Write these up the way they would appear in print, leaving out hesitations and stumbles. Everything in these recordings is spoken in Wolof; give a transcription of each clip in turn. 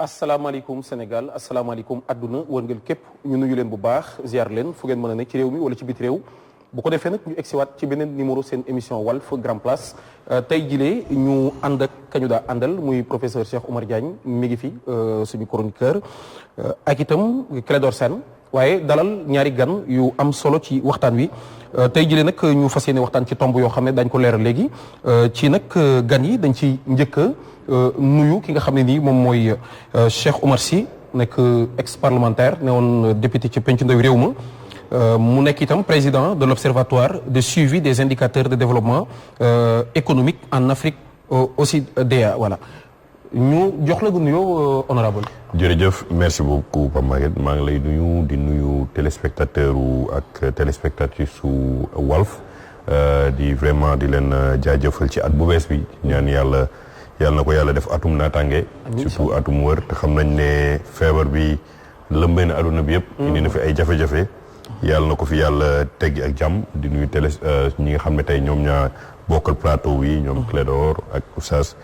asalaamaaleykum Sénégal asalaamaaleykum adduna wërngal képp ñu nuyu leen bu baax ziar leen fu ngeen mën a nekk ci réew mi wala ci biti réew bu ko defee nag ñu egsiwaat ci beneen numéro seen émission Walf Grand Place tey jilee ñu ànd ak kañu daa àndal muy professeur Cheikh Oumar Diagne mi ngi fi suñu chroniqueur ak itam Clédor Sène waaye dalal ñaari gan yu am solo ci waxtaan wi tey jilee nag ñu fas yéene waxtaan ci tomb yoo xam ne dañ ko leeral léegi ci nag gan yi dañ ci njëkk nuyu ki nga xam ne nii moom mooy Cheikh Oumar Sy nekk ex parlementaire ne woon député ci penc ndaw réew ma mu nekk itam président de l'observatoire de suivi des indicateurs de développement économique en Afrique OCDE voilà ñu jox la gu nuyoo honorable jërëjëf merci beaucoup Pape Maguette maa ngi lay nuyu di nuyu téléspectateur ak téléspectatrice su Walf di vraiment di leen jaajëfal ci at bu bees bi ñaan yàlla na ko yàlla def atum naataange surtout atum wër te xam nañ ne feebar bi lëmbee na aduna bi yëpp indi na fi ay jafe-jafe yàlla na ko fi yàlla teggi ak jàmm di nuyu ñi nga xam ne tey ñoom ñaa bokkal plateau yi ñoom Clédor ak Oustaz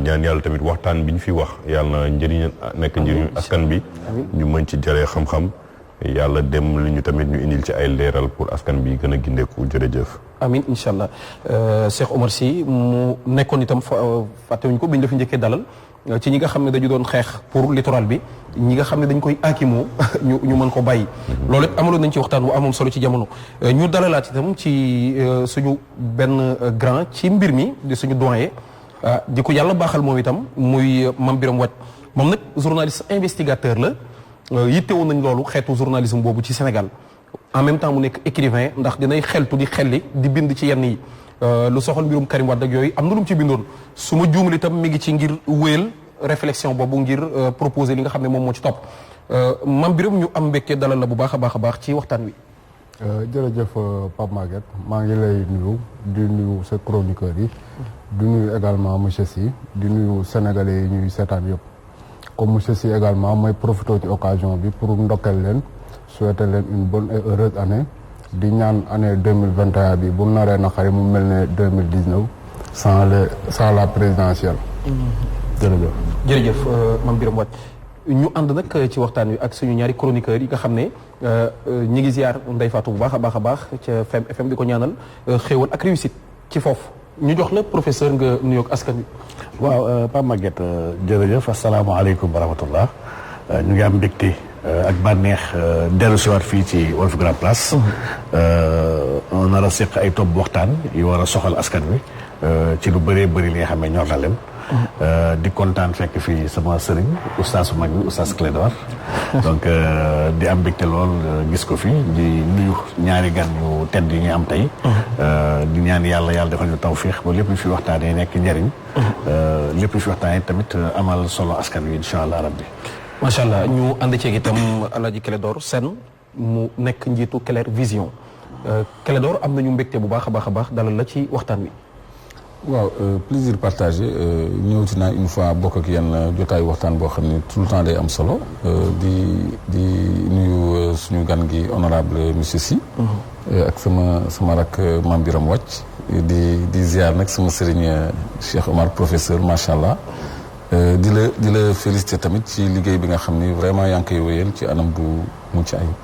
ñaan yàlla tamit waxtaan bi ñu fi wax yàlla na njëriñ nekk njëriñu askan bi ñu mën ci jëlee xam-xam yàlla dem li ñu tamit ñu indil ci ay leeral pour askan bi gën a gindeeku jërëjëf amin incha allah Cheikh Oumar Sy mu nekkoon itam fàttewuñu ko bi ñu la fi njëkkee dalal ci ñi nga xam ne dañu doon xeex pour littoral bi ñi nga xam ne dañ koy aakimoo ñu mën ko bàyyi loolu it amaloon nañ ci waxtaan bu amoon solo ci jamono ñu dalalaat itam ci suñu benn grand ci mbir mi di suñu doyen di ko yàlla baaxal moom itam muy Mame Birame Wathie moom nag journaliste investigateur la yittewoon nañ loolu xeetu journalisme boobu ci Sénégal en même temps mu nekk écrivain ndax dinay xeltu di xelli di bind ci yenn yi lu soxal mbirum Karim Wade ak yooyu am na lu mu ci bindoon su ma juumul itam mi ngi ci ngir wéyal réflexion boobu ngir proposer li nga xam ne moom moo ci topp Mame Birame ñu am mbégte dalal la bu baax a baax ci waxtaan wi. jërëjëf Pape Maguette maa ngi lay nuyu di nuyu sa chroniqueur yi di nuyu également monsieur Sy di nuyu sénégalais yi ñuy seetaan yëpp comme monsieur Sy également mooy profité ci occasion bi pour ndokkeel leen souhaiter leen une bonne et heureuse année di ñaan année 2021 bi bu naree naqari mu mel ne 2019 sans la présidentielle. jërëjëf Mame Birame Wathie ñu ànd nag ci waxtaan wi ak suñu ñaari chroniqueurs yi nga xam ne ñi ngi ziar Ndeye Fatou bu baax a baax ca FM di ko ñaanal xéewal ak réussite ci foofu ñu jox la professeur nga nuyoog askan wi. waaw Pape Maguette jërëjëf asalaamaaleykum wa rahmatullah ñu ngi am mbégte ak bànneex dellu siwaat fii ci Walf Grand Place on nar a seq ay topp waxtaan yu war a soxal askan wi ci lu bëree bëri li nga xam ne ñor na leen di kontaan fekk fii sama sëriñ oustaz bu mag bi oustaz Clédor donc di am mbégte lool gis ko fi di nuyu ñaari gan yu tedd yi ñu am tey di ñaan yàlla defal ñu tawfiix ba lépp lu fi waxtaanee nekk njëriñ lépp lu fi waxtaanee tamit amal solo askan wi incha allah rabbi macha allah ñu ànd ceeg itam Alaaji Clédor Sène mu nekk njiitu Clair Vision Clédor am nañu mbégte bu baax a baax dalal la ci waxtaan wi. waaw plaisir partagé ñëwti naa une fois bokk ak yenn jotaayu waxtaan boo xam ne tout le temps day am solo di nuyu suñu gan gi honorable monsieur Sy ak sama rak Mame Birame Wathie di ziar nag sama sëriñ Cheikh Omar professeur macha allah di la féliciter tamit ci liggéey bi nga xam ni vraiment yaa ngi koy wéyal ci anam bu mucc ayib.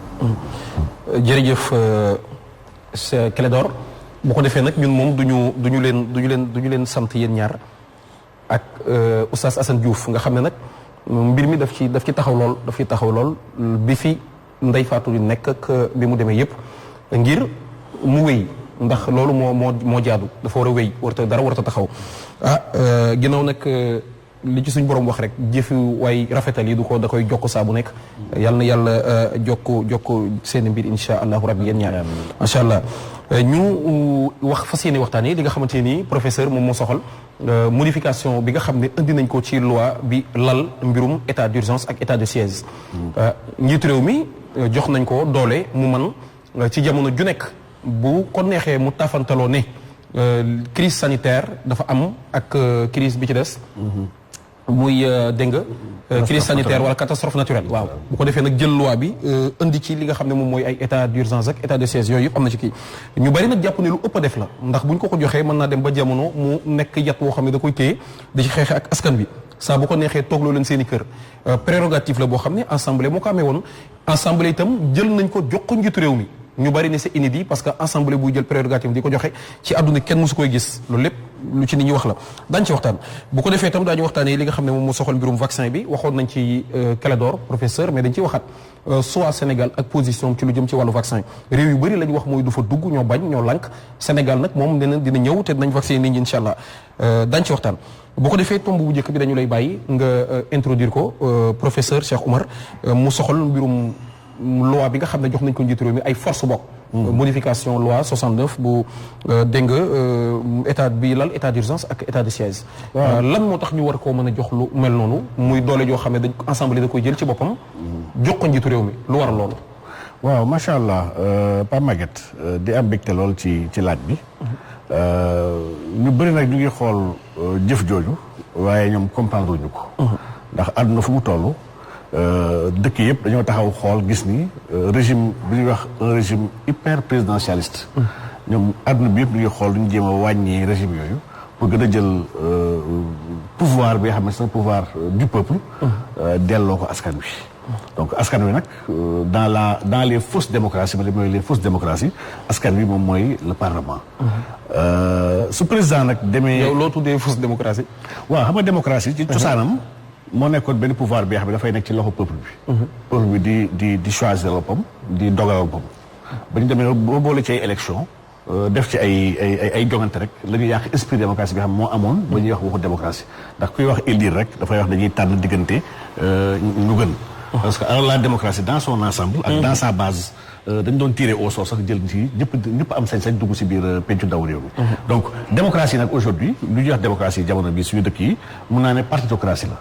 jërëjëf Clédor bu ko defee nag ñun moom duñu leen sant yéen ñaar ak oustaz Assane Diouf nga xam ne nag mbir mi daf ci taxaw lool bi fi Ndeye Fatou di nekk ak bi mu demee yëpp ngir mu wéy ndax loolu moo jaadu dafa war a wéy dara warta taxaw ginnaaw nag li ci suñ borom wax rek jëfi waay rafetal yi da koy jokk saa bu nekk yàlla na yàlla jokk seen mbir insha allahu rabbi yéen ñaar macha allah ñu fas yéene waxtaan yi li nga xamante ni professeur moom moo soxal modification bi nga xam ne indi nañ ko ci loi bi lal mbirum état d'urgence ak état de siège njiitu réew mi jox nañ ko doole mu man ci jamono ju nekk bu ko neexee mu tafantaloo ne crise sanitaire dafa am ak crise bi ci des muy dégg nga crise sanitaire wala catastrophe naturelle waaw bu ko defee nag jël loi bi indi ci li nga xam ne moom mooy ay état d'urgence ak état de siège yooyu yëpp am na ci kii ñu bari nag jàpp ne lu ëpp a def la ndax buñ ko joxee mën naa dem ba jamono mu nekk yat woo xam ne da koy téye di ci xeexe ak askan bi saa bu ko neexee toogloo leen seen i kër prérogative la boo xam ne assemblée moo ko amee woon assemblée itam jël nañ ko jox ko njiitu réew mi ñu bari ne c'est inédit parce que assemblée buy jël prérogative di ko joxe ci àdduna kenn mosu koy gis loolu lépp lu ci nit ñi wax la daañu ci waxtaan bu ko defee itam daañu waxtaanee li nga xam ne moom moo soxal mbirum vaccin bi waxoon nañ ci Clédor professeur mais dañ ciy waxaat soit Sénégal ak position ci lu jëm ci wàllu vaccin réew yu bëri la ñu wax mooy du fa dugg ñoo bañ ñoo lànk Sénégal nag moom dina ñëw te dinañ vacciner nit ñi incha allah daañu ci waxtaan bu ko defee tomb bu njëkk bi dañu lay bàyyi nga introduire ko professeur Cheikh Oumar mu soxal mbirum loi bi nga xam ne jox nañ ko njiitu réew mi ay force bokk modification loi 69 bu dégg nga état bi lal état d'urgence ak état de siège lan moo tax ñu war koo mën a jox lu mel noonu muy doole joo xam ne dañ assemblée da koy jël ci boppam jox ko njiitu réew mi lu war a loolu waaw macha allah Pape Maguette di am mbégte lool ci laaj bi ñu bëri nag ñu ngi xool jëf jooju waaye ñoom comprendre ñu ko ndax àdduna fu mu toll dëkk yëpp dañoo taxaw xool gis ni régime bi ñuy wax un régime hyper présidentialiste ñoom àdduna bi yëpp ñu ngi xool lu ñu jéem a wàññi régime yooyu pour gën a jël pouvoir bi nga xam ne c'est un pouvoir du peuple delloo ko askan wi donc askan wi nag dans les fausses démocraties mooy les fausses démocraties askan wi moom mooy le parlement su président nag demee yow loo tuddee fausse démocratie waaw xam nga démocratie ci cosaanam moo nekkoon benn pouvoir bi nga xam ne dafay nekk ci loxo peuple bi peuple bi di choisir boppam di dogal boppam ba ñu demee boo boole ci ay élection def ci ay jongante rek la ñuy yàq esprit démocratie bi xam moo amoon ba ñuy wax waxu démocratie ndax kuy wax élire rek dafay wax dañuy tànn diggante ñu gën parce que alors la démocratie dans son ensemble ak dans sa base dañ doon tirer au sort sax jël ci ñëpp am sañ-sañ dugg si biir pencu ndaw réew mi donc démocratie nag aujourd'hui lu ñuy wax démocratie jamono bi suñu dëkk yi mun naa ne partitocratie la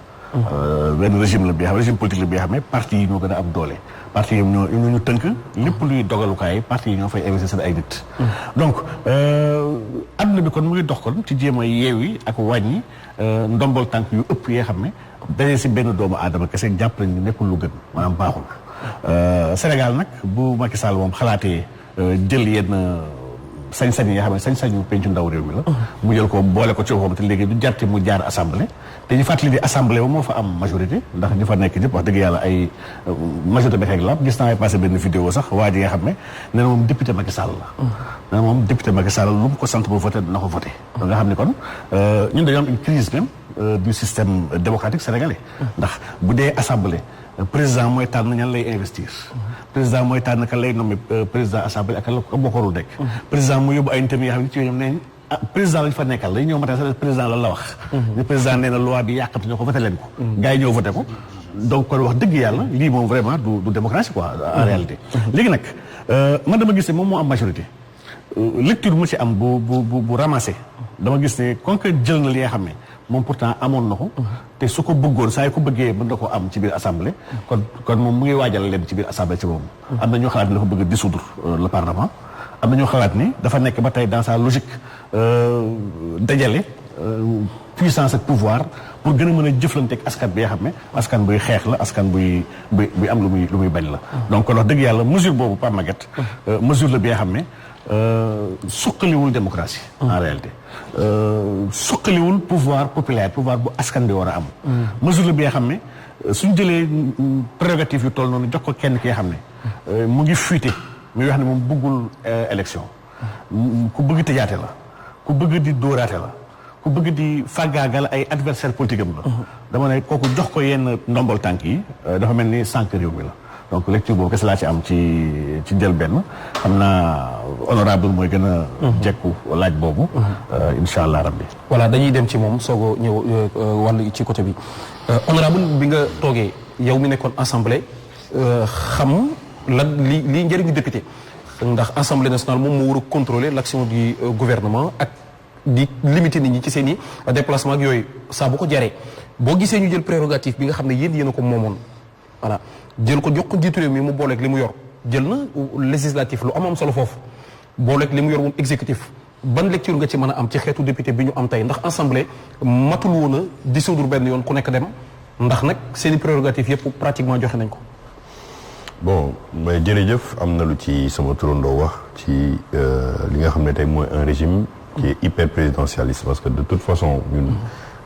benn régime la bi xam régime politique la bi xam ne parti yi ñoo gën a am doole parti yi ñoo ñu tënk lépp luy dogalukaay parti yi ñoo fay investir seen ay nit donc adduna bi kon mu ngi dox kon ci jéem a yeewi ak wàññi ndombol tànk yu ëpp yoo xam ne dañee si benn doomu aadama kese jàpp nañ ni nekkul lu gën maanaam baaxul Sénégal nag bu Macky Sall moom xalaatee jël yenn sañ-sañ yi nga xam ne sañ-sañu pencu ndaw réew mi la mu jël ko boole ko ci waxam te léegi du jarte mu jaar assemblée te ñu fàttali di assemblée ba moo fa am majorité ndax ñu fa nekk ñëpp wax dëgg yàlla ay majorité bi xeeg la gis naa ay passé benn vidéo sax waa ji nga xam ne nee na moom député Macky Sall la nee na moom député Macky Sall lu mu ko sant bu voté dina ko voté donc nga xam ne kon ñun dañoo am une crise même du système démocratique sénégalais ndax bu dee assemblée président mooy tànn ñan lay investir président mooy tànn kan lay nommé président assemblée ak kan moo ko warul nekk président mu yóbbu ay nitam yoo xam ne ci ñoom nee président lañu fa nekkal lañu ñëw matin sax président la wax ñu président nee na loi bi yàqamti ñoo ko voté leen ko gars yi ñëw voté ko donc kon wax dëgg yàlla lii moom vraiment du démocratie quoi en réalité léegi nag man dama gis ne moom moo am majorité lecture mu ci am bu ramassé dama gis ne kon que jël na li nga xam ne moom pourtant amoon na ko te su ko bëggoon saa yu ko bëggee mën na ko am ci biir assemblée kon moom mu ngi waajal leen ci biir assemblée ci boobu am na ñoo xalaat ni dafa bëgg dissoudre le parlement am na ñoo xalaat ni dafa nekk ba tey dans sa logique dajale puissance ak pouvoir pour gën a mën a jëflante ak askan bi nga xam ne askan buy xeex la askan buy am lu muy bañ la donc kon wax dëgg yàlla mesure boobu Pape Maguette mesure la bi nga xam ne suqaliwul démocratie en réalité suqaliwul pouvoir populaire pouvoir bu askan bi war a am mesure la bi nga xam ne suñ jëlee prérogative yu toll noonu jox ko kenn ki nga xam ne mu ngi fuité muy wax ne moom bëggul élection ku bëgg tëjaate la ku bëgg di dóoraate la ku bëgg di fàggaagal ay adversaire politique am la dama ne kooku jox ko yenn ndombol tànk yi dafa mel ni sànq réew mi la donc lecture boobu kese laa ci am ci njëlbéen xam naa honorable mooy gën a jekku laaj boobu insha allah rabbi voilà dañuy dem ci moom soog a ñëw wàll ci côté bi honorable bi nga toogee yow mi nekkoon assemblée xam lan lii njëriñu député ndax assemblée nationale moom moo war a contrôler l'action du gouvernement ak di limiter nit ñi ci seen i déplacement ak yooyu saa bu ko jaree boo gisee ñu jël prérogative bi nga xam ne yéen a ko moomoon voilà jël ko jox ko njiitu réew mi mu booleeg li mu yor jël na législatif lu am solo foofu booleeg li mu yor moom exécutif ban lecture nga ci mën a am ci xeetu député bi ñu am tey ndax assemblée matul woon a dissoudre benn yoon ku nekk dem ndax nag seen i prérogative yëpp pratiquement joxe nañ ko. bon mais jërëjëf am na lu ci sama turandoo wax ci li nga xam ne tey mooy un régime qui est hyper présidentialiste parce que de toute façon ñun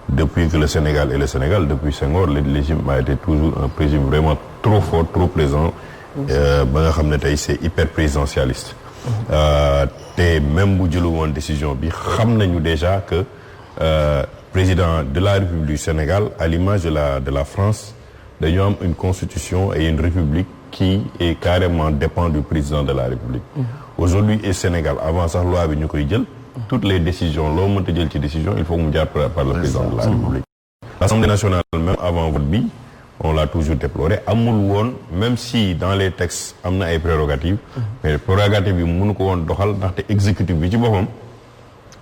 depuis que le Sénégal est le Sénégal, depuis Senghor, le régime a été toujours un régime vraiment trop fort, trop présent. Ba nga xam ne tey c'est hyper présidentialiste. Te même bu jëlu woon décision bi xam nañu déjà que président de la République du Sénégal, à l'image de la France, dañoo am une constitution et une république qui est carrément dépend du président de la République. Aujourd'hui au Sénégal avant sax loi bi ñu koy jël. Toutes les décisions loo mënta jël ci décision il faut mu jaar par le président de la République. L'Assemblée nationale même avant vote bi on l'a toujours déploré amul woon même si dans les textes am na ay prérogatives mais prérogatives bi mënu ko woon doxal ndaxte exécutif bi ci boppam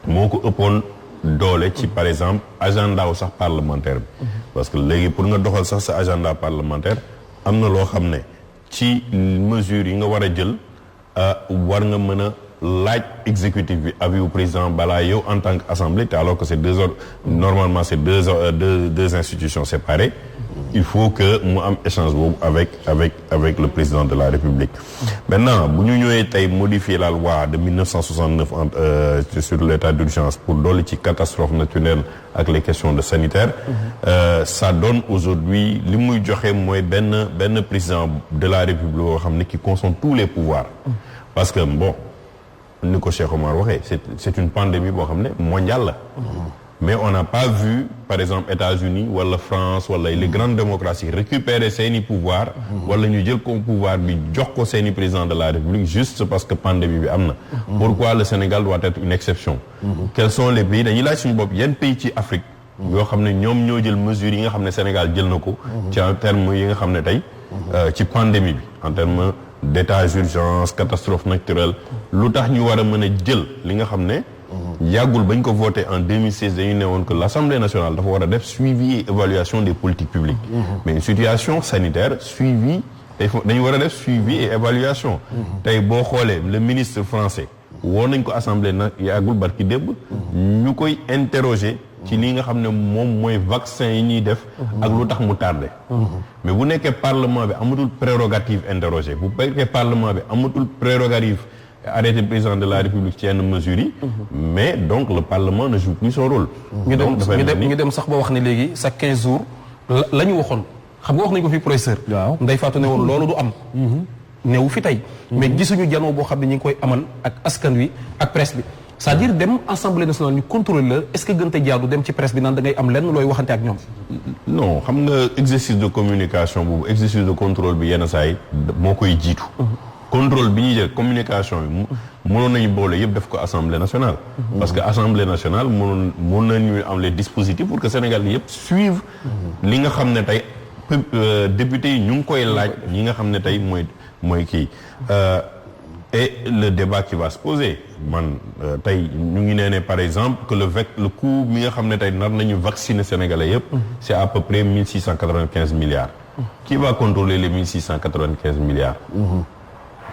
moo ko ëppoon doole ci par exemple agenda wu sax parlementaire bi parce que léegi pour nga doxal sax sa agenda parlementaire am na loo xam ne ci mesures yi nga war a jël war nga mën a laaj exécutif bi avis au président balaa yow en tant qu'assemblée te alors que c'est normalement c'est deux institutions séparées il faut que mu am échange boobu avec le président de la République. Maintenant bu ñu ñëwee tey modifier la loi de 1969 sur l'état d'urgence pour dolli ci catastrophe naturelle ak les questions de sanitaire ça donne aujourd'hui li muy joxe mooy benn président de la République boo xam ne qui concentre tous les pouvoirs parce que bon ni ko Cheikh Omar waxee c'est une pandémie boo xam ne mondiale la mais on n'a pas vu par exemple États-Unis wala France wala les grandes démocraties récupérer seeni pouvoir wala ñu jël ko pouvoir bi jox ko seeni président de la République juste parce que pandémie bi am na pourquoi le Sénégal doit être une exception quels sont les pays dañuy laaj suñu bopp yenn pays ci Afrique yoo xam ne ñoom ñoo jël mesures yi nga xam ne Sénégal jël na ko ci en termes yi nga xam ne tey ci pandémie bi en termes d'état d'urgence catastrophe naturelle lu tax ñu war a mën a jël li nga xam ne yàggul bañ ko voté en 2016 dañu ne woon que l'Assemblée nationale dafa war a def suivi et évaluation des politiques publiques mais une situation sanitaire suivi dañu war a def suivi et évaluation tey boo xoolee le ministre français woo nañ ko assemblée na yàggul barki démb ñu koy interroger ci li nga xam ne moom mooy vaccin yi ñuy def ak lu tax mu tardé mais bu nekkee parlement bi amatul prérogative interroger bu nekkee parlement bi amatul prérogative arrêter le président de la République ci yenn mesures yi mais donc le parlement ne joue plus son rôle ñu dem sax ba wax ne léegi chaque 15 jours la ñu waxoon xam nga wax nañu ko fi professeur Ndeye Fatou ne woon loolu du am newu fi tey mais gisuñu janoo boo xam ne ñu ngi koy amal ak askan wi ak presse bi c'est-à-dire dem assemblée nationale ñu contrôler la est-ce que gën te jaadu dem ci presse bi naan da ngay am lenn looy waxante ak ñoom non xam nga exercice de communication boobu exercice de contrôle bi yenn saa yi moo koy jiitu contrôle bi ñuy jël communication bi mënoon nañu boole yëpp def ko assemblée nationale parce que assemblée nationale mën nañu am les dispositifs pour que Sénégal yëpp suivre li nga xam ne tey députés yi ñu ngi koy laaj ñi nga xam ne tey mooy kii et le débat qui va se poser man tey ñu ngi nee ne par exemple que le coût mi nga xam ne tey nar nañu vacciner sénégalais yëpp c'est à peu près 1695 milliards qui va contrôler les 1695 milliards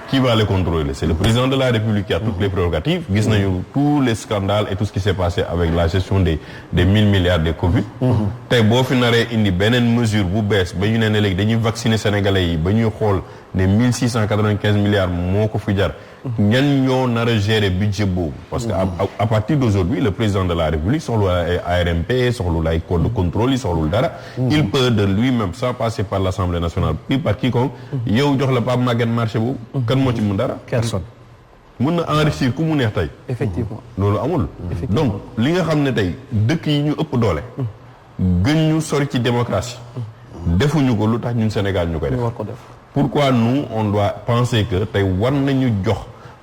qui va les contrôler? C'est le président de la République qui a toutes les prérogatives. Gis nañu tous les scandales et tout ce qui s'est passé avec la gestion des 1000 milliards de Covid. tey boo fi naree indi beneen mesure bu bees ba ñu ne léegi dañuy vacciner sénégalais yi ba ñuy xool ne 1695 milliards moo ko fi jar. ñan ñoo nar a gérer budget boobu. parce que à partir d'aujourd'hui le président de la République soxlu ay ARMP soxlu ay code de contrôle yi soxlul dara. il peut de lui-même sans passer par l'Assemblée nationale puis par quiconque yow jox la Pape Maguette marché boobu. kan moo ci mun dara. personne. mun na enrichir ku mu neex tey. effectivement loolu amul. donc li nga xam ne tey dëkk yi ñu ëpp doole. gën ñu sori ci démocratie. defuñu ko lu tax ñun Sénégal ñu koy def. war ko def. pourquoi nous on doit penser que tey war nañu jox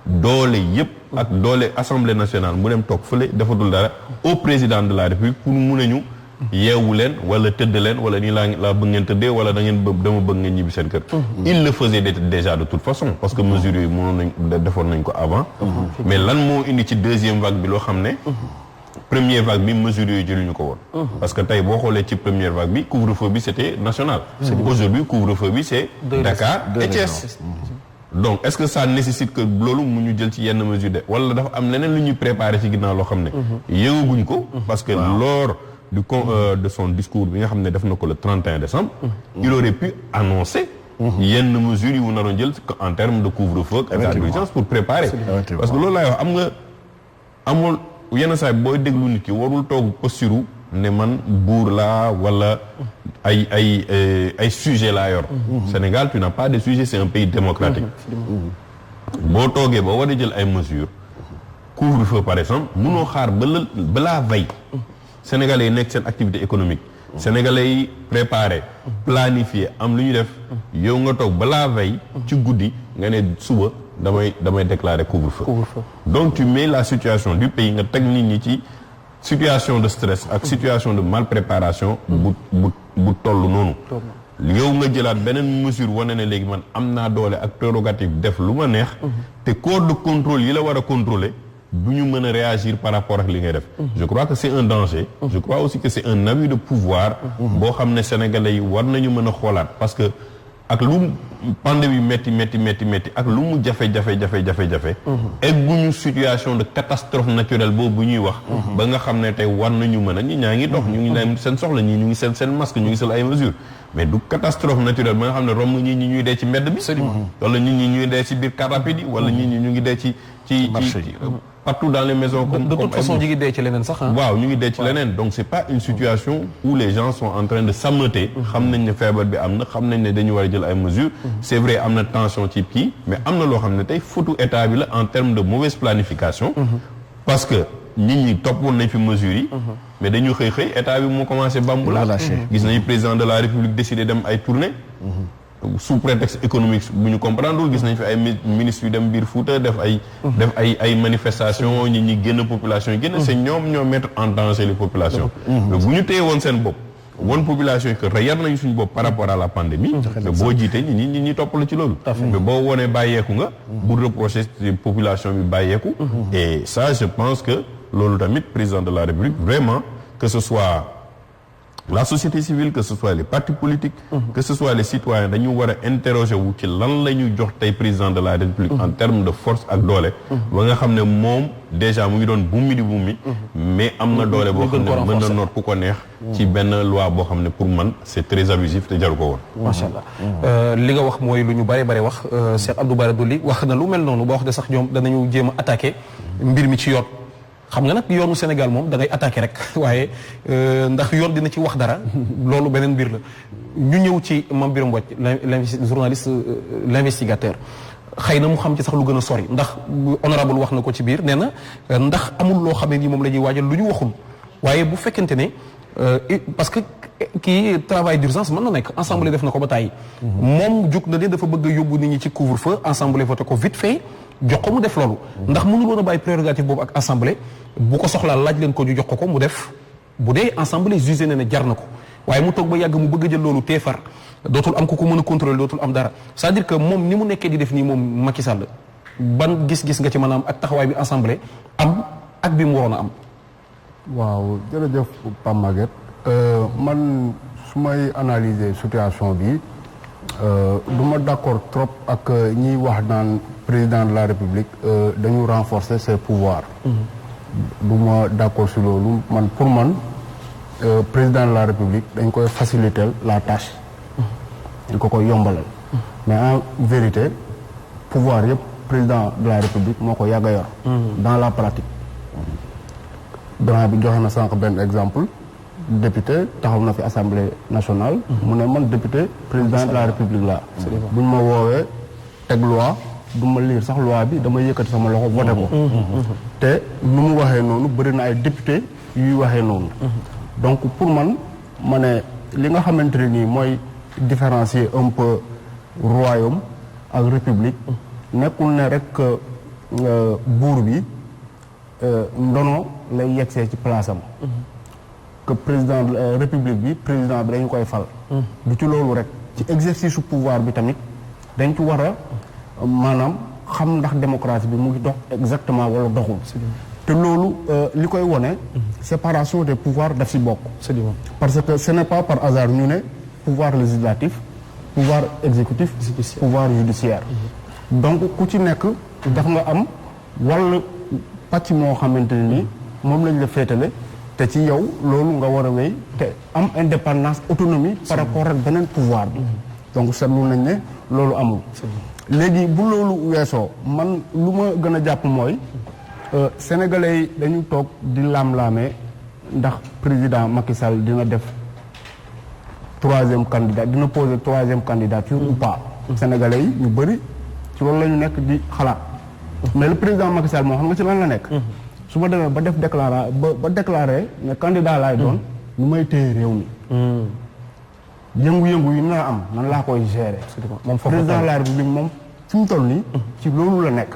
doole yëpp ak doole Assemblée nationale mu dem toog fële defatul dara au président de la République pour mun nañu yeewu leen wala tëdd leen wala nii laa bëgg ngeen tëddee wala dama bëgg ngeen ñibbi seen kër. il le faisait déjà de toute façon parce que mesures yooyu defoon nañ ko avant. mais lan moo indi ci deuxième vague bi loo xam ne. première vague bi mesures yooyu jëluñu ko woon. parce que tey boo xoolee ci première vague bi couvre-feu bi c'était national. aujourd'hui couvre-feu bi c'est Dakar et Thiès. donc est-ce que ça nécessite que loolu mu ñu jël ci yenn mesures de wala dafa am leneen lu ñuy préparer ci ginnaaw loo xam ne. yëgaguñ ko. parce que lors de son discours bi nga xam ne def na ko le 31 décembre. il aurait pu annoncer. yenn mesures yi mu naroon jël en termes de couvre-feu ak état d'urgence pour préparer. parce que loolu laay wax am nga amul yenn saa booy déglu nit ki warul toog posture ne man buur laa wala ay sujet laa yor. Sénégal tu n'as pas de sujet, c'est un pays démocratique. boo toogee ba war a jël ay mesures couvre-feu par exemple munoo xaar ba la veille sénégalais yi nekk seen activité économique sénégalais yi préparé planifié am lu ñu def yow nga toog ba la veille ci guddi nga ne suba damay déclarer couvre-feu. Donc tu mets la situation du pays nga teg nit ñi ci situation de stress ak situation de malpréparation bu toll noonu. yow nga jëlaat beneen mesure wane ne léegi man am naa doole ak prérogative def lu ma neex te corps de contrôle yi la war a contrôler du ñu mën a réagir par rapport ak li ngay def. Je crois que c'est un danger. Je crois aussi que c'est un abus de pouvoir boo xam ne sénégalais yi war nañu mën a xoolaat parce que ak lu pandémie métti ak lu mu jafe-jafe egguñu situation de catastrophe naturelle boobu ñuy wax ba nga xam ne tey war nañu mën a ñi ñaa ngi dox ñu ngi leen seen soxla ñii ñu ngi seen masque ñu ngi seen ay mesures mais du catastrophe naturelle ba nga xam ne romb ñi ñuy dee ci mbedd bi wala ñi ñuy dee ci biir car rapide yi wala ñi ñu ngi dee ci partout dans les maisons comme de toute façon ñu ngi dee ci leneen sax waaw ñu ngi dee ci leneen donc c'est pas une situation où les gens sont en train de s'ameuter xam nañ ne feebar bi am na xam nañ ne dañu war a jël ay mesures c'est vrai am na tension ci kii mais am na loo xam ne tey faute état bi la en termes de mauvaise planification parce que nit ñi toppoon nañ fi mesures yi mais dañu xëy état bi moo commencé bambula gis nañu président de la république décidé dem ay tournée sous prétexte économique bu ñu comprendre gis nañ fi ay ministres yu dem biir Fouta def ay manifestations ñi génn population yi génn c'est ñoom ñoo mettre en danger les populations mais bu ñu téye woon seen bopp woon population yi que reyar nañu suñu bopp par rapport à la pandémie mais boo jiitee ñi topp la ci loolu mais boo wonee bàyyeeku nga bu reprocher population bi bàyyeeku et ça je pense que loolu tamit président de la République vraiment que ce soit la société civile que ce soit les partis politiques que ce soit les citoyens dañu war a interroger wu ci lan la ñu jox tey président de la République en termes de force ak doole ba nga xam ne moom déjà mu ngi doon bummi di bummi mais am na doole boo xam ne mën na noot ku ko neex ci benn loi boo xam ne pour man c'est très abusif te jaru ko woon macha allah li nga wax mooy lu ñu bari wax Cheikh Abdou Bara Dolly wax na lu mel noonu ba wax de sax ñoom danañu jéem a attaquer mbir mi ci yoon xam nga nag yoonu Sénégal moom da ngay attaquer rek waaye ndax yoon dina ci wax dara loolu beneen mbir la ñu ñëw ci Mame Birame Wathie journaliste l'investigateur xëy na mu xam ci sax lu gën a sori ndax honorable wax na ko ci biir nee na ndax amul loo xam ne nii moom la ñuy waajal lu ñu waxul waaye bu fekkente ne parce que kii travail d'urgence mën na nekk assemblée def na ko ba tàyyi moom jóg na ne dafa bëgg a yóbbu nit ñi ci couvre-feu assemblée voté ko vite fait jox ko mu def loolu ndax mënul woon a bàyyi prérogative boobu ak assemblée bu ko soxlaa laaj leen ko ñu jox ko mu def bu dee assemblée jugé na ne jar na ko waaye mu toog ba yàgg mu bëgg a jël loolu teefar dootul am ko mën a contrôler dootul am dara c'est-à-dire que moom ni mu nekkee di def nii moom Macky Sall ban gis-gis nga ci maanaam ak taxawaay bi assemblée am ak bi mu waroon a am. waaw jërëjëf Pape Maguette man su may analyser situation bi du ma d'accord trop ak ñiy wax naan président de la République dañu renforcer ses pouvoirs. du ma d'accord si loolu pour man président de la République dañ koy faciliter la tâche. dañ ko koy yombalal. mais en vérité pouvoir yëpp président de la République moo ko yàgg a yor. dans la pratique. grand bi joxe na sànq benn exemple député taxaw na fi assemblée nationale. mu ne man député président de la République la buñ ma woowee teg loi du ma lire sax loi bi dama yëkkati sama loxo voté ko. te nu mu waxee noonu bëri na ay député yuy waxee noonu. donc pour man ma ne li nga xamante ne nii mooy différencier un peu royaume ak république nekkul ne rek buur bi ndono lay yegsee ci place am. que président république bi président bi dañu koy fal. du ci loolu rek ci exercice su pouvoir bi tamit dañ ci war a maanaam xam ndax démocratie bi mu ngi dox exactement wala doxul. te loolu li koy wone séparation des pouvoirs daf si bokk. parce que ce n'est pas par hasard ñu ne pouvoir législatif pouvoir exécutif pouvoir judiciaire. donc ku ci nekk daf nga am wàll pàcc moo xamante ne ni moom lañ la féetale te ci yow loolu nga war a wéy te am indépendance autonomie par rapport ak beneen pouvoir bi. donc seetlu nañ ne loolu amul. léegi bu loolu weesoo man lu ma gën a jàpp mooy sénégalais yi dañu toog di laam-laamee ndax président Macky Sall dina def troisième candidat dina poser troisième candidature ou pas. Sénégalais yi ñu bëri ci loolu la ñu nekk di xalaat. mais le président Macky Sall moo xam nga ci lan la nekk. su ma demee ba def déclaré ne candidat laay doon. nu may téye réew mi. yëngu-yëngu yi naa am nan laa koy gérer. moom président de la République moom fi mu toll nii. ci loolu la nekk.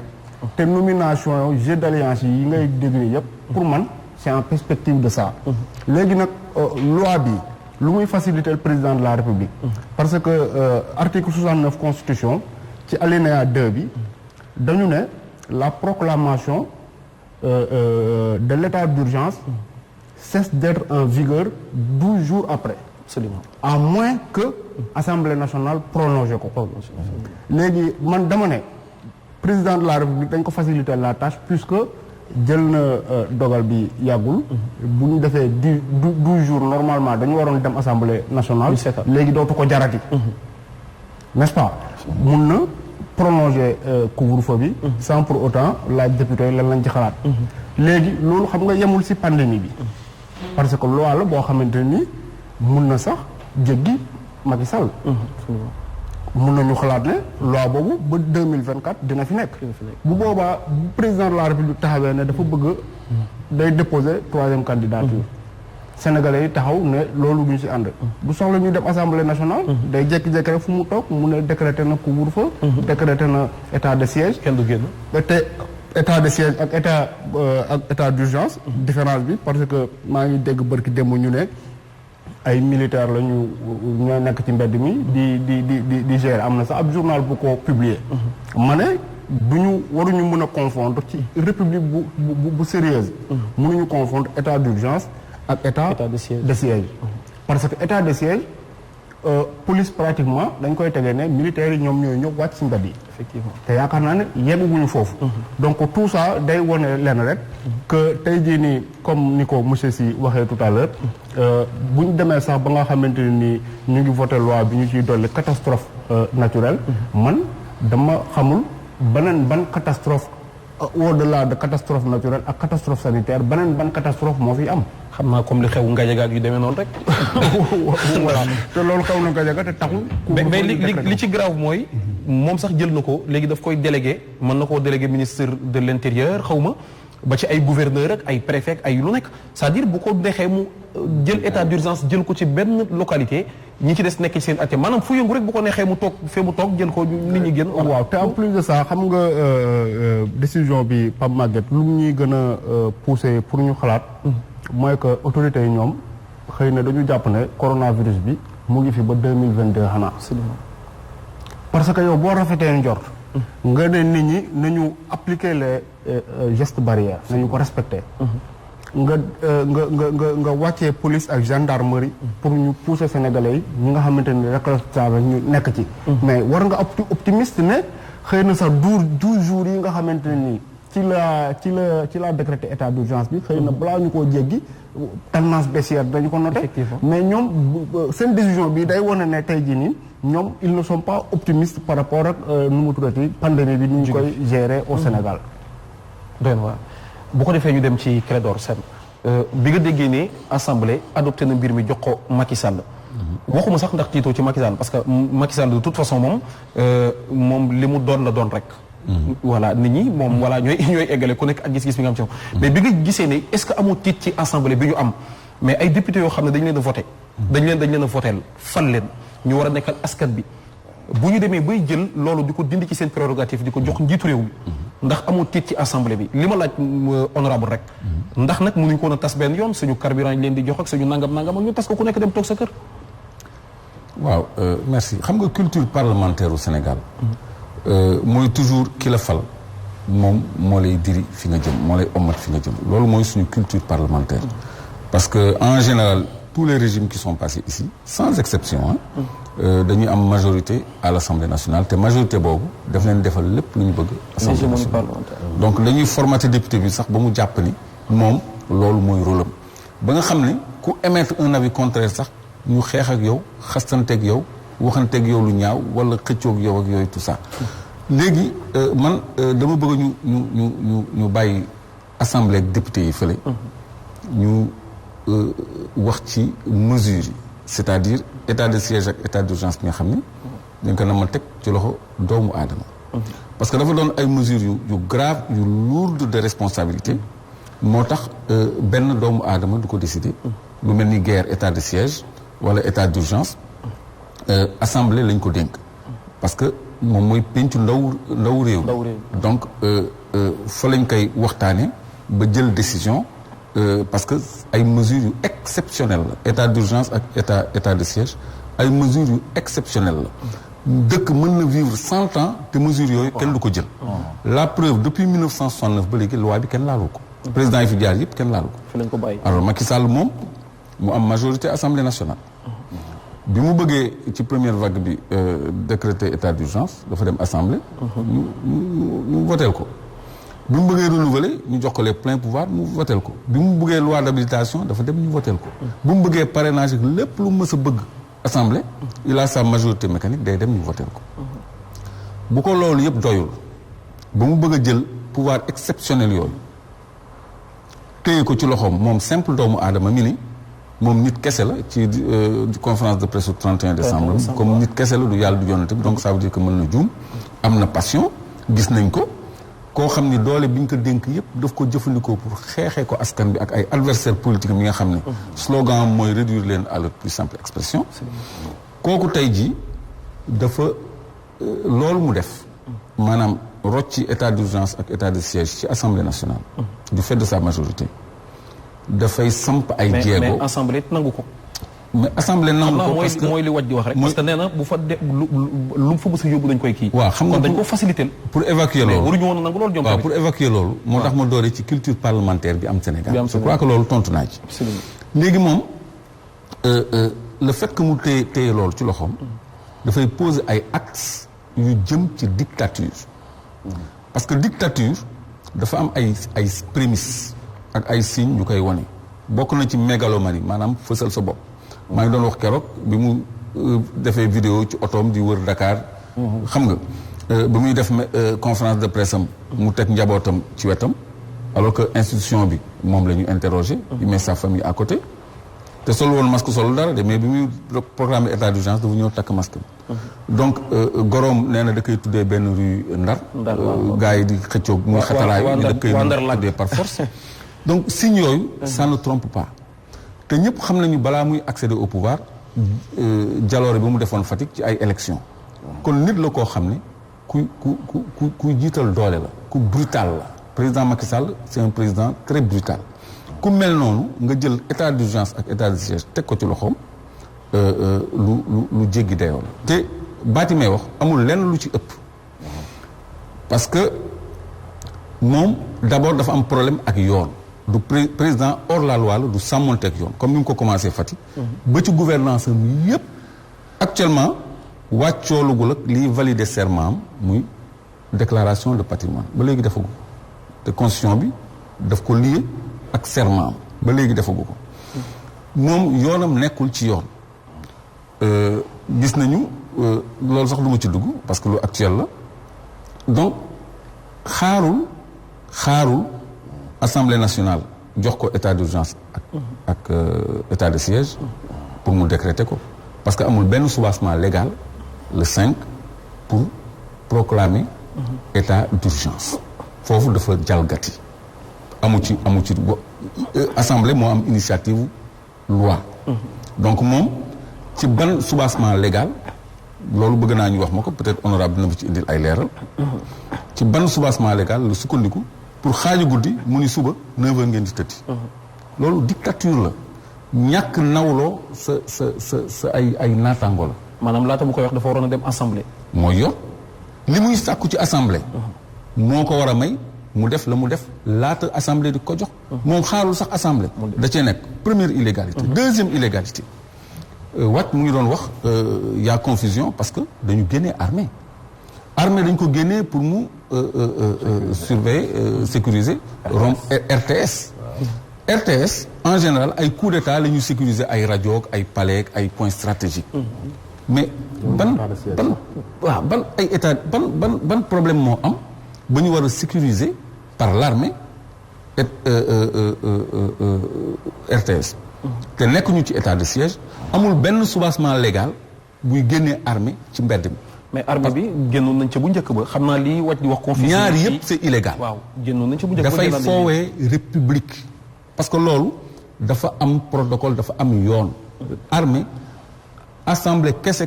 te nomination jeu d'alliance yi ngay dégg nii yëpp pour man c'est en perspective de ça. léegi nag loi bi lu muy faciliter le président de la République. parce que article 69 constitution ci alinéa 2 bi dañu ne la proclamation de l'état d'urgence cesse d'être en vigueur 12 jours après. Absolument. À moins que Assemblée nationale prolonge ko. léegi man dama ne président de la République dañ ko faciliter la tâche puisque jël na dogal bi yàggul. bu ñu defee 12 jours normalement dañu waroon dem Assemblée nationale. léegi dootu ko jarati. n'est-ce pas mun na prolonger couvre-feu bi. sans pour autant laaj député lan lañ ci xalaat. léegi loolu xam nga yemul ci pandémie bi. parce que loi la boo xamante ni mun na sax jéggi Macky Sall. mun nañu xalaat ne loi boobu ba 2024 dina fi nekk. bu boobaa bu président de la République taxawee ne dafa bëgg day déposer troisième candidature. Sénégalais yi taxaw ne loolu duñ ci ànd. bu soxla ñu dem assemblée nationale. day jékki-jékki rek fu mu toog mu ne décrété na couvre-feu. décrété na état de siège. kenn du génn. te état de siège ak état d'urgence. différence bi parce que maa ngi dégg barki démb ñu ne ay militaires la ñu ñoo nekk ci mbedd mi di gérer am na sax ab journal bu ko publier. ma ne waruñu mën a confondre ci république bu sérieuse. mënuñu confondre état d'urgence ak état de siège. parce que état de siège police pratiquement dañ koy tegee ne militaires yi ñoom ñooy ñëw wàcc ci mbedd yi. effectivement te yaakaar naa ne yegguñu foofu. donc tout ça day wone leen rek. que tey jii nii comme ni ko monsieur Sy waxee tout à l'heure bu ñu demee sax ba nga xamante ni ñu ngi voté loi bi ñu ciy dolli catastrophe naturelle. man dama xamul ban catastrophe au-delà de catastrophe naturelle ak catastrophe sanitaire ban catastrophe moo fi am. xam naa comme li xew Ngajaga ak yu demee noonu rek. voilà te loolu xew na Ngajaga te taxul. mais li ci grave mooy. moom sax jël na ko léegi daf koy délégué mën na koo délégué ministre de l'intérieur xaw ma ba ci ay gouverneur ak ay préfet ay lu nekk c'est-à-dire bu ko neexee mu jël état d'urgence jël ko ci benn localité ñi ci des nekk ci seen atte maanaam fu yëngu rek bu ko neexee mu toog fee mu toog jël ko nit ñi génn. waaw te en plus de ça xam nga décision bi Pape Maguette lu ñuy gën a pousser pour ñu xalaat. mooy que autorités yi ñoom xëy na dañu jàpp ne coronavirus bi mu ngi fi ba 2022 xanaa. parce que yow boo rafetee njort. nga ne nit ñi nañu appliquer les gestes barrières nañu ko respecter. nga wàccee police ak gendarmerie. pour ñu pousser sénégalais yi ñi nga xamante ni responsable ñu nekk ci. mais war nga optimiste ne xëy na sax 12 jours yi nga xamante ni ci la décrété état d'urgence bi xëy na balaa ñu koo jéggi tendance baissière dañu ko noté. mais ñoom seen décision bi day wane ne tey jii nii ñoom ils ne sont pas optimistes par rapport ak nu mu tuddati pandémie bi ni ñu koy gérer au Sénégal. doy na waar bu ko defee ñu dem ci Clédor Sène bi nga déggee ne assemblée adopté na mbir mi jox ko Macky Sall. waxuma sax ndax tiitoo ci Macky Sall parce que Macky Sall de toute façon moom li mu doon la doon rek. voilà nit ñi moom voilà ñooy eggale ku nekk ak gis-gis bi nga am ci moom. mais bi nga gisee ne est-ce que amoo tiit ci assemblée bi ñu am mais ay députés yoo xam ne dañ leen a voté. dañ leen a voté fal leen ñu war a nekkal askan bi bu ñu demee bay jël loolu di ko dindi ci seen prérogative di ko jox njiitu réew mi. ndax amoo tiit ci assemblée bi li ma laaj honorable rek. ndax nag mënuñ ko woon a tas benn yoon suñu carburant yi leen di jox ak suñu nangam ak ñu tas ko ku nekk dem toog sa kër. waaw merci xam nga culture parlementaire au Sénégal. mooy toujours ki la fal moom moo lay diri fi nga jëm moo lay omat fi nga jëm loolu mooy suñu culture parlementaire. parce que en général tous les régimes qui sont passés ici sans exception dañuy am majorité à l'Assemblée nationale te majorité boobu daf leen defal lépp lu ñu bëgg. Assemblée nationale donc dañuy formater député bi sax ba mu jàpp ni moom loolu mooy rôle am ba nga xam ni ku émettre un avis contraire sax ñu xeex ak yow xastanteeg yow. waxanteeg yow lu ñaaw wala xëccoog yow ak yooyu tout ça léegi man dama bëgg ñu bàyyi assemblée ak député yi fële ñu wax ci mesures yi c'est-à-dire état de siège ak état d'urgence bi nga xam ne dañ ko na ma teg ci loxo doomu aadama parce que dafa doon ay mesures yu grave yu lourdes de responsabilité moo tax benn doomu aadama du ko décider lu mel ni guerre état de siège wala état d'urgence assemblée lañ ko dénk parce que moom mooy pencu ndaw réew donc fa lañ koy waxtaane ba jël décision parce que ay mesures yu exceptionnelles la état d'urgence ak état de siège ay mesures yu exceptionnelles la dëkk mën na vivre 100 ans te mesures yooyu kenn du ko jël la preuve depuis 1969 ba léegi loi bi kenn laalu ko président yi fi jaar yëpp kenn laalu ko fi lañ ko bàyyi alors Macky Sall moom mu am majorité assemblée nationale bi mu bëggee ci première vague bi décréter état d'urgence dafa dem assemblée ñu voteel ko bi mu bëggee renouveler ñu jox ko les pleins pouvoirs mu voteel ko bi mu bëggee loi d'habilitation dafa dem ñu voteel ko bi mu bëggee parrainage ak lépp lu mës a bëgg assemblée il a sa majorité mécanique day dem ñu voteel ko bu ko loolu yëpp doyul ba mu bëgg a jël pouvoir exceptionnel yooyu téye ko ci loxoom moom simple doomu aadama mi ni moom nit kese la ci conférence de presse au 31 décembre comme nit kese la du yàlla du yonante bi donc ça veut dire que mën na juum am na passion gis nañ ko koo xam ni doole bi ñu ko dénk yëpp daf ko jëfandikoo pour xeexee ko askan bi ak ay adversaires politiques yi nga xam ne slogan am mooy réduire leen à leur plus simple expression kooku tey jii dafa loolu mu def maanaam rocc ci état d'urgence ak état de siège ci assemblée nationale du fait de sa majorité dafay samp ay jéego mais assemblée nangu ko. mais assemblée nangu ko parce que mooy li waj di wax rek. parce que nee na bu fa de lu fa bëgg a yóbbu dañ koy kii. waaw xam nga kon dañ ko faciliter. pour évacuer loolu mais waruñu woon a nangu loolu. waaw pour évacuer loolu. moo tax ma dooree ci culture parlementaire bi am Sénégal. je crois que loolu tontu naa ci. léegi moom le fait que mu téye loolu ci loxoom. dafay poser ay actes yu jëm ci dictature. parce que dictature dafa am ay prémices. ak ay signes yu koy wane bokk na ci mégalomanie maanaam fësal sa bopp maa ngi doon wax keroog bi mu defee vidéo ci otoom di wër Dakar xam nga ba muy def conférence de presse am mu teg njabootam ci wetam alors que institution bi moom la ñu interroger il met sa famille à côté te sol woon masque solu dara de mais bi muy programme état d'urgence dafa ñëw takk masque donc goroom nee na da koy tuddee benn rue Ndar gars yi di xëccoog muy xataraayu ñu da koy tuddee par force donc signes yooyu ça ne trompe pas te ñëpp xam nañu balaa muy accéder au pouvoir jaloore bi mu defoon Fatick ci ay élections kon nit la koo xam ne ku jiital doole la ku brutal la président Macky Sall c'est un président très brutal ku mel noonu nga jël état d'urgence ak état de siège teg ko ci loxoom lu jéggi dayoo la te baati may wax amul lenn lu ci ëpp parce que moom d'abord dafa am problème ak yoon du président hors la loi la du sàmmonteeg yoon comme ni mu ko commencé Fatick ba ci gouvernance am yépp actuellement wàccoolugul ak liy valider serment am muy déclaration de patrimoine ba léegi defagu te constitution bi daf ko lié ak serment am ba léegi defagu ko moom yoonam nekkul ci yoon gis nañu loolu sax du ma ci dugg parce que lu actuel la donc xaarul Assemblée nationale jox ko état d'urgence ak état de siège pour mu décréter ko parce que amul benn soubassement légal le 5 pour proclamer état d'urgence foofu dafa jalgati amu ci assemblée moo am initiative loi donc moom ci ban soubassement légal loolu bëgg naa ñu wax ma ko peut-être honorable dina ci indil ay leeral ci ban soubassement légal la sukkandiku pour xaaju guddi mu ni suba 9h ngeen di tëddi loolu dictature la ñàkk nawloo sa ay naataango la maanaam laata mu koy wax dafa waroon a dem assemblée mooy yoon li muy sàkku ci assemblée moo ko war a may mu def la mu def laata assemblée di ko jox moom xaarul sax assemblée da cee nekk première illégalité deuxième illégalité wàcc mu ngi doon wax y a confusion parce que dañu génnee armée dañ ko génnee pour mu surveiller sécuriser RTS en général ay coup d'état la ñuy sécuriser ay rajo ay palais ay points stratégiques mais ban ay état ban problème moo am ba ñu war a sécuriser par l'armée RTS te nekkuñu ci état de siège amul benn soubassement légal buy génnee armée ci mbedd mi. mais armée bi génnoon nañ ca bu njëkk ba xam naa lii wàcc di wax. conflit ñaar yëpp c'est illégal. waaw génnoon nañ ca bu njëkk ba. dafay foowee république. parce que loolu dafa am protocole dafa am yoon. armée assemblée kese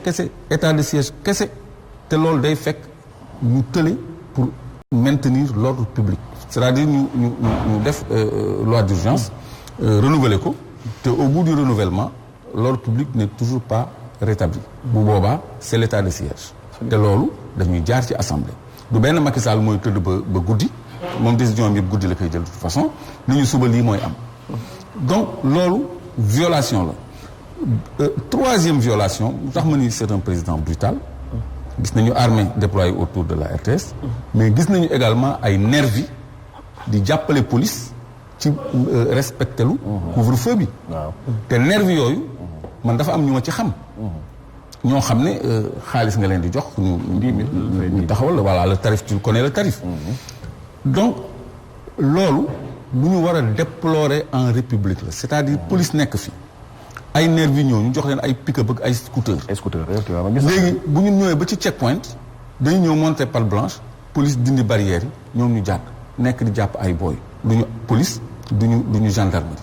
état de siège kese te loolu day fekk ñu tële pour maintenir l'ordre public. c'est-à-dire ñu def loi d'urgence renouveler ko te au bout du renouvellement l'ordre public n'est toujours pas rétabli. bu boobaa c'est l'état de siège. te loolu dañuy jaar ci assemblée. du benn Macky Sall mooy tëdd ba guddi moom décision am yëpp guddi la koy jël de toute façon ni ñu suba lii mooy am. donc loolu violation la. Troisième violation lu tax ma ni c'est un président brutal. gis nañu armée déployée autour de la RTS. mais gis nañu également ay nervis di jàppale police ci respecté lu couvre-feu bi. waaw te nervis yooyu man dafa am ñu ma ci xam. ñoo xam ne xaalis nga leen di jox ñu taxawal voilà le tarif tu connais le tarif. donc loolu lu ñu war a déplorer en république la c'est-à-dire police nekk fi ay nervis ñëw ñu jox leen ay pick-up ak ay scooter. léegi bu ñu ñëwee ba ci checkpoint dañu ñëw monter patte blanche police dindi barrières yi ñoom ñu jàpp nekk di jàpp ay booy duñu police duñu gendarmerie.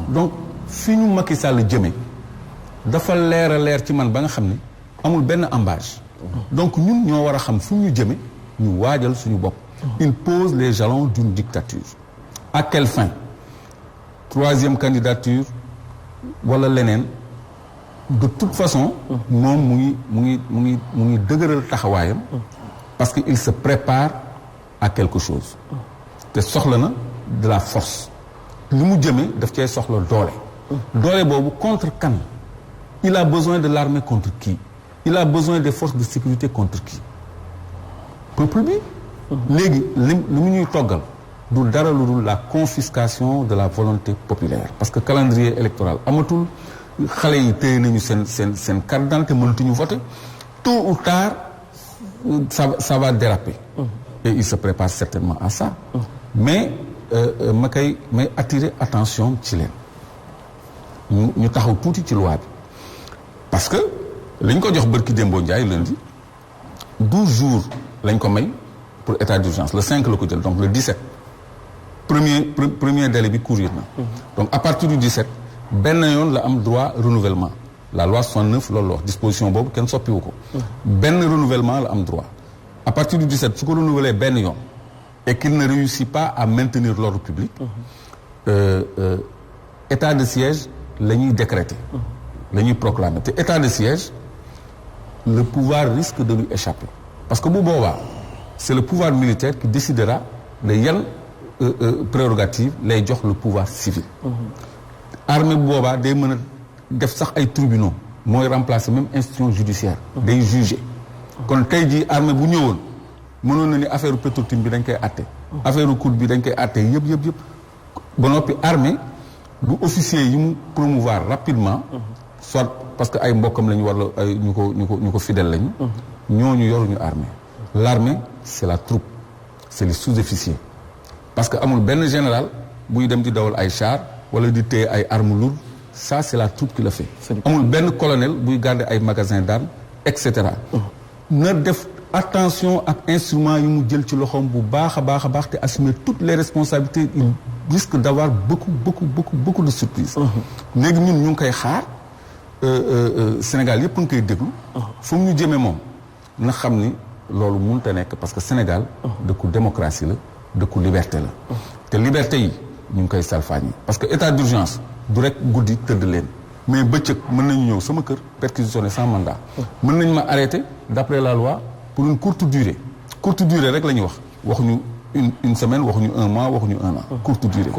donc fi ñu Macky Sall jëmee dafa leer a leer ci man ba nga xam ne amul benn embâche. donc ñun ñoo war a xam fu ñu jëmee ñu waajal suñu bopp. il pose les jalons d'une dictature. à quelle fin? Troisième candidature wala leneen de toute façon. moom mu ngi dëgëral taxawaayam. parce que il se prépare à quelque chose. te soxla na de la force. li mu jëmee daf cee soxla doole. doole boobu contre kan? il a besoin de l'armée contre qui? il a besoin des forces de sécurité contre qui? peuple bi. léegi li mu ñuy toggal du dara lu dul la confiscation de la volonté populaire parce que calendrier électoral amatul xale yi téye nañu seen carte d'identité mënatuñu voter tôt ou tard ça va déraper. et il se prépare certainement à ça. mais may attirer attention ci leen ñu taxaw tuuti ci loi bi parce que lañ ko jox bërki Dembo Ndiaye lundi 12 jours lañ ko may pour état d'urgence le 5 la ko jël donc le 17 premier délai bi courir na. donc à partir du 17 benn yoon la am droit renouvellement la loi 69 loolu la wax disposition boobu kenn soppiwu ko. benn renouvellement la am droit à partir du 17 su ko renouveler benn yoon et qu'il ne réussit pas à maintenir l'ordre public. état de siège la ñuy décréter. la ñuy proclamer te état de siège le pouvoir risque de lui échapper parce que bu boobaa c'est le pouvoir militaire qui décidera de yan prérogative lay jox le pouvoir civil. armée bu boobaa day mën a def sax ay tribunaux mooy remplacer même institution judiciaire. day juger. kon tey jii armée bu ñëwoon mënoon na ni affaire Petro-Tim bi dañ koy àtte. affaire COUD bi dañ koy àtte yëpp. ba noppi armée bu officier yi mu promouvoir rapidement. soit parce que ay mbokkam lañu war la ay ñu ko fidèle lañu. ñooñu yoruñu armée. l'armée c'est la troupe c'est les sous-officiers parce que amul benn général buy dem di dawal ay chars wala di téye ay armes lourdes ça c'est la troupe qui le fait. amul benn colonel buy garder ay magasins d'armes et cetera. na def attention ak instruments yi mu jël ci loxoom bu baax a baax te assumer toutes les responsabilités il risque d'avoir beaucoup de surprises. léegi ñun ñu ngi koy xaar Sénégal yëpp a ngi koy déglu. fu mu ñu jëmee moom na xam ni loolu mënut a nekk parce que Sénégal dëkku démocratie la dëkku liberté la. te liberté yi ñu ngi koy salfaañi parce que état d'urgence du rek guddi tëdd leen mais bëccëg mën nañu ñëw sama kër perquisitionner sans mandat. mën nañu ma arrêter d'après la loi pour une courte durée rek la ñuy wax waxuñu une semaine waxuñu un mois waxuñu un an. courte durée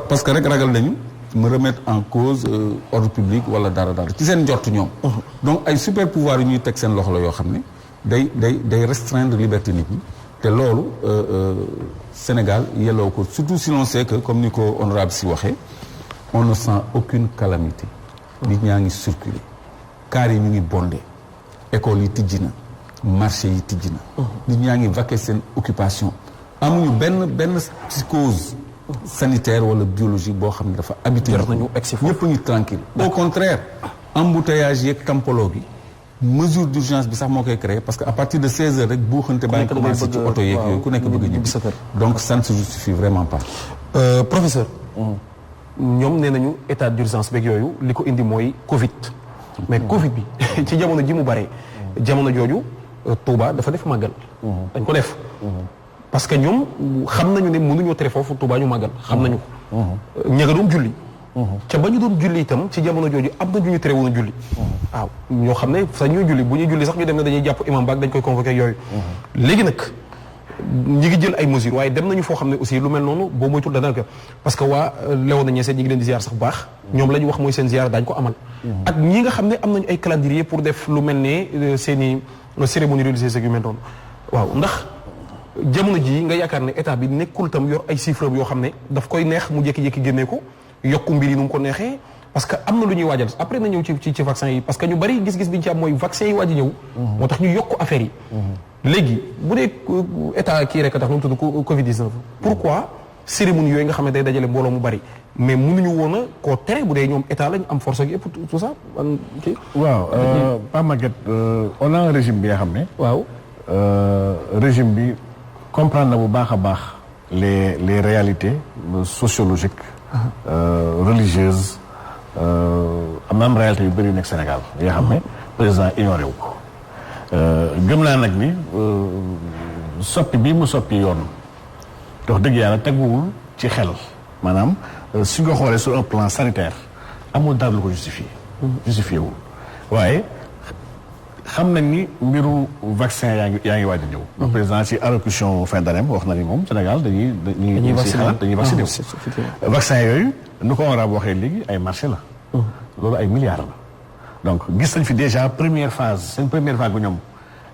parce que rek ragal nañu me remettre en cause ordre public wala dara ci seen njort ñoom. donc ay super pouvoir yu ñuy teg seen loxo la yoo xam ne day restreindre liberté nit ñi te loolu Sénégal yelloo ko surtout si l'on sait que comme ni ko honorable si waxee on ne sent aucune calamité. nit ñaa ngi circuler car yi ñu ngi bondé école yi tijji na marché yi tijji na. nit ñaa ngi vaquer seen occupation amuñu benn psychose sanitaire wala biologique boo xam ne dafa habitué ñëpp ñu tranquille au contraire embouteillage yeeg tampolo bi mesure d'urgence bi sax moo koy créé parce que à partir de 16 heures rek buuxante baa ngi commencé ci oto yeeg yooyu ku nekk bëgg a ñibbi donc ça ne se justifie vraiment pas professeur ñoom nee nañu état d'urgence beeg yooyu li ko indi mooy Covid mais Covid bi ci jamono ji mu bare jamono jooju Touba dafa def màggal dañ ko def parce que ñoom xam nañu ne mënuñoo tere foofu Touba ñu màggal xam nañu ko ña nga doon julli ca ba ñu doon julli itam ci jamono jooju am na ñu ñu tere woon a julli waaw ñoo xam ne sax ñuy julli bu ñuy julli sax ñu dem ne dañuy jàpp imam baak dañ koy convoqué yooyu léegi nag ñi ngi jël ay mesures waaye dem nañu foo xam ne aussi lu mel noonu boo moytul dana ko parce que waa Léona Niassène ñi ngi leen di ziar sax bu baax ñoom la ñu wax mooy seen ziar daañu ko amal ak ñi nga xam ne am nañu ay calendrier pour def lu mel ne seen i cérémonie religieuse yu mel noonu waaw ndax jamono jii nga yaakaar ne état bi nekkul tam yor ay chiffres yoo xam ne daf koy neex mu jékki-jékki génnee ko yokku mbir yi nu mu ko neexee parce que am na lu ñuy waajal après na ñëw ci vaccin yi parce que ñu bari gis-gis bi ñu ci am mooy vaccin yi waaj a ñëw moo tax ñu yokk affaire yi léegi bu dee état kii rek a tax nu mu tudd Covid 19 pourquoi cérémonie yooyu nga xam ne day dajale mbooloo mu bari mais mënuñu woon a koo tere bu dee ñoom état lañ am force ak yëpp tout ça kii waaw Pape Maguette on a un régime bi nga xam ne waaw régime bi comprendre na bu baax a baax les réalités sociologiques religieuses am na am réalité yu bëri yu nekk Sénégal yoo xam ne président ignoré wu ko gëm naa nag ni soppi bii mu soppi yoon te wax dëgg yàlla teguwul ci xel maanaam su nga xoolee sur un plan sanitaire amul dara lu ko justifié wul waaye xam nañ ni mbiru vaccin yaa ngi waaj a ñëw. le président ci allocution fin d'année wax na ni moom Sénégal dañuy vacciné vaccin yooyu nu ko honorable waxee léegi ay marché la loolu ay milliards la donc gis nañ fi déjà première phase seen première vague bu ñoom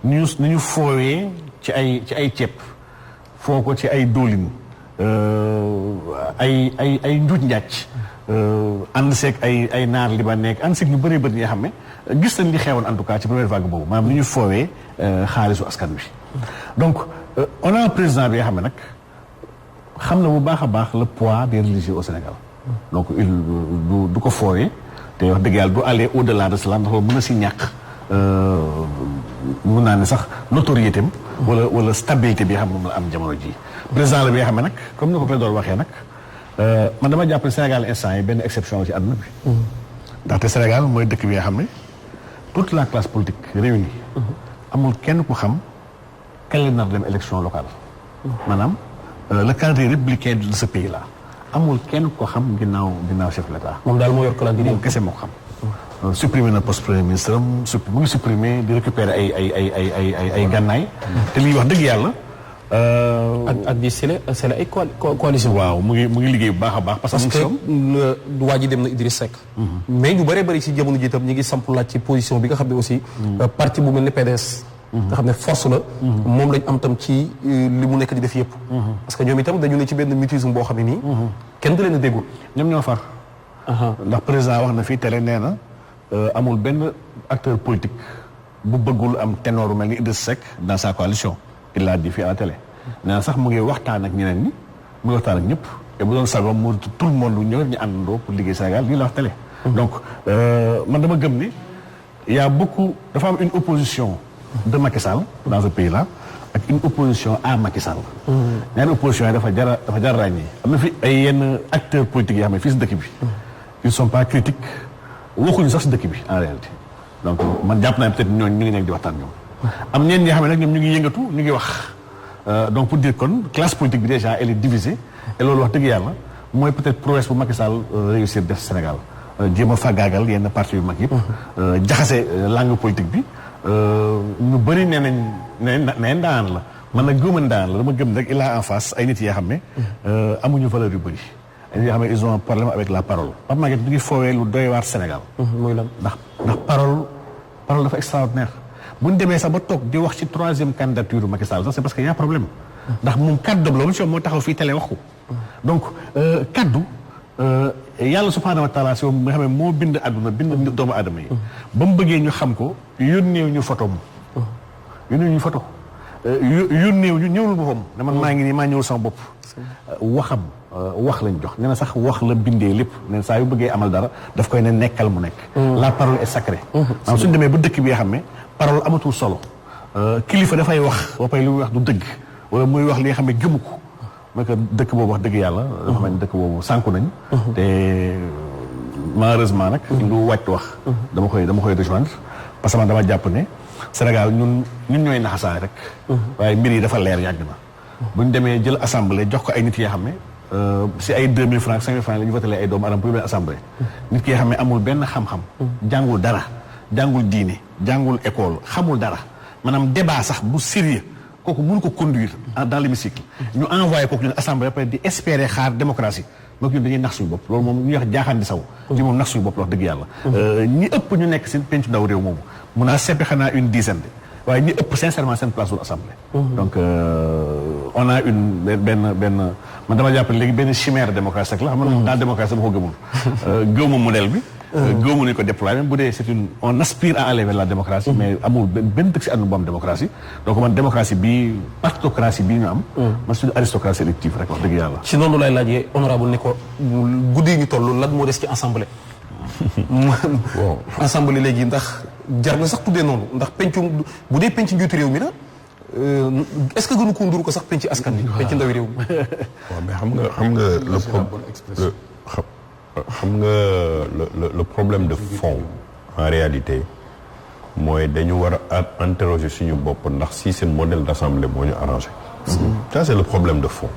ni ñu foowee ci ay ceeb foo ko ci ay dóolin ay njuuj njàcc ànd seeg ay naar li ba nekk ànd seeg ñu bëree bëri nga xam ne gis nañ li xewoon en tout cas ci première vague boobu maanaam ni ñu foowee xaalisu askan wi donc on a un président bi nga xam ne nag xam na bu baax a baax le poids des religieux au Sénégal donc il du ko foowee te wax dëgg yàlla du aller au-delà de cela ndax loolu mën na si ñàkk mun naa ne sax notoriété am wala stabilité bi nga xam ne moom la am jamono ji président la bi nga xam ne nag comme ni ko président waxee nag man dama jàpp ne Sénégal instant yi benn exception la ci àdduna bi ndaxte Sénégal mooy dëkk bi nga xam ne toute la classe politique réunie amul kenn ku xam kañ la nar dem élection locale maanaam le calendrier républicain de ce pays là amul kenn ko xam ginnaaw chef de l'État moom daal moo yor calendrier moom kese moo ko xam supprimer na poste premier ministre am mu ngi supprimer di récupérer ay gànnaay te lii wax dëgg yàlla ak di sele ay coalition waaw mu ngi liggéey bu baax a baax parce que waa ji dem na Idriss Seck mais ñu bëree bëri ci jamono ji itam ñi ngi samp laaj ci position bi nga xam ne aussi parti bu mel ne PDS nga xam ne force la moom lañ am tam ci li mu nekk di def yëpp parce que ñoom itam dañu ne ci benn mutisme boo xam ne nii kenn du leen a déggul ñoom ñoo far ndax président wax na fii télé nee na amul benn acteur politique bu bëggul am ténor mel ni Idriss Seck dans sa coalition il l'a dit fii à la télé nee na sax mu ngi waxtaan ak ñeneen ñi mu ngi waxtaan ak ñëpp te bu doon sagoom mu tout le monde ñëw ñu àndandoo pour liggéey Sénégal lii la wax télé donc man dama gëm ni y a beaucoup dafa am une opposition de Macky Sall dans ce pays là ak une opposition à Macky Sall ñaari opposition yi dafa jar ràññee am na fi ay yenn acteurs politiques yoo xam ne fii si dëkk bi ils sont pas critiques waxuñu sax si dëkk bi en réalité donc man jàpp naa peut-être ñooñu ñu ngi nekk di waxtaan ñoom am ñeen ñi xam ne nag ñoom ñu ngi yëngatu ñu ngi wax donc pour dire kon classe politique bi déjà elle est divisée et loolu wax dëgg yàlla mooy peut-être prouesse bu Macky Sall réussir def Sénégal jéem a fàggaagal yenn parti yu mag yëpp jaxase langue politique bi ñu bëri nee nañ daan la man nag gëmën daan la dama gëm rek il a en face ay nit yoo xam ne amuñu valeur yu bëri ay nit yoo xam ne ils ont un problème avec la parole Pape Maguette ñu ngi foowee lu doy waar Sénégal muy lan ndax parole dafa extraordinaire bu ñu demee sax ba toog di wax ci troisième candidature Macky Sall sax c'est parce que y a problème ndax moom kaddu la woon moo taxaw fii télé wax ko donc kaddu yàlla subhaanahu wa taala si nga xam ne moo bind àdduna bind doomu aadama yi ba mu bëggee ñu xam ko yónneew ñu photo yónneew ñu photo yónneew ñu ñëwul boppam ne man maa ngi nii maa ñëwul sama bopp waxam wax lañ jox nee na sax wax la bindee lépp nee na saa yu bëggee amal dara daf koy ne nekkal mu nekk. la parole est sacrée. maanaam suñu demee ba dëkk bi nga xam ne parole amatul solo kilifa dafay wax ba pare li muy wax du dëgg wala muy wax li nga xam ne gëmu ko mooy que dëkk boobu wax dëgg yàlla. dafa mel ni dëkk boobu sànku nañ. te malheureusement nag. lu wàcc wax. dama koy rejoindre parce que man dama jàpp ne Sénégal ñun ñooy naxasaay rek. waaye mbir yi dafa leer yàgg na. bu ñu demee jël assemblée jox ko ay nit yoo xam ne si ay 2000 francs 5000 francs la ñu voté ay doomu aadama pour benn assemblée. nit ki yoo xam ne amul benn xam-xam. jàngul dara jàngul diine jàngul école xamul dara maanaam débat sax bu sérieux kooku mënu ko conduire dans l'hémicycle. ñu envoyé kooku ñun assemblée après di espérer xaar démocratie moom ñun dañuy nax suñu bopp loolu moom ñuy wax jaaxaan di saw. li moom nax suñu bopp wax dëgg yàlla. ñi ëpp ñu nekk si pencu ndaw réew moomu mun naa seppi xanaa une dizaine de. waaye ñi ëpp sincèrement seen place wu assemblée. donc on a benn man dama jàpp léegi benn chimère démocratie la xam nga dans démocratie dama ko gëmul. gëmuma modèle bi. gëmu nañu ko déployer même bu dee on aspire à aller vers la démocratie. mais amul benn dëkk si àdduna bu am démocratie. donc man démocratie bi partitocratie bii ñu am. man suñu aristocratie élective rek wax dëgg yàlla. ci noonu lay laajee honorable ne ko guddi yi ñu toll lan moo des ci assemblée. bon assemblée léegi ndax jar na sax tuddee noonu ndax pencu bu dee penc njiitu réew mi la est-ce que gënu ko nduru ko sax penc askan wi. penc ndawi réew mi. waaw mais xam nga le problème de fond en réalité mooy dañu war a interroger suñu bopp ndax si seen modèle d'assemblée moo ñu arrangé. ça c'est le problème de fond.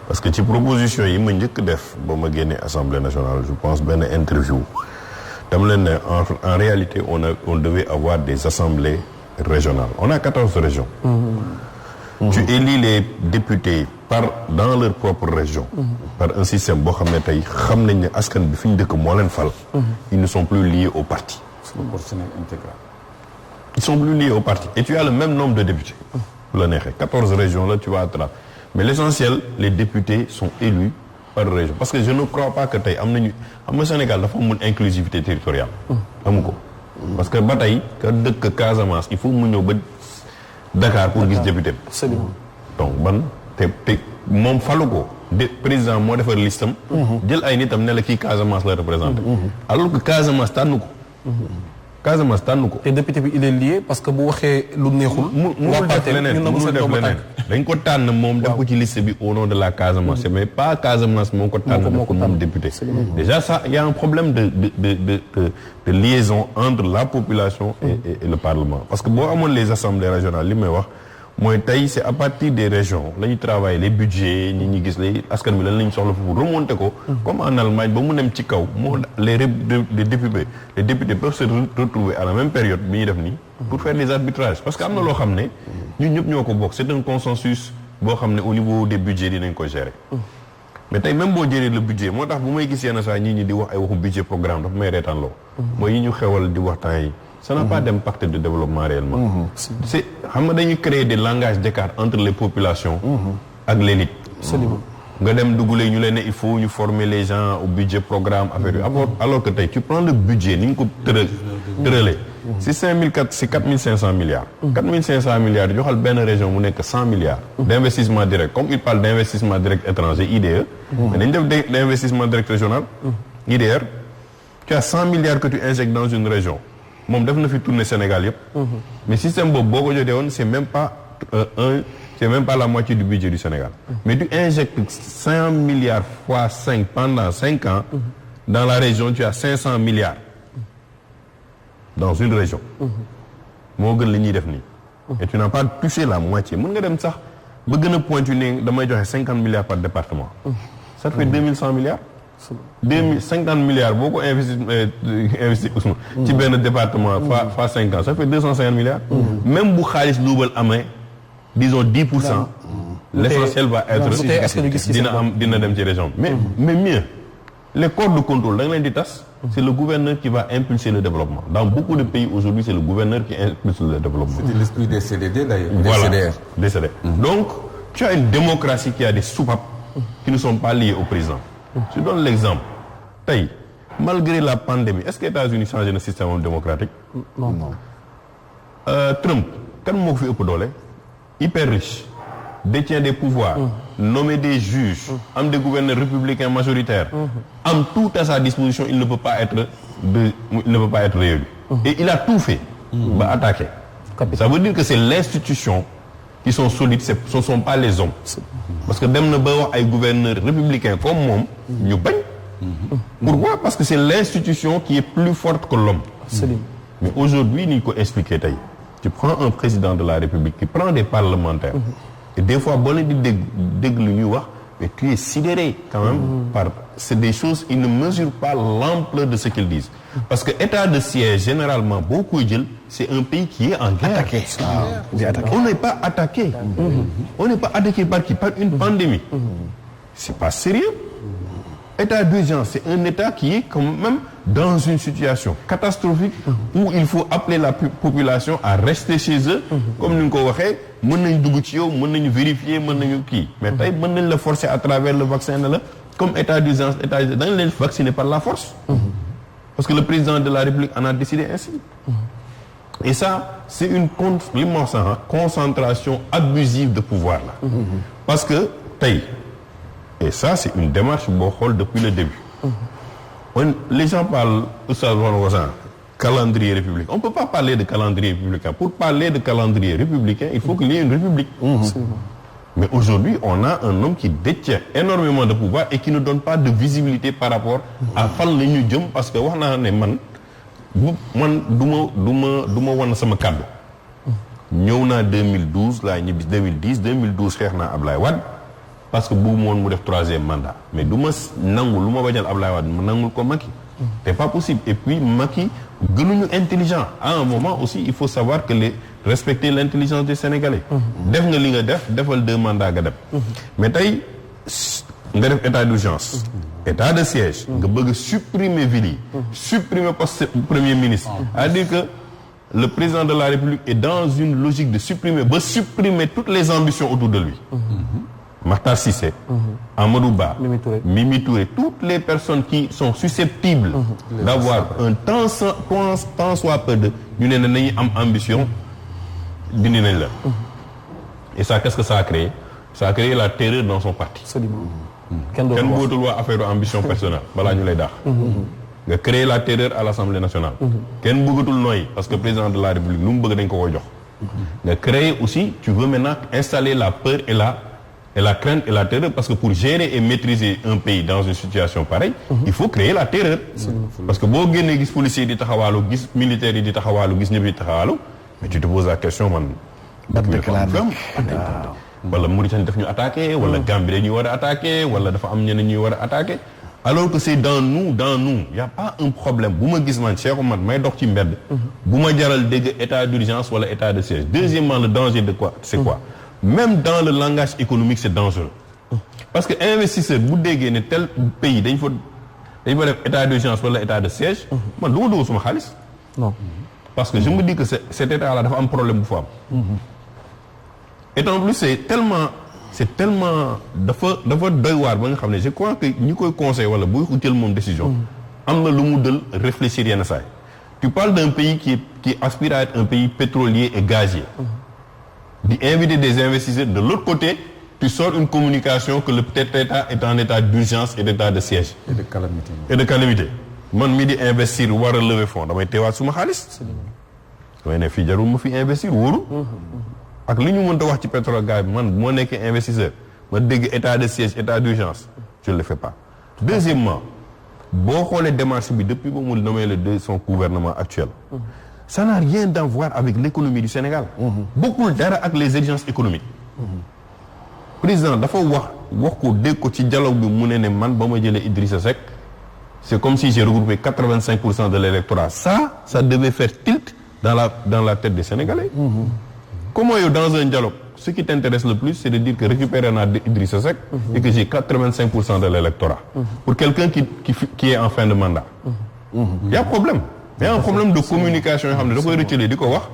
parce que ci proposition yi ma njëkk def ba ma génnee assemblée nationale je pense benn interview dama leen ne en réalité on devait avoir des assemblées régionales on a 14 régions. Tu élis les députés dans leur propre région. par un système boo xam ne tey xam nañ ne askan bi fi ñu dëkk moo leen fal. ils ne sont plus liés au parti. proportionnel intégral. Ils sont plus liés au parti et tu as le même nombre de députés. bu la neexee 14 régions là tu vas attraper mais l'essentiel les députés sont élus par région parce que je ne crois pas que tey am nga Sénégal dafa amul inclusivité territoriale. amu ko parce que ba tey ka dëkk Casamance il faut mu ñëw ba Dakar pour gis député. donc te moom falu ko président moo defar listam jël ay nitam ne la kii Casamance la représenté. alors que Casamance tànn ko. Casamance tànn ko. te député bi il est lié parce que bu waxee lu neexul. mënul def leneen dañ ko tànn moom def ko ci liste bi au nom de la Casamance. mais pas Casamance moo ko tànn def ko moom député. déjà ça il y a un problème de liaison entre la population et le parlement parce que boo amoon les assemblées régionales li may wax mooy tey c'est à partir des régions la ñuy travailler les budgets ñi gis lay askan bi lan la ñu soxla foofu remonter ko comme en Allemagne ba mu dem ci kaw moo les députés peuvent se retrouver à la même période bi ñuy def nii pour faire des arbitrages parce que am na loo xam ne ñun ñëpp ñoo ko bokk c'est un consensus boo xam ne au niveau des budgets dinañ ko gérer mais tey même boo jëlee le budget moo tax bu may gis yenn saa ñi di wax ay waxu budget programme dafa may reetaanloo mooy yi ñu xewal di waxtaan yi ça n'a pas d'impact de développement réellement. c'est xam nga dañuy créer des langages d'écart entre les populations. ak l'élite. nga dem dugulee ñu leen ne il faut ñu former les gens au budget programme affaire yu alors que tey tu prends le budget ni ñu ko tëralee. c'est 4500 milliards. 4500 milliards joxal benn région mu nekk 100 milliards. d'investissement direct comme il parle d'investissement direct étranger IDE. mais dañu def d'investissement direct régional. IDR tu as 100 milliards que tu injectes dans une région. moom def na fi tourner Sénégal yëpp. mais système boobu boo ko jotee woon c'est même pas la moitié du budget du Sénégal. mais tu injectes 100 milliards fois 5 pendant 5 ans. dans la région tu as 500 milliards. dans une région. moo gën li ñuy def nii. et tu n'as pas touché la moitié mën nga dem sax ba gën a pointu ne damay joxe 50 milliards par département. ça te fait 2100 milliards. 50 milliards boo ko investi Ousmane ci benn département fois 5 ans ça fait 250 milliards même bu xaalis luubal amee disons 10% l'essentiel va être dina dem ci région mais mieux les corps de contrôle da nga leen di tas c'est le gouverneur qui va impulser le développement dans beaucoup de pays aujourd'hui c'est le gouverneur qui impulse le développement c'est l'esprit des CDD d'ailleurs des CDR donc tu as une démocratie qui a des soupapes qui ne sont pas liées au président. Je donne l'exemple tey malgré la pandémie est-ce que États-Unis changé na système démocratique. non. Trump kan moo ko fi ëpp doole hyper riche détient des pouvoirs, nommer des juges, am des gouverneurs républicains majoritaires, am tout à sa disposition, il ne peut pas être réélu. Et il a tout fait ba attaquer. Ça veut dire que c'est l'institution qui sont solides, ce ne sont pas les hommes. Parce que dem na ba wax ay gouverneurs républicains comme moom ñu bañ. Pourquoi? Parce que c'est l'institution qui est plus forte que l'homme. Mais aujourd'hui ni ñu ko expliquer tey tu prends un président de la République qui prend des parlementaires et des fois boo leen di dégg lu ñuy wax mais tu es sidéré quand même par c'est des choses ils ne mesurent pas l'ampleur de ce qu'ils disent parce que état de siège généralement boo koy jël c'est un pays qui est en guerre. Attaqué. On n'est pas attaqué. On n'est pas attaqué par qui? Par une pandémie. C'est pas sérieux. État d'urgence, c'est un état qui est quand même dans une situation catastrophique où il faut appeler la population à rester chez eux. Comme nous l'avons dit, mën nañ dugg ci yow, mën nañu vérifier, mën nañu kii. Mais tey mën nañ la forcer à travers le vaccin là, comme état d'urgence, dañ leen vacciner par la force. Parce que le président de la République en a décidé ainsi. Et ça, c'est une l'immense concentration abusive de pouvoir là. Parce que tey et ça c'est une démarche boo xool depuis le début. Les gens parlent calendrier républicain. On ne peut pas parler de calendrier républicain. Pour parler de calendrier républicain, il faut qu'il y ait une république. Mais aujourd'hui, on a un homme qui détient énormément de pouvoir et qui ne donne pas de visibilité par rapport à fan la ñu jëm parce que wax naa ne man du ma wan sama kàddu. ñëw naa 2012 laa ñibbi 2012 xeex naa Ablaye Wade parce que bëggu woon mu def 3e mandat mais du ma nangu lu ma bañal Ablaye Wade mu nangul ko Macky. C'est pas possible. Et puis Macky gënuñu intelligent. À un moment aussi il faut savoir que respecter l'intelligence des Sénégalais. def nga li nga defal 2 mandats nga dem. mais tey nga def état d'urgence. état de siège. nga bëgg supprimer ville yi. supprimer poste premier ministre. c'est-à-dire que le président de la République est dans une logique de supprimer toutes les ambitions autour de lui. Makhtar Cissé, Amadou Ba, Mimi Touré, toutes les personnes qui sont susceptibles d'avoir un tant soit peu de ñu ne nañu am ambition dindi nañ la. Et ça qu'est-ce que ça a créé? Ça a créé la terreur dans son parti. kenn bëggatul wax affaire ambition personnelle balaa ñu lay daax. nga créer la terreur à l'Assemblée nationale. kenn bëggatul nooyi parce que président de la République lu mu bëgg dañ ko koy jox. nga créer aussi tu veux maintenant installer la peur et la crainte et la terreur parce que pour gérer et maîtriser un pays dans une situation pareille il faut créer la terreur parce que boo génnee gis policiers di taxawaalu gis militaires yi di taxawaalu gis ñëpp di taxawaalu mais tu te poses la question man wala Mauritanie daf ñu attaqué wala Gambie dañuy war a attaqué wala dafa am ñeneen ñuy war a attaqué alors que c'est dans nous y a pas un problème bu ma gis man Cheikh Oumar may dox ci mbedd bu ma jaral dégg état d'urgence wala état de siège. Deuxièmement le danger de quoi c'est quoi même dans le langage économique c'est dangereux parce que investisseur bu déggee ne tel pays dañ fa def état d'urgence wala état de siège man du ma dugg suma xaalis non parce que je me dis que cet état là dafa am problème bu fa am et en plus c'est tellement dafa doy waar ba nga xam ne je crois que ñi koy conseil wala buy jël moom décision am na lu mu dël réfléchir yenn saa yi tu parles d'un pays qui aspire à être un pays pétrolier et gazier di inviter des investisseurs de l'autre côté tu sors une communication que le peut-être état est en état d'urgence et d'état de siège et de calamité man mi di investir war a lever fonds damay teewaat suma xaalis damay ne fii jarul ma fi investir wóoru ak li ñu mënta wax ci pétrole gaz bi man moo nekkee investisseur ma dégg état de siège état d'urgence je ne le fais pas. Deuxièmement boo xoolee démarche bi depuis ba mu nommé son gouvernement actuel ça n'a rien à voir avec l'économie du Sénégal. bokkul dara ak les exigences économiques. président dafa wax ko dégg ko ci dialogue bi mu ne man ba ma jëlee Idrissa Seck c'est comme si j'ai regroupé 85% de l'électorat ça devait faire tilt dans la tête des Sénégalais. Comment yow dans un dialogue ce qui t'intéresse le plus c'est de dire que récupérer naa Idrissa Seck et que j'ai 85% de l'électorat. Pour quelqu'un qui est en fin de mandat. Il y a problème. Il y a un problème de communication yoo xam ne da koy rëccalee di ko wax.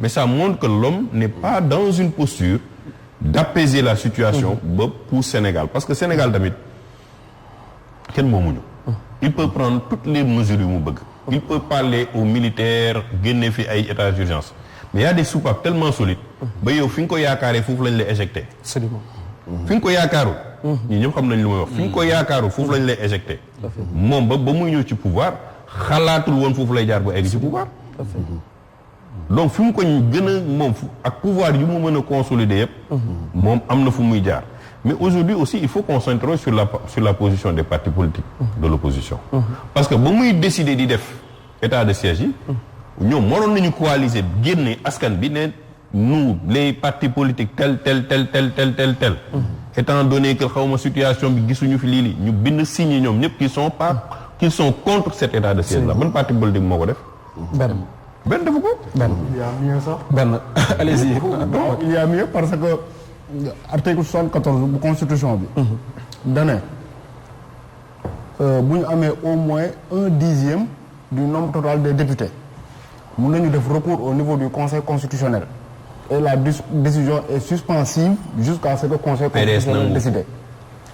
Mais ça montre que l'homme n'est pas dans une posture d'apaiser la situation ba pour Sénégal parce que Sénégal tamit kenn moomuñu. Il peut prendre toutes les mesures yu mu bëgg. Il peut parler aux militaires génne fi ay états d'urgence mais il y a des soupapes tellement solides ba yow fi nga ko yaakaaree foofu lañ lay éjecté. absolument. fi nga ko yaakaarul. ñii ñëpp xam nañ lu may wax. fi nga ko yaakaarul foofu lañ lay éjecté. moom ba muy ñëw ci pouvoir xalaatul woon foofu lay jaar ba egg ci pouvoir. donc fi mu ko gën a moom ak pouvoir yu mu mën a consolider yëpp. moom am na fu muy jaar. mais aujourd'hui aussi il faut qu'on s'interroge sur la position des partis politiques de l'opposition. parce que ba muy décider di def état de siège yi. ñoom mënoon nañu coaliser génne askan bi ne nous les partis politiques tel. étant donné que xawma situation bi gisuñu fi lii ñu bind signé ñoom ñëpp qui sont contre cet état de siège là ban parti politique moo ko def. benn defu ko. il y a mieux sax. benn allez-y. non il y a mieux parce que article 74 bu constitution bi. dane bu ñu amee au moins 1/10 du nombre total des députés mun nañu def recours au niveau du conseil constitutionnel et la décision est suspensive jusqu'à ce que conseil constitutionnel décide.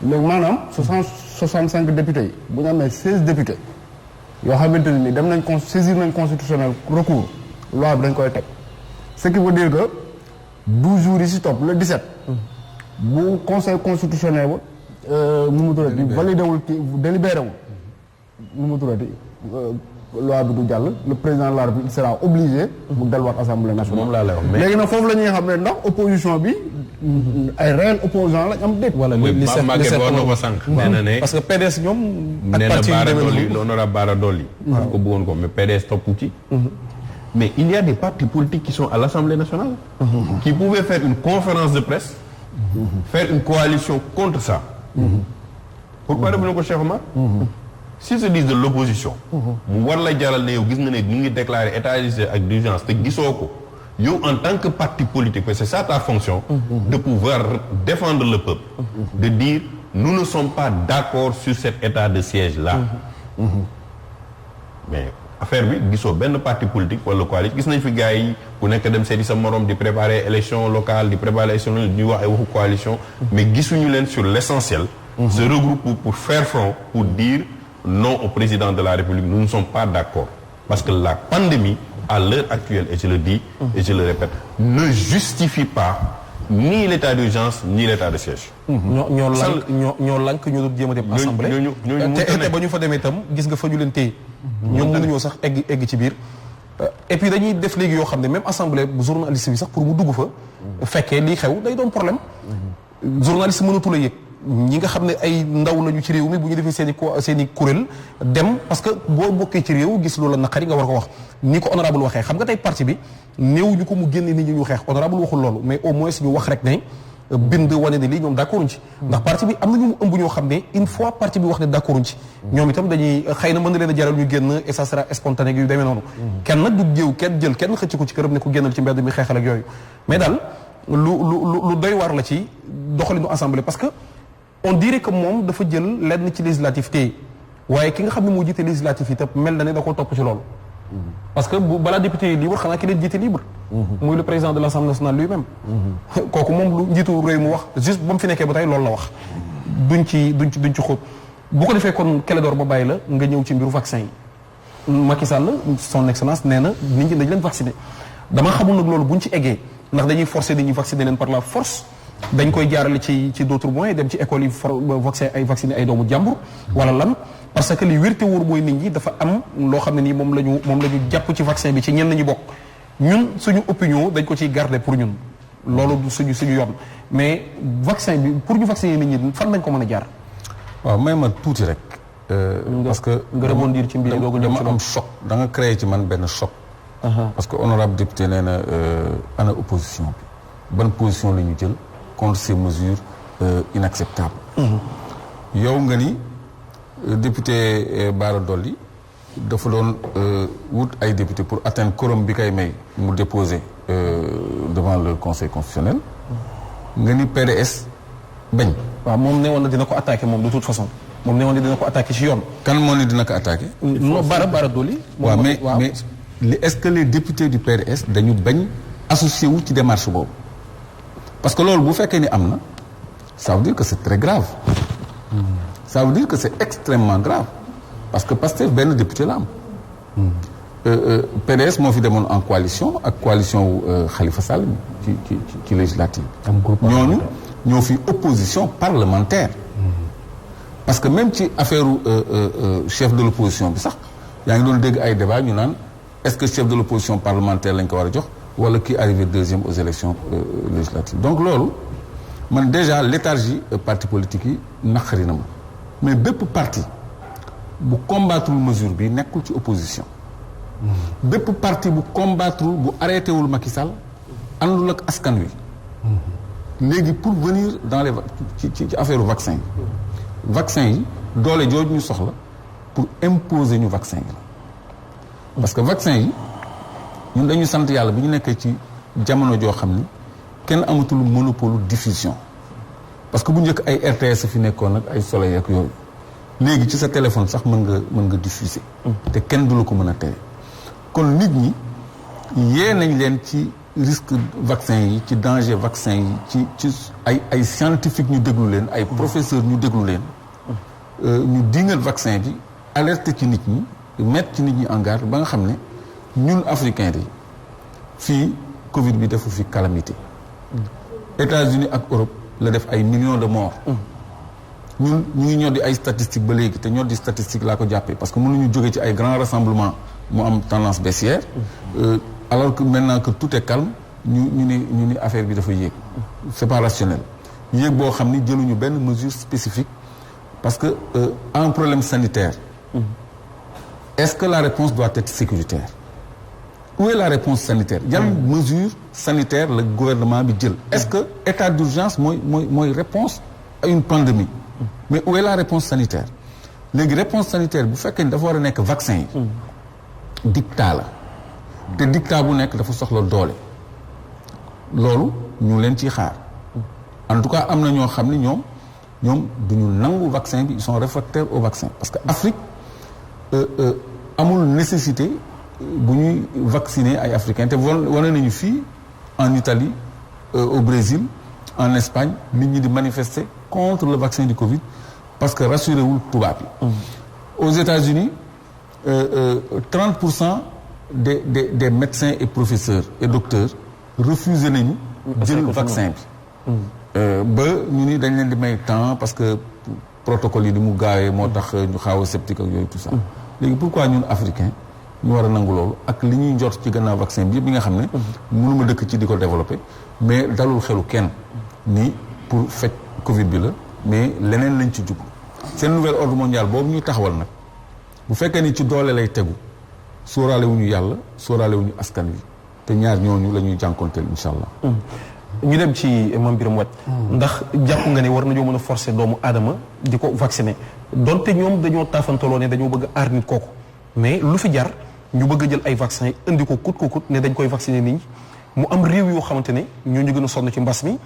léegi maanaam 65 députés yi bu ñu amee 16 députés yoo xamante ne ni dem nañ saisir nañ constitutionnel recours loi bi dañ koy teg ce qui veut dire que 12 jours yi si topp le 17. bu conseil constitutionnel ba nu mu tuddati validé wul kii délibéré wul nu mu tuddati loi bi du jàll le président de la République sera obligé mu delluwaat assemblée nationale. moom laa lay wax léegi nag foofu la ñuy xam ne ndax opposition bi ay réels opposants lañ am déet. voilà li Pape Maguette wax na ko sànq. nee na ne parce que PDS ñoom. nee na Bara Dolly l'honorable Bara Dolly. waaw ko bëggoon ko mais PDS topp ci. mais il y a des partis politiques qui sont à l'Assemblée nationale. qui pouvaient faire une conférence de presse. faire une coalition contre ça. pourquoi defuñu ko Cheikh Omar. s'ils se disent de l'opposition. mu war la jaral ne yow gis nga ne ñu ngi déclarer état d'urgence te gisoo ko. yow en tant que parti politique parce que c'est ça ta fonction. de pouvoir défendre le peuple. de dire nous ne sommes pas d'accord sur cet état de siège là. mais affaire bi gisoo benn parti politique wala coalition gis nañ fi gars yi ku nekk dem seeti sa morom di préparer élection locale di préparer élection ñuy wax ay waxu coalition. mais gisuñu leen sur l'essentiel. se regroupent pour faire front pour dire non au président de la République nous ne sommes pas d'accord parce que la pandémie à l'heure actuelle et je le dis et je le répète ne justifie pas ni l'état d'urgence ni l'état de siège. ñoo lank ñu doon jéem a dem assemblée te ba ñu fa demee itam gis nga fa ñu leen téye. ñoom mënuñoo sax egg ci biir. et puis dañuy def léegi yoo xam ne même assemblée bu journaliste bi sax pour mu dugg fa. fekkee lii xew day doon problème. journaliste mënatul a yëg. ñi nga xam ne ay ndaw lañu ci réew mi bu ñu defee seen i kuréel dem parce que boo bokkee ci réew gis loola naqari nga war ko wax ni ko honorable waxee xam nga tey parti bi néew ñu ko mu génne nit ñi ñu xeex honorable waxul loolu mais au moins ñu wax rek ne bind wane ne lii ñoom d'accorduñ ci ndax parti bi am na ñu ëmb ñoo xam ne une fois parti bi wax ne d'accorduñ ci ñoom itam dañuy xëy na mën na leen a jaral ñu génn et ça sera spontané yu demee noonu kenn nag du géew kenn jël kenn xëcc ko ci këram ne ko génnal ci mbedd mi xeexal ak yooyu mais daal lu doy waar la ci doxalinu assemblée parce que on dirait que moom dafa jël lenn ci législatif tey waaye ki nga xam ne moo jiite législatif yi tam mel na ne da koo topp ci loolu. parce que bu balaa député yi libre xanaa ki leen jiite libre. muy le président de l'Assemblée nationale lui-même. kooku moom lu njiitu réew mu wax juste ba mu fi nekkee ba tey loolu la wax. duñ ci xóot bu ko defee kon Clédor ba bàyyi la nga ñëw ci mbiru vaccin yi. Macky Sall son excellence nee na nit ñi dañ leen vacciner dama xamul nag loolu buñ ci eggee ndax dañuy forcer nit ñi vacciner leen par la force. dañ koy jaarale ci d'autres moyens dem ci école yi vacciner ay doomu jàmbur wala lan parce que li wérte wóor mooy nit ñi dafa am loo xam ne nii moom la ñu jàpp ci vaccin bi ci ñenn ñi bokk ñun suñu opinion dañ ko ciy garder pour ñun loolu du suñu yoon mais vaccin bi pour ñu vacciner nit ñi fan lañ ko mën a jaar. waaw may ma tuuti rek. parce que nga rebondir ci mbir yi dama am choc da nga créé ci man benn choc. parce que honorable député nee na ana opposition bi ban position la ñu jël. contre ces mesures inacceptables. yow nga ni député Bara Dolly dafa doon wut ay député pour atteindre quorum bi kay may mu déposer devant le conseil constitutionnel. nga ni PDS bañ. waaw moom ne woon na dina ko attaquer moom de toute façon moom ne woon na dina ko attaquer ci yoon. kan moo ne dina ko attaquer. non Bara Dolly. waaw mais est-ce que les députés du PDS dañu bañ associé wu ci démarche boobu. parce que loolu bu fekkee ni am na ça veut dire que c'est très grave ça veut dire que c'est extrêmement grave parce que Pastef benn député la am PDS moo fi demoon en coalition ak coalition wu Khalifa Sall ci législative. ñooñu ñoo fi opposition parlementaire. parce que même ci affaire chef de l'opposition bi sax yaa ngi doon dégg ay débat ñu naan est-ce que chef de l'opposition parlementaire lañ ko war a jox wala kii arrivé deuxième aux élections législatives donc loolu man déjà léthargie parti politique yi naqari na ma mais bépp parti bu combattre mesure bi nekkul ci opposition bépp parti bu combattre bu arrêté wul Macky Sall àndul ak askan wi léegi pour venir dans les ci affaire vaccin yi vaccin yi doole jooju ñu soxla pour imposer ñu vaccin yi la parce que vaccin yi ñun dañu sant yàlla bi ñu nekkee ci jamono joo xam ni kenn amatul monopole diffusion parce que bu njëkk ay RTS fi nekkoon ak ay Soleil ak yooyu léegi ci sa téléphone sax mën nga diffuser te kenn du la ko mën a tere kon nit ñi yee nañ leen ci risque vaccin yi ci danger vaccin yi ci ay scientifique ñu déglu leen ay professeur ñu déglu leen ñu dingal vaccin bi alerte ci nit ñi mettre ci nit ñi en garde ba nga xam ne ñun africain yi fii Covid bi defu fi calamité États-Unis ak Europe la def ay millions de morts ñun ñu ngi ñoddi ay statistiques ba léegi te ñoddi statistique laa ko jàppee parce que mënuñu jóge ci ay grands rassemblements mu am tendance baissière alors que maintenant que tout est calme ñu ni affaire bi dafa yéeg c'est pas rationnel yéeg boo xam ni jëluñu benn mesure spécifique parce que un problème sanitaire est-ce que la réponse doit être sécuritaire où est la réponse sanitaire yan mesure sanitaire le gouvernement bi jël est-ce que état d'urgence mooy réponse à une pandémie mais où est la réponse sanitaire léegi réponse sanitaire bu fekkee ni dafa war a nekk vaccin yi dictat la te dictat bu nekk dafa soxla doole loolu ñu leen ciy xaar en tout cas am na ñoo xam ne ñoom duñu nangu vaccin bi ils sont réfractaires au vaccin parce que Afrique amul nécessité bu ñuy vacciner ay africains te wane nañu fii en Italie au Brésil en Espagne nit ñi di manifester contre le vaccin du Covid parce que rassuré wul tubaab yi aux États-Unis 30% des médecins et professeurs et docteurs refusé nañu jël vaccin bi ba ñu ni dañ leen di may temps parce que protocole yi di mu gaawee moo tax ñu xaaw a sceptique ak yooyu tout ça léegi pourquoi ñun africain ñu war a nangu loolu ak li ñuy njort ci gannaaw vaccin bi yëpp bi nga xam ne mënuma dëkk ci di ko développer mais dalul xelu kenn ni pour faj Covid bi la mais leneen lañ ci jublu seen nouvel ordre mondial boobu ñuy taxawal nag bu fekkee ni ci doole lay tegu sóoraale wuñu yàlla sóoraale wuñu askan wi te ñaar ñooñu la ñuy jànkonteel incha allah. ñu dem ci Mame Birame Wathie ndax jàpp nga ne war nañoo mën a forcer doomu aadama di ko vacciner donte ñoom dañoo taafantaloo ne dañoo bëgg a aar nit kooku mais lu fi jar ñu bëgg a jël ay vaccin yi indi ko kut ne dañ koy vacciner nit ñi mu am réew yoo xamante ne ñoo ñu gën a sonn ci mbas mi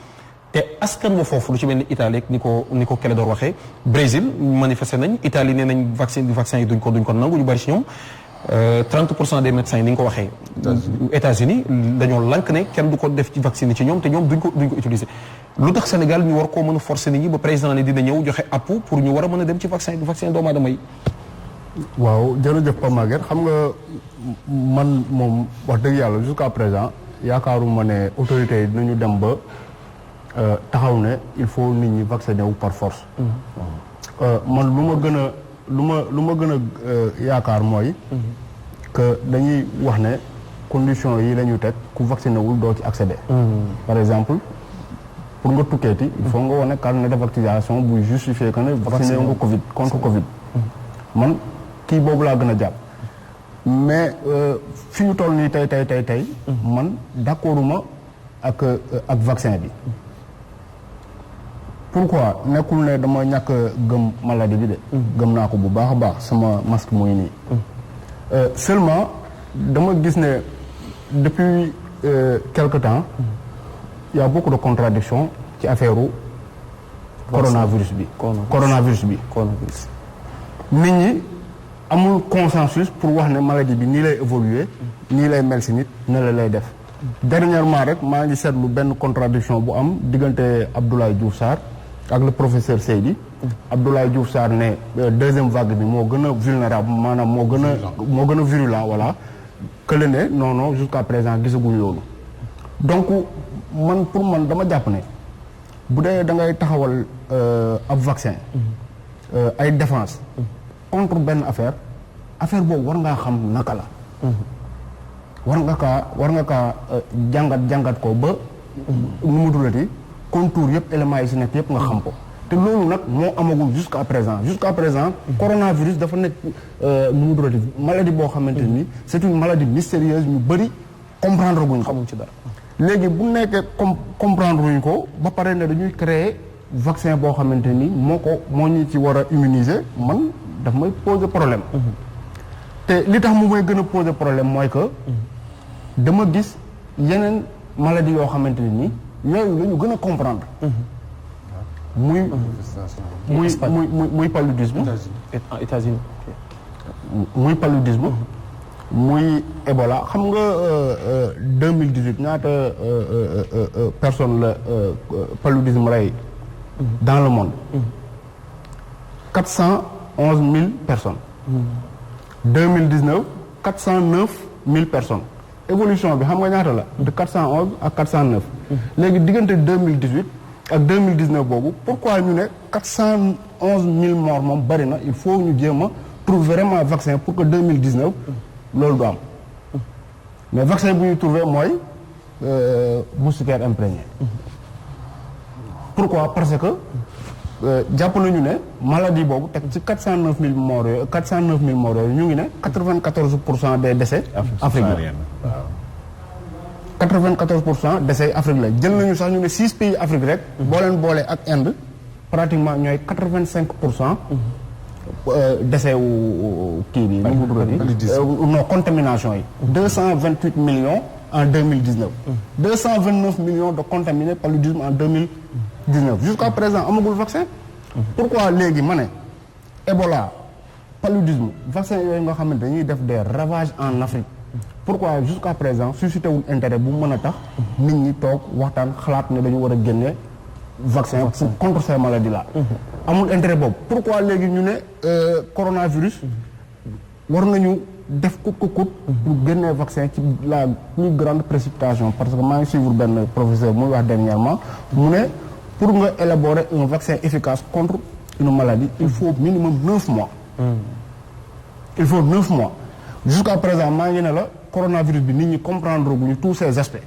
te askan wa foofu lu ci mel ni Italie ni ko Kélédor waxee Brésil manifesté nañ Italie nee nañ vaccin yi duñ ko nangu ñu bari ci ñoom 30% des médecins yi ni nga ko waxee États-Unis dañoo lank ne kenn du ko def ci vacciner ci ñoom te ñoom duñ ko utiliser lu tax Sénégal ñu war koo mën a forcer nit ñi ba président ne dina ñëw joxe app pour ñu war a mën a dem ci vaccin doomu aadama yi. waaw jërëjëf Pape Maguette xam nga man moom wax dëgg yàlla jusqu'à présent yaakaaruma ne autorités yi dinañu dem ba taxaw ne il faut nit ñi vacciner wu par force. man lu ma gën a yaakaar mooy. que dañuy wax ne conditions yi la ñu teg ku vacciné wul doo ci accéder. par exemple pour nga tukkeeti. il faut nga wane carnet de vaccination buy justifier que ne vacciné nga Covid contre Covid. man kii boobu laa gën a jàpp mais fi ñu toll nii tey man d'accorduma ak vaccin bi. pourquoi nekkul ne dama ñàkk gëm maladie bi de. gëm naa ko bu baax a baax sama masque mooy nii. seulement dama gis ne depuis quelque temps il y a beaucoup de contradictions ci affaire coronavirus bi. nit ñi amul consensus pour wax ne maladie bi nii lay évoluer nii lay mel si nit ne la lay def. dernièrement rek maa ngi seetlu benn contradiction bu am diggante Abdoulaye Diouf Sarr ak le professeur Seydi. Abdoulaye Diouf Sarr ne deuxième vague bi moo gën a vulnérable maanaam moo gën a virulent voilà kële ne non jusqu'à présent gisaguñ loolu donc pour man dama jàpp ne bu dee da ngay taxawal ab vaccin ay défense contre benn affaire boobu war ngaa xam naka la war nga kaa jàngat ko ba nu mu dulati contour yëpp éléments yi si nekk yëpp nga xam ko te loolu nag moo amagul jusqu'à présent coronavirus dafa nekk nu mu dulati maladie boo xamante ni c'est une maladie mystérieuse ñu bëri comprendre guñ xamuñ ci dara léegi bu nekkee comprendre wuñ ko ba pare ne dañuy créer vaccin boo xamante ni moo ñu ci war a immuniser man daf may poser problème te li tax mu may gën a poser problème mooy que dama gis yeneen maladie yoo xamante ni yooyu la ñu gën a comprendre muy paludisme États-Unis muy paludisme muy Ebola xam nga 2018 ñaata personne la paludisme rey dans le monde 411 000 personnes 2019 409 000 personnes évolution bi xam nga ñaata la de 411 ak 409 léegi diggante 2018 ak 2019 boobu pourquoi ñu ne 411 000 morts moom bari na il faut ñu jéem a trouver vraiment vaccin pour que 2019 loolu du am mais vaccin bu ñu trouver mooy moustiquaire imprégné pourquoi parce que jàpp nañu ne maladie boobu teg ci 409 000 morts yooyu ñu ngi ne 94% des décès Afrique la 94% décès Afrique la jël nañu sax ñu ne 6 pays Afrique rek boo leen boolee ak Inde pratiquement ñooy 85% décès wu kii bi non contamination yi 228 millions en 2019 229 millions de contaminés paludisme en 2019 jusqu'à présent amagul vaccin pourquoi léegi ma ne Ebola paludisme vaccin yooyu nga xamante dañuy def des ravages en Afrique pourquoi jusqu'à présent suscité wul intérêt bu mën a tax nit ñi toog waxtaan xalaat ne dañu war a génne vaccin contre ces maladies là amul intérêt boobu pourquoi léegi ñu ne coronavirus war nañu def kut pour génnee vaccin ci la plus grande précipitation parce que maa ngi suivre benn professeur muy wax dernièrement mu ne pour nga élaborer un vaccin efficace contre une maladie il faut minimum 9 mois il faut 9 mois jusqu'à présent maa ngi ne la coronavirus bi nit ñi comprendre guñu tous ces aspects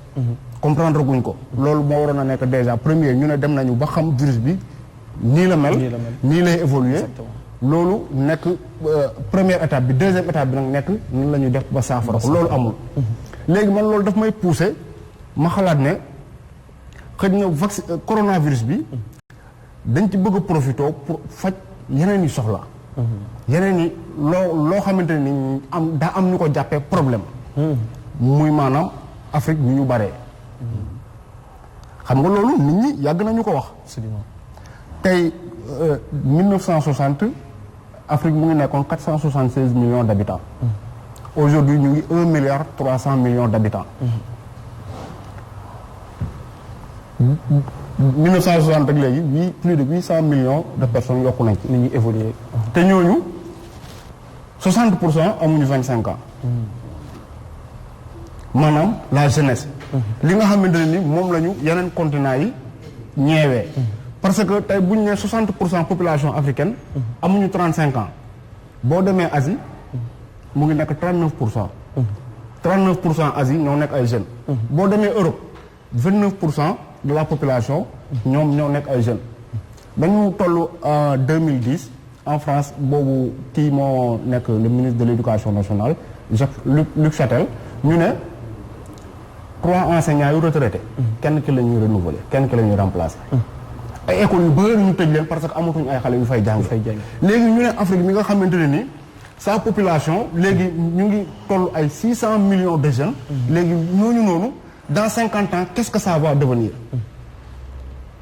comprendre guñ ko loolu moo waroon a nekk déjà premier ñu ne dem nañu ba xam virus bi nii la mel nii lay évoluer loolu nekk première étape bi deuxième étape bi nag nekk nan la ñuy def ba saafara ko loolu amul léegi man loolu daf may pousser ma xalaat ne xëy na vaccin coronavirus bi dañ ci bëgg a profité pour faj yeneen yi soxla yeneen yi loo xamante ni daa am ñu ko jàppee problème muy maanaam Afrique ñu baree xam nga loolu nit ñi yàgg nañu ko wax tey 1960 Afrique mu ngi nekkoon 476 millions d'habitants aujourd'hui ñu ngi 1 milliard 300 millions d'habitants 1960 ak léegi plus de 800 millions de personnes yokku nañ ci nit ñi évoluer te ñooñu 60% amuñu 25 ans maanaam la jeunesse li nga xamante ne ni moom la ñu yeneen continent yi ñeewee parce que tey bu ñu nee 60% population africaine amuñu 35 ans boo demee Asie mu ngi nekk 39% 39% Asie ñoo nekk ay jeunes boo demee Europe 29% de la population ñoom ñoo nekk ay jeunes dañu toll en 2010 en France boobu kii moo nekk le ministre de l'éducation nationale Luc Chatel ñu ne 3 enseignants yu retraités kenn ki la ñuy renouveler kenn ki la ñuy remplacer ay écoles yu bëri ñu tëj leen parce que amatuñ ay xale yu fay jàng léegi ñu ne Afrique mi nga xamante ne ni sa population léegi ñu ngi toll ay 600 millions de jeunes léegi ñooñu noonu dans 50 ans qu'est-ce que ça va devenir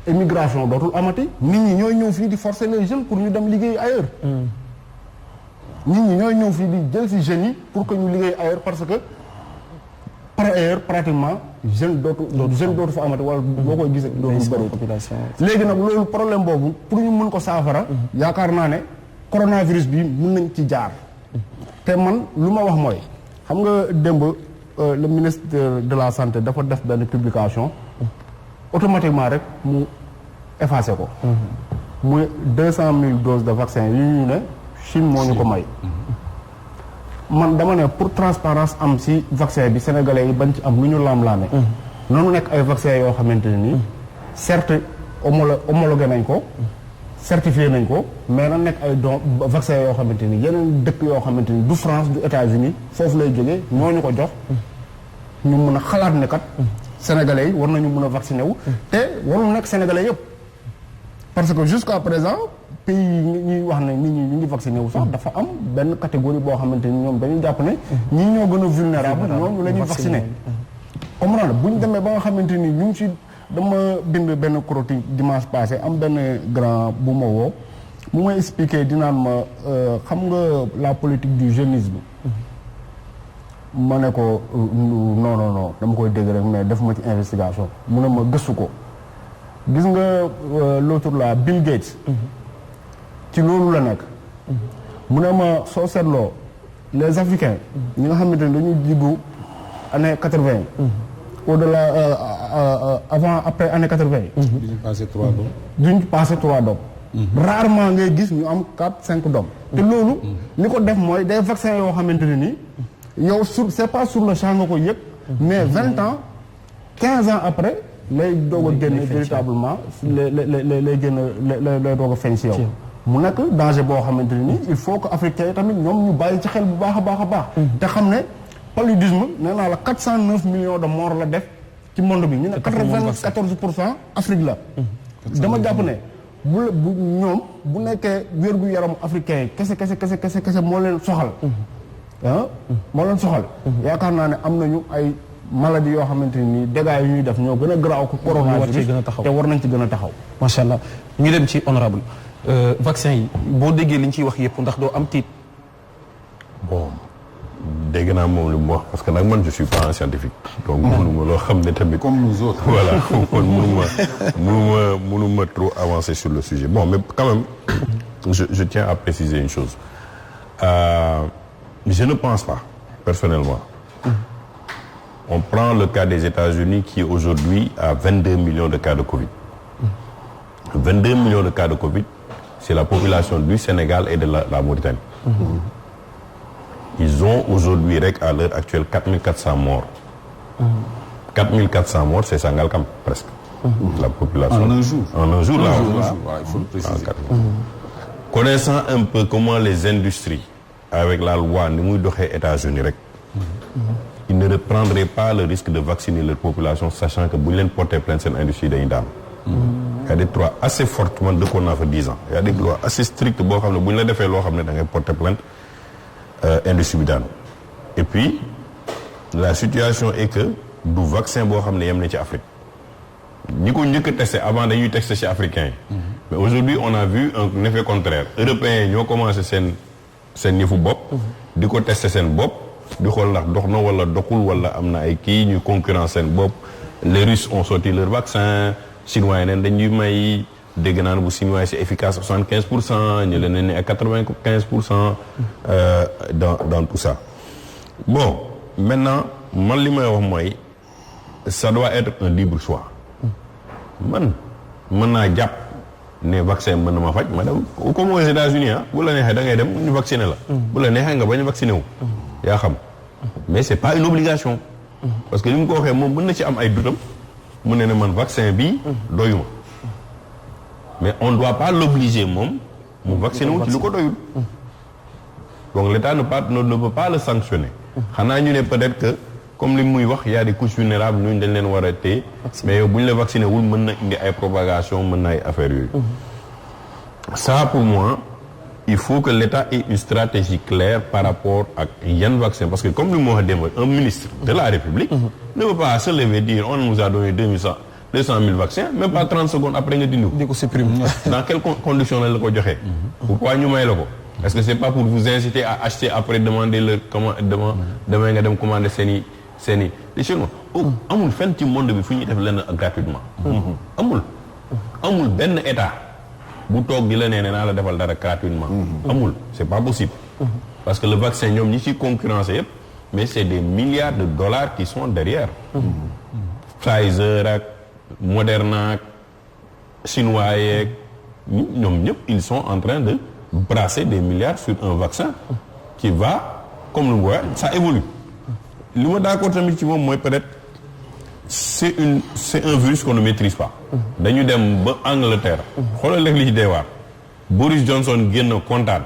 émigration dootul amati nit ñi ñooy ñëw fii di forcer les jeunes pour ñu dem liggéey ailleurs nit ñi ñooy ñëw fii di jël ci jeunes yi pour que ñu liggéey ailleurs parce que par ailleurs pratiquement jeune dootu fa amati wala boo koy gisee dootu bëri population léegi nag loolu problème boobu pour ñu mën ko saafara yaakaar naa ne coronavirus bi mën nañ ci jaar te man lu ma wax mooy xam nga démb le ministre de la santé dafa def benn publication automatiquement rek mu effacé ko. muy 200 000 doses de vaccin yi ñu ne Chine moo ñu ko may. man dama ne pour transparence am si vaccin bi sénégalais yi bañ ci am lu ñu laam-laame. noonu nekk ay vaccin yoo xamante ne nii certes homologué nañ ko. certifié nañ ko mais na nekk ay don vaccin yoo xamante ni yeneen dëkk yoo xamante ni du France du États-Unis foofu lay jógee ñooñu ko jox ñu mun a xalaat ne kat sénégalais yi war nañu mun a vacciner wu te warul nekk sénégalais yëpp parce que jusqu'à présent pays yi ñuy wax ne nit ñi ñu ngi vacciné wu sax dafa am benn catégorie boo xamante ni ñoom dañuy jàpp ne ñii ñoo gën a vulnérable ñooñu la ñuy vacciné comprendre bu ñu demee ba nga xamante ni ñu ngi ci dama bind benn chronique dimanche passé am benn grand bu ma woo mu may expliquer dinaan ma xam nga la politique du jeunisme ma ne ko non dama koy dégg rek mais def ma ci investigation mu ne ma gëstu ko gis nga l'autre là Bill Gates ci loolu la nekk mu ne ma soo seetloo les africains ñi nga xamante ne dañuy juddu année 80 au-delà avant après année 80 duñu passé 3 doom. duñu passé 3 doom rarement ngay gis ñu am 4-5 doom te loolu li ko def mooy des vaccins yoo xamante ne nii yow c'est pas sur le champ nga ko yëg mais 20 ans 15 ans après lay doog a génn véritablement lay génn lay doog a feeñ si yow mu nekk danger boo xamante ne nii il faut que africains yi tamit ñoom ñu bàyyi ci xel bu baax a baax a baax te xam ne paludisme nee naa la 409 millions de morts la def ci monde bi ñu ne 94% Afrique la dama jàpp ne bu ñoom bu nekkee wér-gu-yaramu africain yi kese moo leen soxal moo leen soxal yaakaar naa ne am nañu ay maladie yoo xamante ni dégâts yi ñuy def ñoo gën a garaaw ko coronavirus te war nañ ci gën a taxaw macha allah ñu dem ci honorable vaccin yi boo déggee li ñu ciy wax yëpp ndax doo am tiit. bon dégg naa moom li mu wax parce que nag man je suis pas un scientifique. donc mënuma loo xam ne tamit. comme nous autres. voilà man mënuma trop avancer sur le sujet bon mais quand même je tiens à préciser une chose je ne pense pas personnellement. On prend le cas des États-Unis qui aujourd'hui a 22 millions de cas de Covid. 22 millions de cas de Covid, c'est la population du Sénégal et de la Mauritanie. Ils ont aujourd'hui, à l'heure actuelle, 4400 morts. 4400 morts, c'est Sangalkam, presque. La population. En un jour. En un jour, là. Il faut le préciser. Connaissant un peu comment les industries, avec la loi, nous devons aux États-Unis, ils ne reprendraient pas le risque de vacciner leur population, sachant que si ils portent plainte, c'est une industrie d'Indam. Il y a des droits assez fortement de qu'on a fait 10 ans. Il y a des lois assez strictes, si ils ont fait loi, ils portent plainte, industrie d'Indam. Et puis, la situation est que du vaccin, ils ont en Afrique. Nous avons testé avant de tester chez les Africains. Mais aujourd'hui, on a vu un effet contraire. Les Européens ont commencé à niveau bop, du coup tester sen bop. Du xool ndax dox na wala doxul wala am na ay kii ñu concurrence seen bopp les Russes ont sorti leur vaccin chinois yi neen dañuy may dégg naa ne bu chinois yi c'est efficace 75% ñu leen ne à 95% dans tout ça. Bon maintenant man li may wax mooy ça doit être un libre choix man mën naa jàpp ne vaccin mën na ma faj ma dem comme aux États-Unis bu la neexee da ngay dem ñu vacciner la bu la neexee nga bañ a vacciner wu yaa xam mais c'est pas une obligation parce que li mu ko waxee moom mën na ci am ay dutam mu ne man vaccin bi doyuma mais on ne doit pas l'obliger moom mu vacciner wu ci lu ko doyul donc l'État ne peut pas le sanctionner xanaa ñu ne peut-être que comme li muy wax y a des couches vulnérables ñooñu dañ leen war a téye mais yow bu ñu la vacciner wul mën na indi ay propagation mën na ay affaires yooyu ça pour moi il faut que l'État ait une stratégie claire par rapport à yan vaccin parce que comme nous m'avons dit un ministre de la République ne peut pas se lever dire on nous a donné 200 000 vaccins même pas 30 secondes après nga dindi ko supprimer dans quelles conditions la ko joxee pourquoi ñu may la ko est-ce que c'est pas pour vous inciter à acheter après demander leur demain nga dem commander seeni les chinois amul fenn ci monde bi fu ñuy def lenn gratuitement amul benn état bu toog di la nee naa la defal dara gratuitement amul c'est pas possible parce que le vaccin ñoom ñi ci concurrence yëpp mais c'est des milliards de dollars qui sont derrière. Pfizer ak Moderna ak chinois yeeg ñoom ñëpp ils sont en train de brasser des milliards sur un vaccin qui va comme lu mu waxee ça évolue. li ma d'accord tamit ci moom mooy peut-être c'est un virus qu'on ne maîtrise pas. dañu dem ba Angleterre. xoolal rek li ci deewaar Boris Johnson génn kontaan.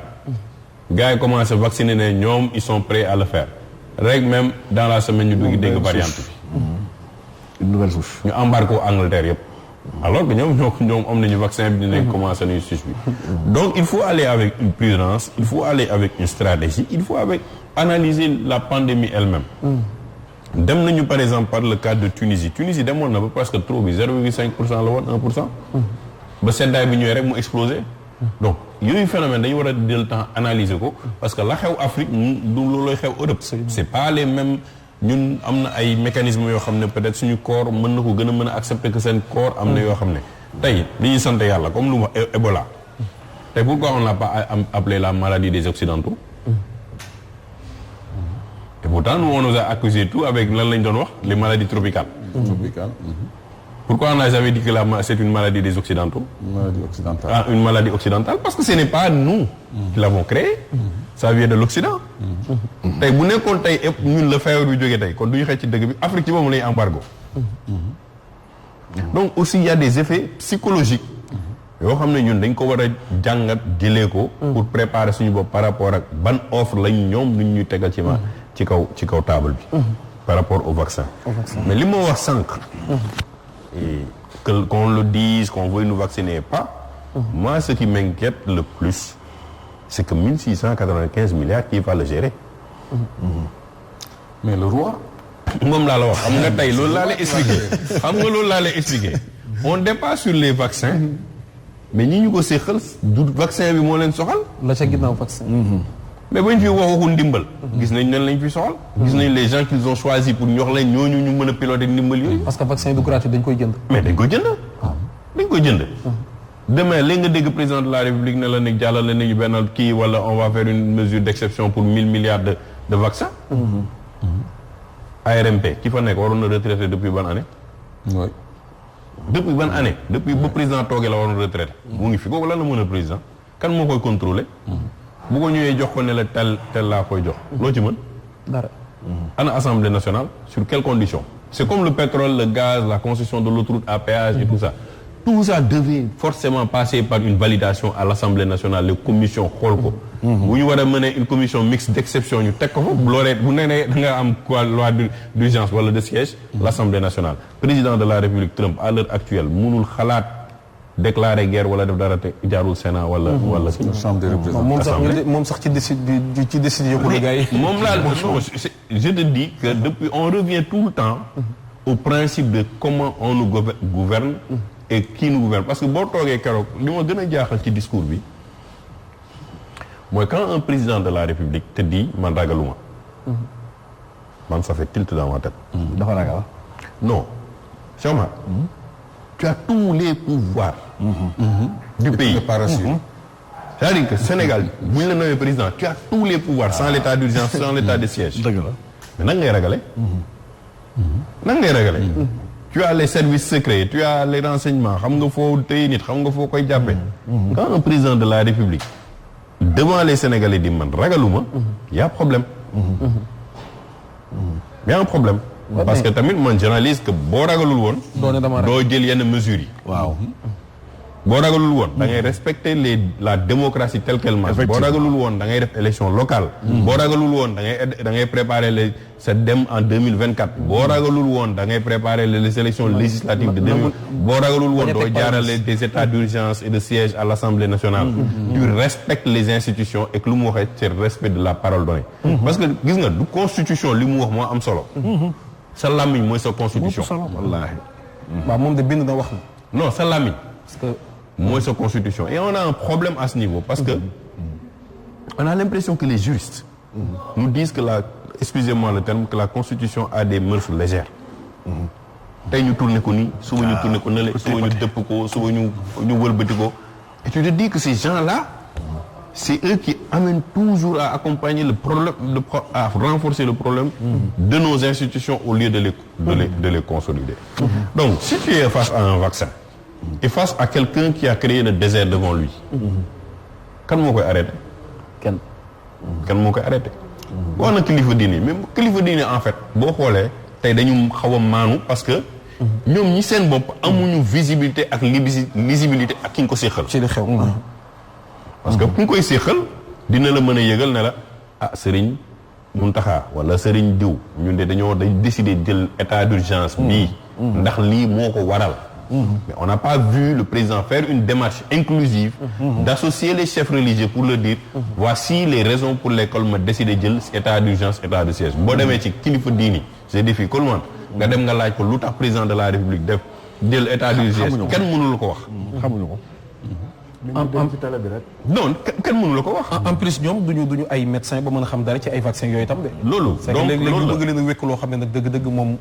gars yi commencé vacciner ne ñoom ils sont prêts à le faire rek même dans la semaine ñu dégg variante bi. une nouvelle souche. ñu embarqué Angleterre yëpp. alors que ñoom am nañu vaccin bi dinañ commencé nañu souche bi. donc il faut aller avec une prudence il faut aller avec une stratégie il faut analyser la pandémie elle-même. dem nañu par exemple par le cas de Tunisie demoon na ba presque trop bi 0,5% la woon 1%. ba seddaay bi ñëwee rek mu explosé. donc yooyu phénomène dañu war a jël temps analyser ko parce que la xew Afrique du loolooy xew Europe. c'est pas les mêmes ñun am na ay mécanismes yoo xam ne peut-être suñu corps mën na ko gën a mën a accepter que seen corps am na yoo xam ne tey dañuy sant yàlla comme lu ma Ebola. tey pourquoi on l'a pas appelé la maladie des Occidentaux. et pourtant nous on nous a accusé tout avec lan lañ doon wax les maladies tropicales. Pourquoi on n'a jamais dit que c'est une maladie des Occidentaux? Maladie occidentale. Ah, une maladie occidentale parce que ce n'est pas nous qui l'avons créé. Ça vient de l'Occident. tey bu nekkoon tey ñun la feebar bi jógee tey kon du ñu xëy ci dëgg bi Afrique ci moom lay embargo. donc aussi il y a des effets psychologiques. yoo xam ne ñun dañ ko war a jàngat jëlee ko. pour préparer suñu bopp par rapport ak ban offre lañ ñoom nu ñuy tegal ci kaw table bi. par rapport au vaccin. mais li ma wax sànq. et qu'on le dise, qu'on veuille nous vacciner pas. Moi, ce qui m'inquiète le plus, c'est que 1695 milliards, qui va le gérer? Mais le roi? moom laa la wax xam nga tey loolu laa lay expliquer. On dépasse sur les vaccins, mais ñi ñu ko séqal du vaccin bi moo leen soxal. la ca ginnaaw vaccin. mais bañ fi waxu ndimbal. gis nañ leen lañ fi soxal. gis nañ les gens qu'ils ont choisi pour ñox leen ñooñu ñu mën a piloter ndimbal yooyu. parce que vaccin du gratuit dañ koy jënd. mais dañ koy jënd. dañ koy jënd. demain léegi nga dégg président de la République ne la ne jàllale nañu benn kii wala on va faire une mesure d'exception pour 1000 milliards de vaccins. ARMP ki fa nekk waroon na retraité depuis ban année. oui. depuis ban année depuis ba président toogee la waroon retraité. mu ngi fi kooku lan la mën a président kan moo koy contrôler. bu ko ñëwee jox ko ne la tel laa koy jox. loo ci mën. dara. ana Assemblée nationale sur quelles conditions. c'est comme le pétrole le gaz la concession de l'autoroute à péage et tout ça. tout ça devait forcément passer par une validation à l'Assemblée nationale les commissions xool ko. bu ñu war a mener une commission mixte d'exception ñu teg ko fa loolee bu nee da nga am quoi loi d'urgence wala de siège. l'Assemblée nationale. président de la République Trump à l'heure actuelle mënul xalaat déclarer guerre wala def dara te jaarul Sénat wala. Chambre des représentants. moom sax ci décision ko gars yi. moom laa je te dis que depuis on revient tout le temps au principe de comment on nous gouverne et qui nous gouverne parce que boo toogee keroog li ma gën a jaaxal ci discours bi mooy quand un président de la République te dit man ragaluma man ça fait tilt dans ma tête. dafa ragal. non Cheikh Omar tu as tous les pouvoirs du pays. c'est-à-dire que Sénégal bu ñu la nommé président tu as tous les pouvoirs sans l'état d'urgence sans l'état de siège. dëgg la mais nan ngay ragale. nan ngay ragale. tu as les services secrets tu as les renseignements xam nga foo téye nit xam nga foo koy jàppee. quand un président de la République devant les Sénégalais di man ragaluma. y a problème. y a un problème. parce que tamit man j'analyse que boo ragalul woon. doo jël yenn mesures yi. waaw. boo ragalul woon da ngay respecter la démocratie telle qu'elle marche. boo ragalul woon da ngay def élection locale. boo ragalul woon da ngay préparer sa dem en 2024. boo ragalul woon da ngay préparer les élections législatives de 2000. boo ragalul woon doo jaarale des états d'urgence et de siège à l'Assemblée nationale. tu respectes les institutions et que lu mu waxee c'est le respect de la parole donnée. parce que gis nga du constitution li mu wax moo am solo. sa làmmiñ mooy sa constitution. wallaahi. waaw moom de bind na wax na. non sa làmmiñ. parce que mooy sa constitution et on a un problème à ce niveau parce que on a l'impression que les juristes nous disent que excusez-moi le terme que la constitution a des mœurs légères. tey ñu tourné ko nii suba ñu tourné ko nële suba ñu dëpp ko suba ñu wëlbati ko et tu te dis que ces gens-là c'est eux qui amènent toujours à accompagner le problème, à renforcer le problème de nos institutions au lieu de les consolider. Donc, si tu es face à un vaccin et face à quelqu'un qui a créé le désert devant lui, kan moo koy arrêté? Kan moo koy arrêté? wax na kilifa diine mais kilifa diine en fait boo xoolee tey dañu xaw a maanu parce que ñoom ñi seen bopp amuñu visibilité ak lisibilité ak ki nga ko séqal. ci li xew. parce que ku nga koy séqal dina la mën a yëgal ne la ah Serigne Mountakha wala Serigne diw ñun de dañoo décider jël état d'urgence bii. ndax lii moo ko waral. Mais on n'a pas vu le président faire une démarche inclusive d'associer les chefs religieux pour leur dire voici les raisons pour lesquelles ma décidé jël état d'urgence état de siège boo demee ci kilifa diini je défie tout le monde nga dem nga laaj ko lu tax président de la république def jël état d'urgence kenn mënul ko wax xamuñu ko. am ci télé bi rek. non kenn mënul ko wax en plus ñoom duñu ay médecin ba mën a xam dara ci ay vaccin yooyu tam de. loolu c'est que léeg-léeg ñu bëgg leen a wékk loo xam ne nag dëgg-dëgg moom.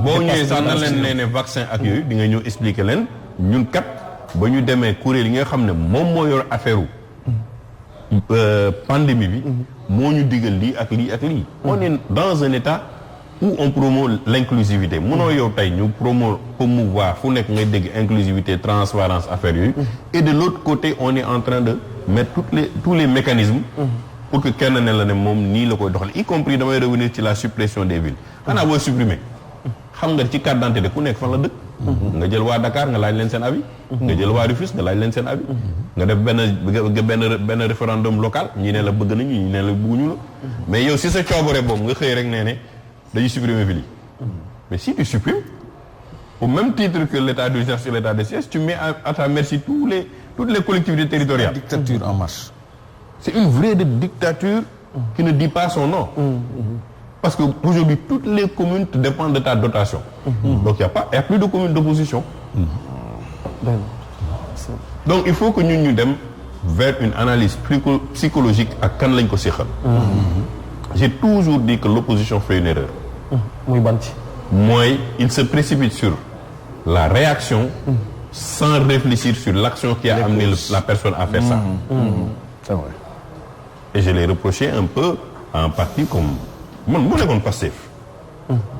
boo ñëwee sax na leen ne vaccin ak yooyu di nga ñëw expliquer leen ñun kat ba ñu demee kuréel yi nga xam ne moom moo yor affaire pandémie bi moo ñu digal lii ak lii ak lii on est dans un état où on promeut l'inclusivité mënoo yow tey ñu promouvoir fu nekk ngay dégg inclusivité transparence affaire yooyu et de l'autre côté on est en train de mettre tous les mécanismes pour que kenn ne la ne moom nii la koy doxal y compris damay revenir ci la suppression des villes xanaa booy supprimer xam nga ci carte d'identité ku nekk fan la dëkk nga jël waa Dakar nga laaj leen seen avis nga jël waa Rufisque nga laaj leen seen avis nga def benn référendum local ñii ne la bëgg nañu ñii ne la bëgguñu la mais yow si sa coobare boobu nga xëy rek nee ne dañuy supprimer ville yi mais si tu supprimes au même titre que l'état d'urgence et l'état de siège tu mets à ta merci toutes les collectivités territoriales. Dictature en marche. C'est une vraie dictature qui ne dit pas son nom. Parce que aujourd'hui toutes les communes te dépendent de ta dotation. Donc il y a plus de communes d'opposition. Donc il faut que ñu dem vers une analyse psychologique ak kan lañ ko séqal. J'ai toujours dit que l'opposition fait une erreur. muy ban ci. mooy il se précipite sur la réaction sans réfléchir sur l'action qui a amené la personne à faire ça. C'est vrai. Et je l'ai reproché un peu à un parti comme man mu nekkoon Pastef.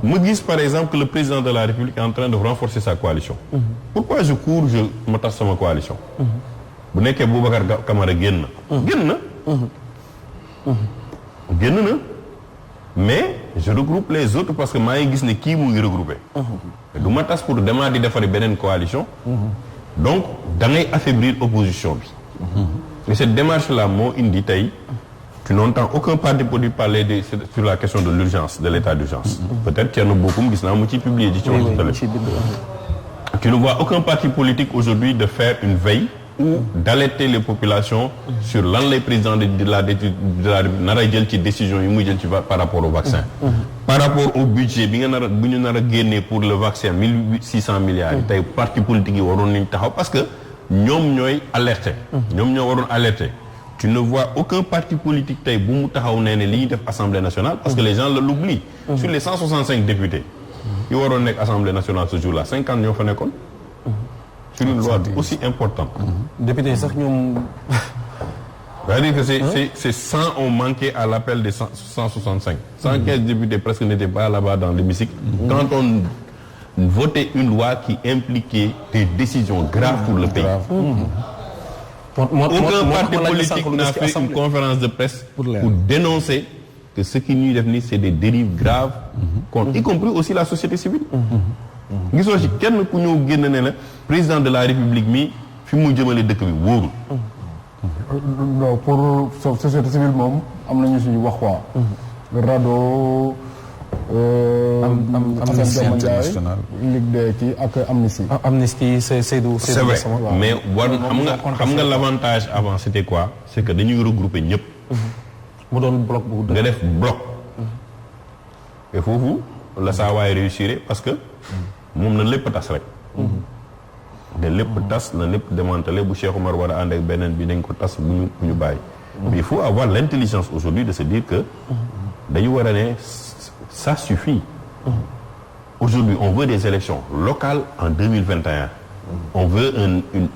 ma gis par exemple que le président de la République est en train de renforcer sa coalition. Pourquoi je cours ma tas sama coalition. bu nekkee Boubacar Camara génn na mais je regroupe les autres parce que maa ngi gis ne kii mu ngi regroupé. du ma tas pour demaat di defari beneen coalition. donc da ngay affaiblir opposition bi. et cette démarche là moo indi tey tu n'entends aucun parti politique parler sur la question de l'urgence de l'état d'urgence. peut-être Thierno Bocoum gis naa mu ci publier ji ci wax. tu ne vois aucun parti politique aujourd'hui de faire une veille ou d'alerter les populations sur lan lay président de la nar a jël ci décision yi muy jël ci par rapport au vaccin. par rapport au budget bu ñu nar a génnee pour le vaccin 1600 milliards yi tey parti politique yi waroon nañ taxaw parce que ñoom ñooy alerter. ñoom ñoo waroon alerter. tu ne vois aucun parti politique tey bu mu taxaw nee ne li ñuy def assemblée nationale parce que les gens l'oublient. sur les 165 députés yi waroon nekk assemblée nationale ce jour-là 50 ñoo fa nekkoon. sur une loi aussi importante. député sax ñoom. c'est-à-dire que c'est 100 ont manqué à l'appel des 165. 115 députés presque n'étaient pas là-bas dans l'hémicycle. Quand on votait une loi qui impliquait des décisions graves pour le pays. Aucun parti politique n'a fait une conférence de presse pour dénoncer que ce qui ñuy def ni c'est des dérives graves. Y compris aussi la société civile. gisoo ci kenn ku ñëw génn ne la président de la république mi fi mu jëmale dëkk bi wóorul. non pour société civile moom am nañu suñu wax quoi. RADDHO. Amnesty International Ligue des kii ak Amnesty. Amnesty Seydou. c'est vrai mais xam nga l'avantage avant c'était quoi c'est que dañuy regrouper ñëpp. mu doon bloc bu nga def bloc. et foofu la saa waay réussir parce que. moom na lépp tas rek. ne lépp tas na lépp démantelé bu Cheikh Omar war a ànd ak beneen bi nañ ko tas bu ñu bàyyi. mais il faut avoir l'intelligence aujourd'hui de se dire que dañu war a ne ça suffit. aujourd'hui on veut des élections locales en 2021. on veut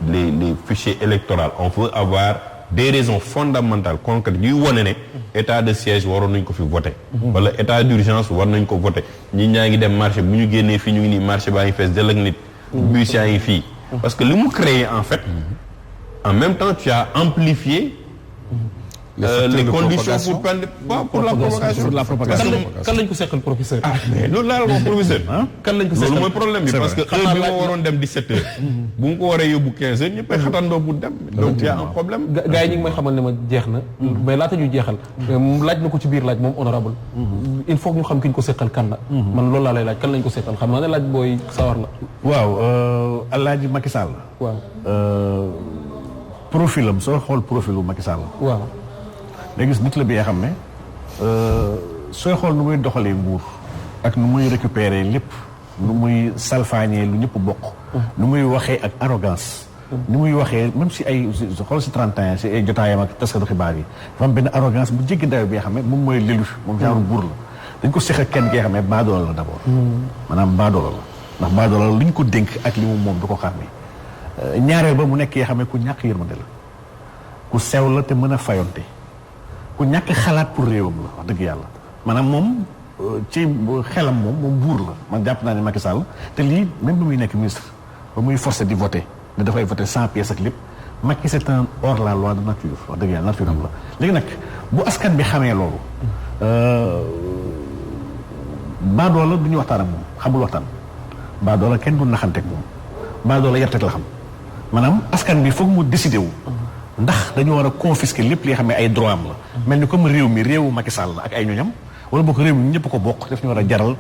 les fichiers électoraux on veut avoir des raisons fondamentales concrètes yuy wane ne état de siège waroon nañ ko fi voté wala état d'urgence war nañ ko voté ñi ñaa ngi dem marché bu ñu génnee fii ñu ngi nii marché baa ngi fees del ak nit bus yaa ngi fii parce que li mu créé en fait en même temps tu as amplifié les conditions pour la propagation. kan lañ ko seqal professeur. mais loolu laa la wax professeur. kan lañ ko seqal loolu mooy problème bi parce que heure bi ma waroon dem 17 heures. bu mu ko waree yóbbu 15 heures ñëppay xatandoo bu dem. donc y a un problème. gars yi ñu ngi may xamal ne ma jeex na. mais laata ñuy jeexal. laaj na ko ci biir laaj moom honorable il faut ñu xam ki ñu ko seqal kan la. man loolu laa lay laaj kan lañ ko seqal xam naa ne laaj booy sawar la. waaw Alaaji Macky Sall. waaw. profilam soo xool profilu Macky Sall. waaw. léegi gis nit la bi nga xam ne sooy xool nu muy doxalee nguur ak nu muy récupérer lépp nu muy salfaañee lu ñëpp bokk nu muy waxee ak arrogance nu muy waxee même si ay xool si 31 si ay jotaayam ak taskatu xibaar yi dafa am benn arrogance bu jéggi dayo bi nga xam ne moom mooy l'élu moom genre buur la dañ ko seq ak kenn ki nga xam ne baadoola la d'abord maanaam baadoola la ndax baadoola la lu ñu ko dénk ak li mu moom du ko xàmmee ñaareel ba mu nekk yoo xam ne ku ñàkk yërmande la ku sew la te mën a fayonte ku ñàkk xalaat pour réewam la wax dëgg yàlla maanaam moom ci xelam moom buur la man jàpp naa ne Macky Sall te lii même ba muy nekk ministre ba muy forcé di voter ne dafay voter 100 pièces ak lépp Macky c'est un hors la loi de nature wax dëgg yàlla nature am la léegi nag bu askan bi xamee loolu baadoola du ñu waxtaan ak moom xamul waxtaan baadoola kenn du naxanteeg moom baadoola yarteg la xam maanaam askan bi foog mu décidé wu ndax dañu war a confisquer lépp li nga xam ne ay droit am la mel ni comme réew mi réewu Macky Sall la ak ay ñoñam wala boo ko réew mi ñëpp ko bokk daf ñu war a jaral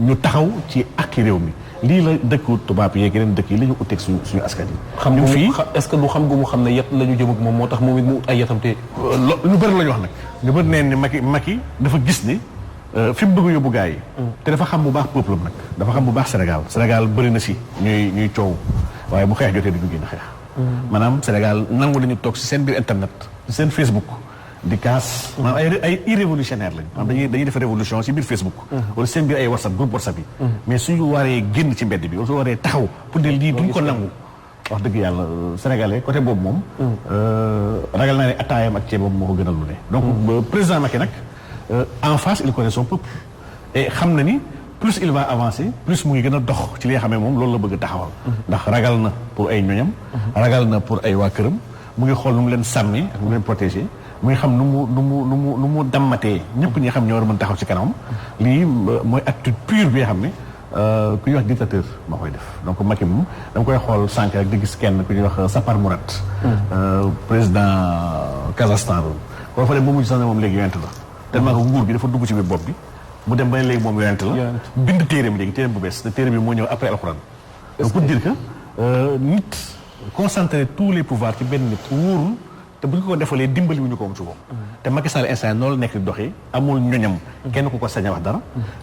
ñu taxaw ci akki réew mi lii la dëkku tubaab yeeg yeneen dëkk yi la ñu utteeg suñu askan yi. xam nga fii est-ce que du xam gu mu xam ne yet la ñu jëm ak moom moo tax moom it mu ut ay yetam te. lu bëri la ñu wax nag ñu bëri neen ni Macky dafa gis ni fi mu bëgg a yóbbu gars yi. te dafa xam bu baax peuple am nag dafa xam bu baax Sénégal bëri na si ñuy coow waaye bu xeex jotee du ñu génn xeex. maanaam Sénégal nangu nañu toog si seen biir internet si seen Facebook di kaas maanaam ay irrévolutionnaire lañu maanaam dañuy def révolution si biir Facebook wala seen biir ay WhatsApp groupe WhatsApp yi mais suñu waree génn ci mbedd bi wala su waree taxaw pour ne lii duñ ko nangu wax dëgg yàlla sénégalais côté boobu moom ragal naa ne attaayam ak ceebam moo ko gënal lu ne donc président Macky nag en face il connaît son peuple et xam na ni plus il va avancer plus mu ngi gën a dox ci li nga xam ne moom loolu la bëgg a taxawal ndax ragal na pour ay ñoñam ragal na pour ay waa këram mu ngi xool nu mu leen sàmmi ak nu mu leen protéger mu ngi xam nu mu dammatee ñëpp ñi xam ñoo war a mën taxaw ci kanam lii mooy attitude pure bi nga xam ne ku ñuy wax dictateur moo koy def donc Macky moom dama koy xool sànq rek di gis kenn ku ñuy wax Sapar Mourat président Kazakhstan koo fa dem ba mujj sax ne moom léegi yonent la tellement que nguur gi dafa dugg ci biir bopp bi mu dem ba ne léegi moom yonent la bind téeréem léegi téeréem bu bees te téere bi moo ñëw après alxuraan donc pour dire que nit concentrer tous les pouvoirs ci benn nit wóorul te bu ñu ko defalee dimbali wu ñu ko am ci bopp te Macky Sall instant noonu nekk di doxee amul ñoñam kenn ku ko sañ a wax dara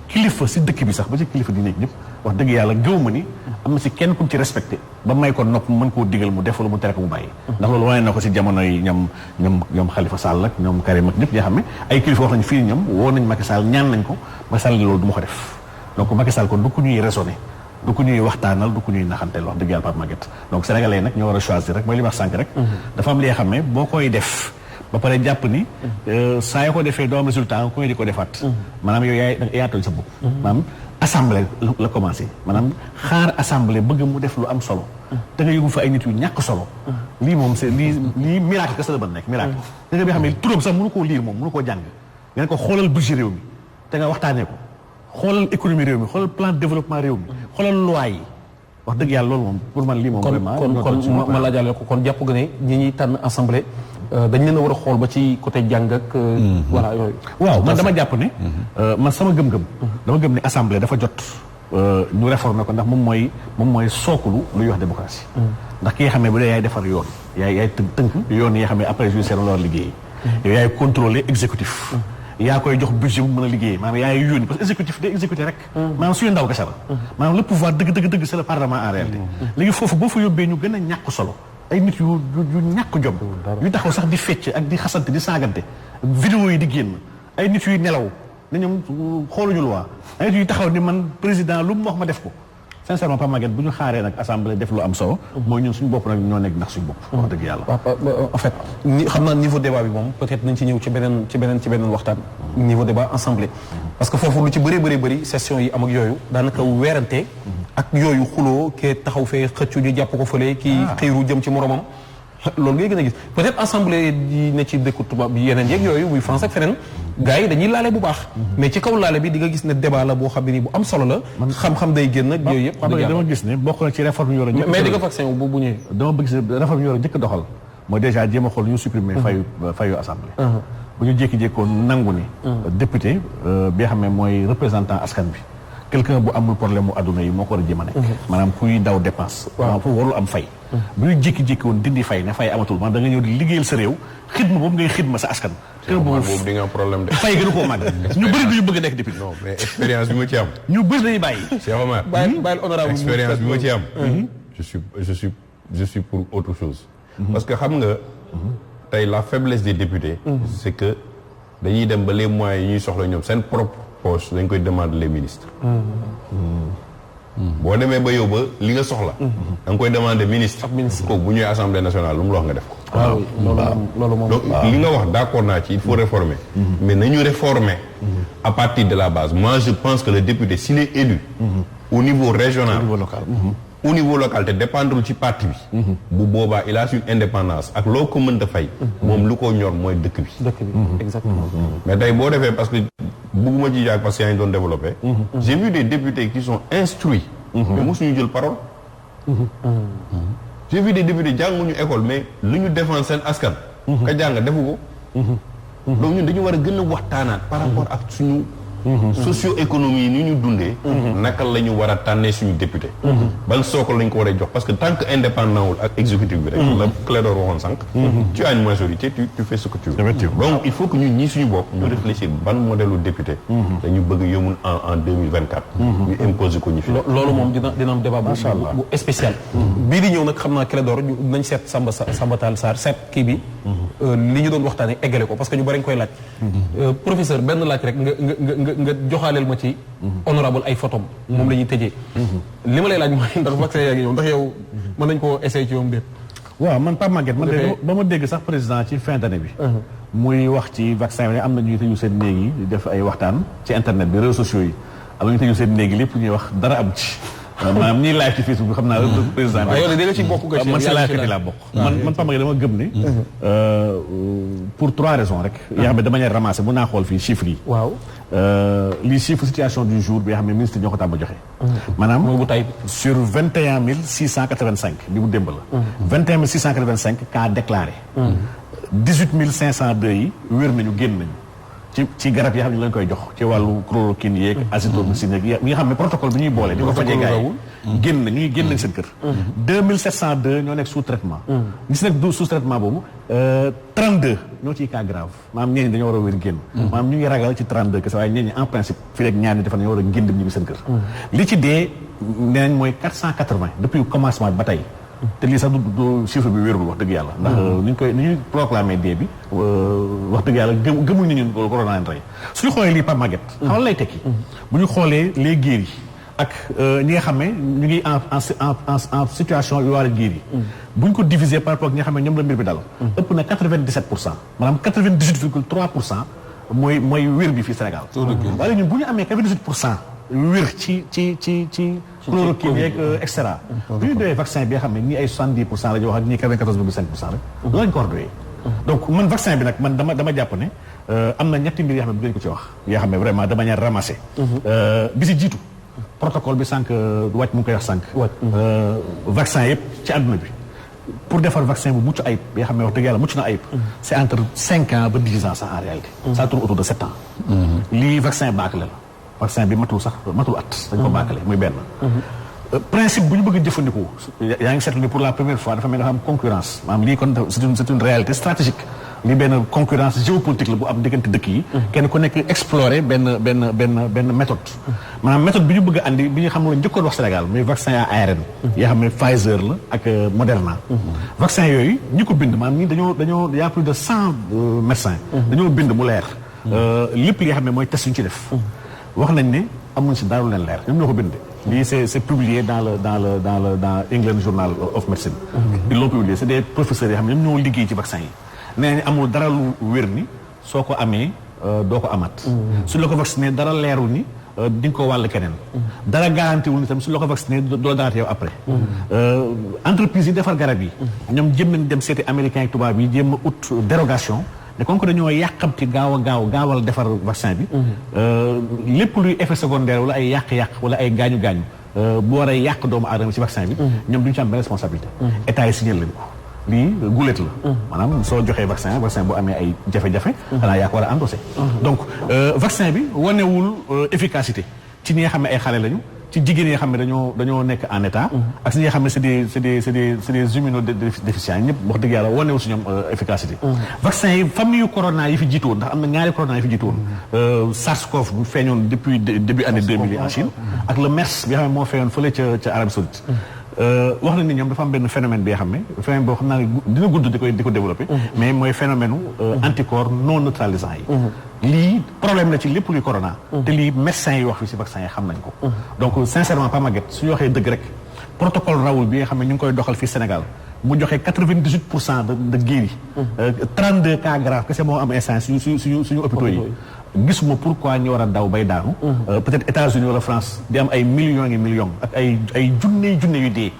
kilifa si dëkk bi sax ba ci kilifa di nekk ñëpp wax dëgg yàlla gëw ma ni am na si kenn ku ci respecté ba may ko nopp mën koo digal mu def wala mu tere ko mu bàyyi ndax loolu wane na ko si jamono yi ñoom Khalifa Sall ak ñoom Karim ak ñëpp ñoo xam ne ay kilifa wax nañ fii ñoom woo nañ Macky Sall ñaan nañ ko Macky Sall loolu du ma ko def donc Macky Sall kon du ko ñuy raisonné du ko ñuy waxtaanal du ko ñuy naxanteel wax dëgg yàlla Pape Maguette donc sénégalais yi nag ñoo war a choisir rek mooy li ma wax sànq rek dafa am li nga xam ne boo koy def ba pare jàpp ni saa yoo ko defee doo am résultat nga koy di ko defaat maanaam yow yaa tooñ sa bopp maanaam assemblée la commencé maanaam xaar assemblée bëgg mu def lu am solo te nga yóbbu fa ay nit yu ñàkk solo lii moom c'est lii miracle kese la ba nekk miracle da nga bi xam ne turam sax mënu koo liir moom mënu koo jàng nga ne ko xoolal budget réew mi te nga waxtaanee ko xoolal économie réew mi xoolal plan de développement réew mi xoolal loi yi wax dëgg yàlla loolu moom pour man lii moom vraiment kon ma laajaale ko kon jàpp nga ne ñi ñuy tànn assemblée dañ leen a war a xool ba ci côté jàng ak voilà yooyu waaw man dama jàpp ne man sama gëm-gëm dama gëm ne assemblée dafa jot ñu réformer ko ndax moom mooy sookulu luy wax démocratie ndax ki nga xam ne bu dee yaay defar yoon yaay tënk yoon yi nga xam ne après judiciaire la war liggéey yow yaay contrôler exécutif yaa koy jox budget bu mën a liggéey maanaam yaay yónni parce que exécutif day exécuté rek maanaam suñu ndaw kese la maanaam le pouvoir dëgg c'est le parlement en réalité léegi foofu boo fa yóbbee ñu gën a ñàkk solo ay nit yu ñàkk jom yu taxaw sax di fecc ak di xasante di saagante vidéo yi di génn ay nit yuy nelaw ne ñoom xooluñu loi ay nit yuy taxaw ni man président lu mu wax ma def ko sincèrement Pape Maguette bu ñu xaaree nag assemblée def lu am solo. mooy ñun suñu bopp nag ñoo nekk ndax suñu bopp. wax dëgg yàlla. en fait xam naa niveau débat bi moom peut-être nañ ci ñëw ci beneen waxtaan. niveau débat assemblée. parce que foofu lu ci bëri session yi am ak yooyu daanaka weerante. ak yooyu xuloo kee taxaw fee xëccu ñu jàpp ko fële. kii xiiru jëm ci moromam. loolu ngay gën a gis peut-être assemblée yi ne ci dëkku tubaab bi yeneen yeeg yooyu muy France ak feneen gars yi dañuy laale bu baax. mais ci kaw laale bi di nga gis ne débat la boo xam ne nii bu am solo la. xam-xam day génn ak yooyu yëpp. dama gis ne bokk na ci réforme yu war a njëkk. mais di nga vaccin bu ñëwee. dama bëgg si réforme yu war a njëkk doxal mooy déjà jéem a xool ñu supprimer fayu assemblée. bu ñu jékki-jékkoon nangu ni. député bi nga xam ne mooy représentant askan bi. quelqu'un bu amul problème mu adduna yi moo ko war a jéem a nekk. maanaam kuy daw dépense. waaw foofu warul am fay. bu ñu jékki-jékki woon dindi fay ne fay amatul man da nga ñëw di liggéeyal sa réew xidma boobu ngay xidma sa askan. te boobu di nga am problème de. fay gën a koo màgg. ñu bëri duñu bëgg a nekk député. non mais expérience bi ma ci am. ñu bëri dañuy bàyyi. Cheikh Omar bàyyil honorable expérience bi ma ci am. je suis pour autre chose. parce que xam nga. tey la faiblesse des députés. c'est que dañuy dem ba les moyens yi ñuy soxla ñoom seen propre poche dañ koy demander les ministres. boo demee ba yow ba li nga soxla. da nga koy demander ministre. kooku bu ñëwee assemblée nationale lu mu la wax nga def ko. waaw loolu moom. donc li nga wax d'accord naa ci il faut réformer. mais nañu réformer. à partir de la base moi je pense que le député s'il est élu. au niveau régional au niveau local. au niveau local te dépendrul ci parti bi. bu boobaa il a une indépendance ak loo ko mën a fay. moom lu ko ñor mooy dëkk bi. exactement. mais tey boo defee parce que bëgguma ci yàgg parce que yaa ngi doon développé. j'ai vu des députés qui sont instruits. mais mosuñu jël parole. j'ai vu des députés jànguñu école mais lu ñu défendre seen askan. ka jàng defu ko. donc ñun dañu war a gën a waxtaanaat par rapport ak suñu. socio-économie ni ñu dundee. naka la ñu war a tànnee suñu député. ban sookal lañ ko war a jox parce que tant que indépendant wul ak exécutif bi rek. la Clédor waxoon sànq. tu as une majorité tu fais ce que tu veux. donc il faut que ñun ñii suñu bopp. ñu réfléchir ban modèle député. dañu bëgg yëmul en 2024. ñu imposer ko ñu fi. loolu moom dina am débat bu spécial. bii di ñëw nag xam naa Clédor nañ seet Samba Tall Sarr seet kii bi. li ñu doon waxtaanee eggale ko parce que ñu bari nga koy laaj. professeur benn laaj rek nga joxaaleel ma ci honorable ay photom moom la ñuy tëjee. li ma lay laaj mooy ndax vaccin yaa ngi ñëw ndax yow mën nañ koo essayer ci yow déet. waaw man Pape Maguette man de ba ma dégg sax président ci fin d'année bi. muy wax ci vaccin bi am na ñuy tëju seen néeg yi di def ay waxtaan ci internet bi réseaux sociaux yi am na ñuy tëju seen néeg yi lépp ñuy wax dara am ci. maanaam ñii live ci Facebook bi xam naa président bi. yow de dégg ci bokk nga ci man si live bi laa bokk. man Pape Maguette dama gëm ne. pour 3 raisons rek. yoo xam ne de manière ramassée mun naa xool fii chiffres yi. waaw. lii chiffre situation du jour bi nga xam ne ministre ñoo ko tàmm joxe. maanaam mooy bu tay sur 21 685 bi mu démb la. 21 685 cas déclarés. 18 502 yi wér nañu génn nañu. ci garab yi xam ne lañ koy jox ci wàllu chloroquine yeeg azithromycine yeeg yi nga xam ne protocole bi ñuy boole. di ko fajee gars yi génn na ñuy génn nañ seen kër. 2702 ñoo nekk sous traitement. ñi si nekk sous traitement boobu 32 ñoo ciy cas grave maanaam ñenn ñi dañoo war a wér génn. maanaam ñu ngi ragal ci 32 kese waaye ñenn ñi en principe fii rek ñaar ñi dafa dañoo war a génn dem ñibbi seen kër. li ci dee nee nañ mooy 480 depuis commencement ba tey. te lii sax du chiffre bi wérul wax dëgg yàlla. ndax ni ñuy proclamer dee bi wax dëgg yàlla gëmuñ ni ñun corona leen rey suñu xoolee lii Pape Maguette. xamal lay tekki. bu ñu xoolee les guéris yi ak ñi nga xam ne ñu ngi en situation yu war a guéri. bu ñu ko diviser par rapport ak ñi nga xam ne ñoom la mbir bi dal. ëpp na 97%. maanaam 98,3% mooy wér bi fii Sénégal. waaye ñun bu ñu amee 98%. wér ci chloroquine yeeg et cetera. bu ñu doyee vaccin bi nga xam ne ñii ay 70% la ñu wax ak ñii 94,5% rek. loolu lañ ko war a doyee. donc man vaccin bi nag man dama jàpp ne am na ñetti mbir yoo xam ne dinañ ko ci wax. yoo xam ne vraiment de manière ramassée. bi si jiitu protocole bi sànq wàcc mu ngi koy wax sànq. vaccin yëpp ci àdduna bi. pour defar vaccin bu mucc ayib yoo xam ne wax dëgg yàlla mucc na ayib. c'est entre 5 ans ba 10 ans sax en réalité. ça tourne autour de 7 ans. lii vaccin bâclé la. vaccin bi matul at dañ ko bàkkale muy benn principe bu ñu bëgg a jëfandikoo yaa ngi seetlu ni pour la première fois dafa mel dafa am concurrence maanaam lii kon c'est une réalité stratégique lii benn concurrence géopolitique la bu am diggante dëkk yi kenn ku nekk explorer benn méthode maanaam méthode bi ñu bëgg a andi bi ñu xam ne njëkkoon wax Sénégal muy vaccin à ARN yoo xam ne Pfizer la ak Moderna vaccin yooyu ñi ko bind maanaam ñi dañoo y a plus de 100 médecins dañoo bind mu leer lépp li nga xam ne mooy test yu ñu ci def wax nañ ne amuñ si dara lu leen leer ñoom ñoo ko bind lii c'est publié dans England Journal of Medicine. ils l'ont publié c'est des professeurs yoo xam ne ñoom ñoo liggéey ci vaccin yi. nee nañ amul dara lu wér ni soo ko amee doo ko amat. su la ko vacciné dara leerul ni di nga ko wàll keneen. dara garanti wul ni tam su la ko vacciné doo daanate yow après. entreprise yi defar garab yi. ñoom jéem nañ dem seeti américain ak tubaab yi jéem a ut dérogation. mais comme que dañoo yàqamti gaawal defar vaccin bi. lépp luy effet secondaire wala ay yàq-yàq wala ay gaañu-gaañu bu war a yàq doomu aadama ci vaccin bi. ñoom duñu ci am benn responsabilité. état yi signé leen ko. lii gulet la. maanaam soo joxee vaccin boo amee ay jafe-jafe. xanaa yaa ko war a endossé. donc vaccin bi wanewul efficacité ci ñi nga xam ne ay xale lañu. ci jigéen yi nga xam ne dañoo nekk en état. ak si ñi nga xam ne c'est des immunodéficients ñëpp wax dëgg yàlla wanewul si ñoom efficacité. vaccin yi famille corona yi fi jiitu woon ndax am na ñaari corona yi fi jiitu woon. SARS-CoV bu feeñoon depuis début année 2000 en Chine. ak le MERS bi nga xam ne moo feeñoon fële ca Arabie Saoudite. wax nañ ni ñoom dafa am benn phénomène bi nga xam ne phénomène boo xam naa ne dina gudd di ko développer. mais mooy phénomène anticorps non neutralisant yi. lii problème la ci lépp luy corona. te lii médecins yi wax fi ci vaccin yi xam nañ ko. donc sincèrement pas Maguette suñu waxee dëgg rek protocole Raoul bi nga xam ne ñu ngi koy doxal fii Sénégal mu joxe 98% de guéris. 32 cas graves kese moo am instant suñu hôpitaux yi. gisuma pourquoi ñu war a daw bay daanu. peut-être États-Unis wala France di am ay millions et millions ak ay junne yu dee.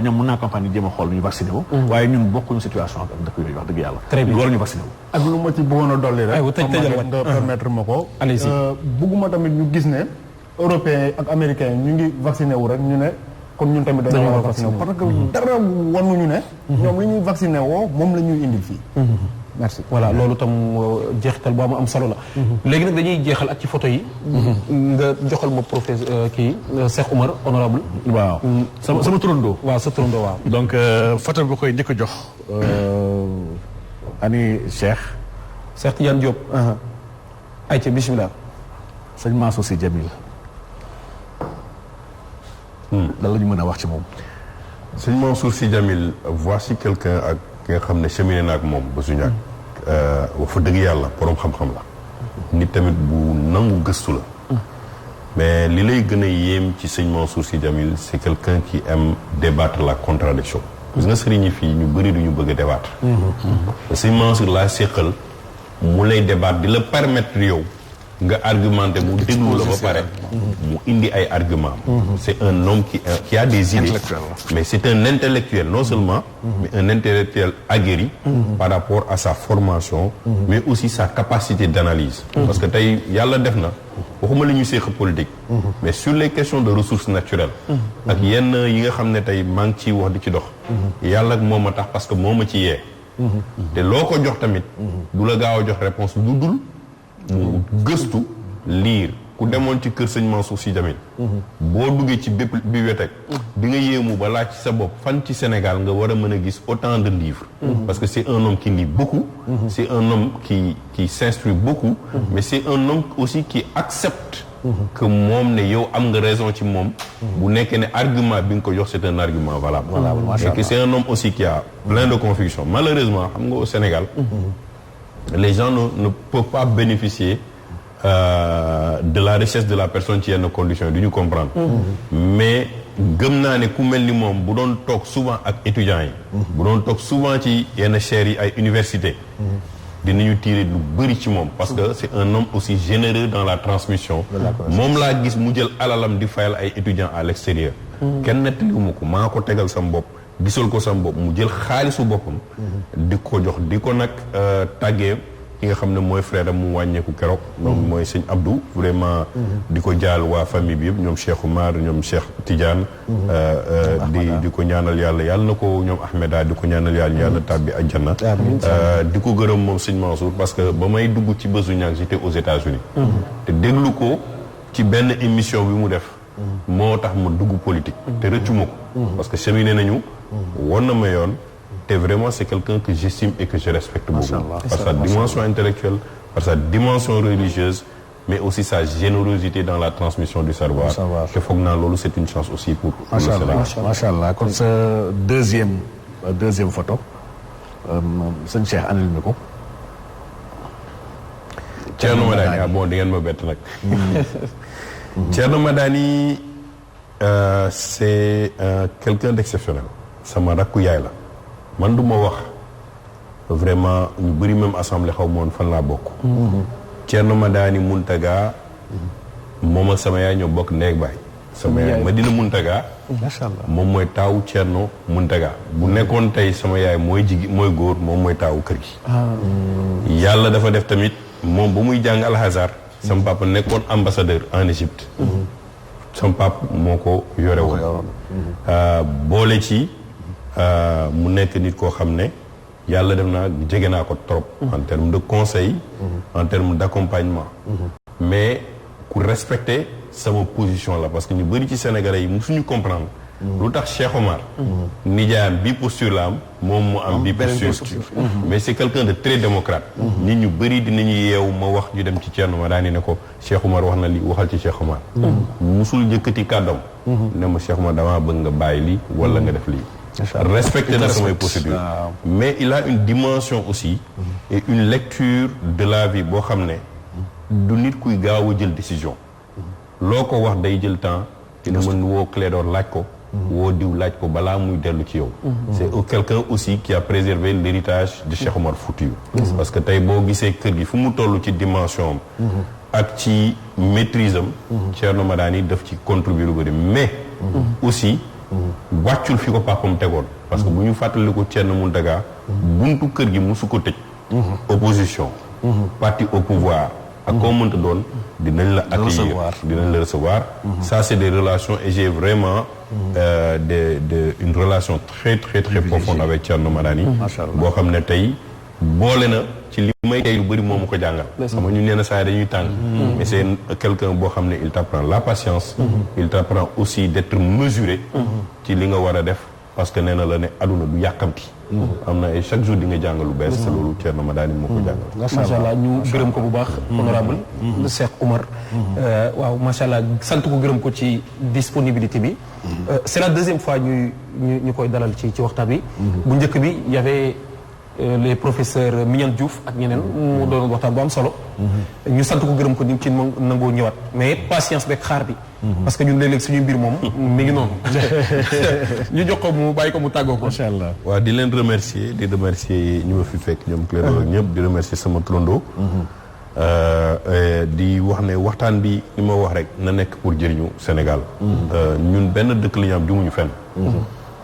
ñoom mën naa campagne yi jéem a xool ñu vacciné wu. waaye ñun bokkuñu situation ak dëkk yooyu wax dëgg yàlla. très bien war ñu vacciné wu. ak lu ma ci bëggoon a dolli rek. nga permettre ma ko. bugguma tamit ñu gis ne européens ak américains ñu ngi vacciné wu rek ñu ne kon ñun tamit dañoo war a vacciné wu parce que dara wanuñu ne. ñoom li ñuy vacciné woo moom la ñuy indil fii. merci voilà loolu tam jeexital bu am solo la. léegi nag dañuy jeexal ak ci photo yi. nga joxal ma professeur kii Cheikh Oumar honorable waaw sama turandoo. waaw sa turandoo waaw. donc photo bi koy njëkk a jox. ani Cheikh Tidiane Diop. ayca bisimilah. sëñ Mansour Sy Djamil. lan la ñu mën a wax ci moom. sëñ Mansour Sy Djamil voici quelqu'un ak ki nga xam ne cheminé na ak moom ba su ñàkk. wax fa dëgg yàlla borom xam-xam la. nit tamit bu nangu gëstu la. mais li lay gën a yéem ci sëñ Mansour Sy Djamil c'est quelqu'un qui aime débattre la contradiction gis nga sëriñ yi fii ñu bëri du ñu bëgg a débattre. sëñ Mansour laa séqal mu lay débattre di la permettre yow nga argumenté mu déglu la ba pare mu indi ay argument c'est un homme qui a des idées mais c'est un intellectuel non seulement mais un intellectuel aguerri par rapport à sa formation mais aussi sa capacité d'analyse parce que tey yàlla def na waxuma la ñu séq politique mais sur les questions de ressources naturelles ak yenn yi nga xam ne tey maa ngi ciy wax di ci dox yàlla ak moom a tax parce que moo ma ci yee te loo ko jox tamit du la gaaw a jox réponse lu dul mu gëstu liir ku demoon ci kër sëñ Mansour Sy Djamil boo duggee ci bibliothèque di nga yéemu ba laaj ci sa bopp fan ci Sénégal nga war a mën a gis autant de livres parce que c'est un homme qui lit beaucoup c'est un homme qui s'instruit beaucoup mais c'est un homme aussi qui accepte que moom ne yow am nga raison ci moom bu nekkee ne argument bi nga ko jox c'est un argument valable et que c'est un homme aussi qui a plein de convictions malheureusement xam nga au Sénégal les gens ne peuvent pas bénéficier de la richesse de la personne ci yenn conditions yi du ñu comprendre mais gëm naa ne ku mel ni moom bu doon toog souvent ak étudiants yi bu doon toog souvent ci yenn chaires yi ay universités dinañu tirer lu bëri ci moom parce que c'est un homme aussi généreux dans la transmission moom laa gis mu jël alalam di fayal ay étudiants à l'extérieur kenn nettaliwuma ko maa ko tegal sam bopp gisal ko sam bopp mu jël xaalisu boppam di ko jox di ko nag tàggee ki nga xam ne mooy frère am mu wàññeeku keroog donc mooy sëñ Abdou vraiment di ko jaal waa famille bi yëpp ñoom Cheikh Oumar ñoom Cheikh Tidiane di ko ñaanal yàlla na ko ñoom Ahmeda di ko ñaanal yàlla tàbbi àjjana di ko gërëm moom sëñ Mansour parce que ba may dugg ci bésu ñaag j'étais aux États-Unis te déglu ko ci benn émission bi mu def moo tax ma dugg politique te rëccuma ko parce que cheminé nañu won na ma yoon te vraiment c'est quelqu'un que j'estime et que je respecte beaucoup par sa dimension intellectuelle par sa dimension religieuse mais aussi sa générosité dans la transmission du savoir te foog naa loolu c'est une chance aussi pour le Sénégal macha allah kon sa deuxième photo sëñ Cheikh andil mi ko Thierno Madani bon di ngeen ma bett nag Thierno Madani c'est quelqu'un d'exceptionnel. sama rakku yaay la man du ma wax vraiment ñu bëri même assemblée xaw ma woon fan laa bokk. Thierno Madani Mountaga moom ak sama yaay ñoo bokk ndeeg baay. sama yaay Madina Mountaga. macha allah moom mooy taawu Thierno Mountaga bu nekkoon tey sama yaay mooy góor moom mooy taawu kër gi. yàlla dafa def tamit moom ba muy jàng alxazar. sama papa nekkoon ambassadeur en Égypte. sama papa moo ko yore woon. boole ci mu nekk nit koo xam ne yàlla def naa jege naa ko trop. en termes de conseil. en termes d'accompagnement. mais ku respecter sama position la parce que ñu bëri ci Sénégalais yi musuñu comprendre. lu tax Cheikh Omar. nijaayam bi posture la am moom mu am bi posture. mais c'est quelqu'un de très démocrate. nit ñu bëri dinañu yeewu ma wax ñu dem ci Thierno Madani ne ko Cheikh Omar wax na li waxal ci Cheikh Omar. musul njëkkati kàddoom. ne ma Cheikh Omar damaa bëgg nga bàyyi lii wala nga def lii. respecter na samay procédure mais il a une dimension aussi. et une lecture de la vie boo xam ne. du nit kuy gaaw a jël décision. loo ko wax day jël temps. dina mën woo Clédor laaj ko. woo diw laaj ko balaa muy dellu ci yow. c'est quelqu'un aussi qui a préservé l'héritage de Cheikh Omar Foutiyou. parce que tey boo gisee kër gi fu mu toll ci dimension am. ak ci maîtrise am. Thierno Madani daf ci contribuer lu bëri mais. aussi wàccul fi ko papam tegoon. parce que bu ñu fàttali ko Thierno Mountaga. buntu kër gi musu ko tëj. opposition. parti au pouvoir. ak koo mënta doon dinañ la accueillir dinañ la recevoir. ça c'est des relations et j'ai vraiment une relation très très très profonde avec Thierno Madani. boo xam ne tey boole na ci li may tey lu bëri moo ma ko jàngal. xam nga ñu nee na saa dañuy tàng. mais c'est quelqu'un boo xam ne il t'apprend la patience. il t'apprend aussi d'être mesuré. ci li nga war a def parce que nee na la ne aduna du yàkkamti. am na ay chaque jour di nga jàng lu bees. te loolu Thierno Madani moo ko jàngal. macha allah ñu gërëm ko bu baax. honorable Cheikh Oumar. waaw macha allah sant ko gërëm ko ci disponibilité bi. c'est la deuxième fois ñu koy dalal ci waxtaan bi. bu njëkk bi y avait les professeurs Mignane Diouf ak ñeneen. mu doon waxtaan bu am solo. ñu sant ko gërëm ko ni ci nangoo ñëwaat mais patience beeg xaar bi. parce que ñun léeg-léeg suñu mbir moom mi ngi noonu. ñu jox ko mu bàyyi ko mu tàggoo ko. macha allah waaw di leen remercier ñi ma fi fekk ñoom Clédor ak ñëpp di remercier sama trondo. di wax ne waxtaan bi li ma wax rek na nekk pour jëriñu Sénégal. ñun benn dëkk la ñu am jumuñu fenn.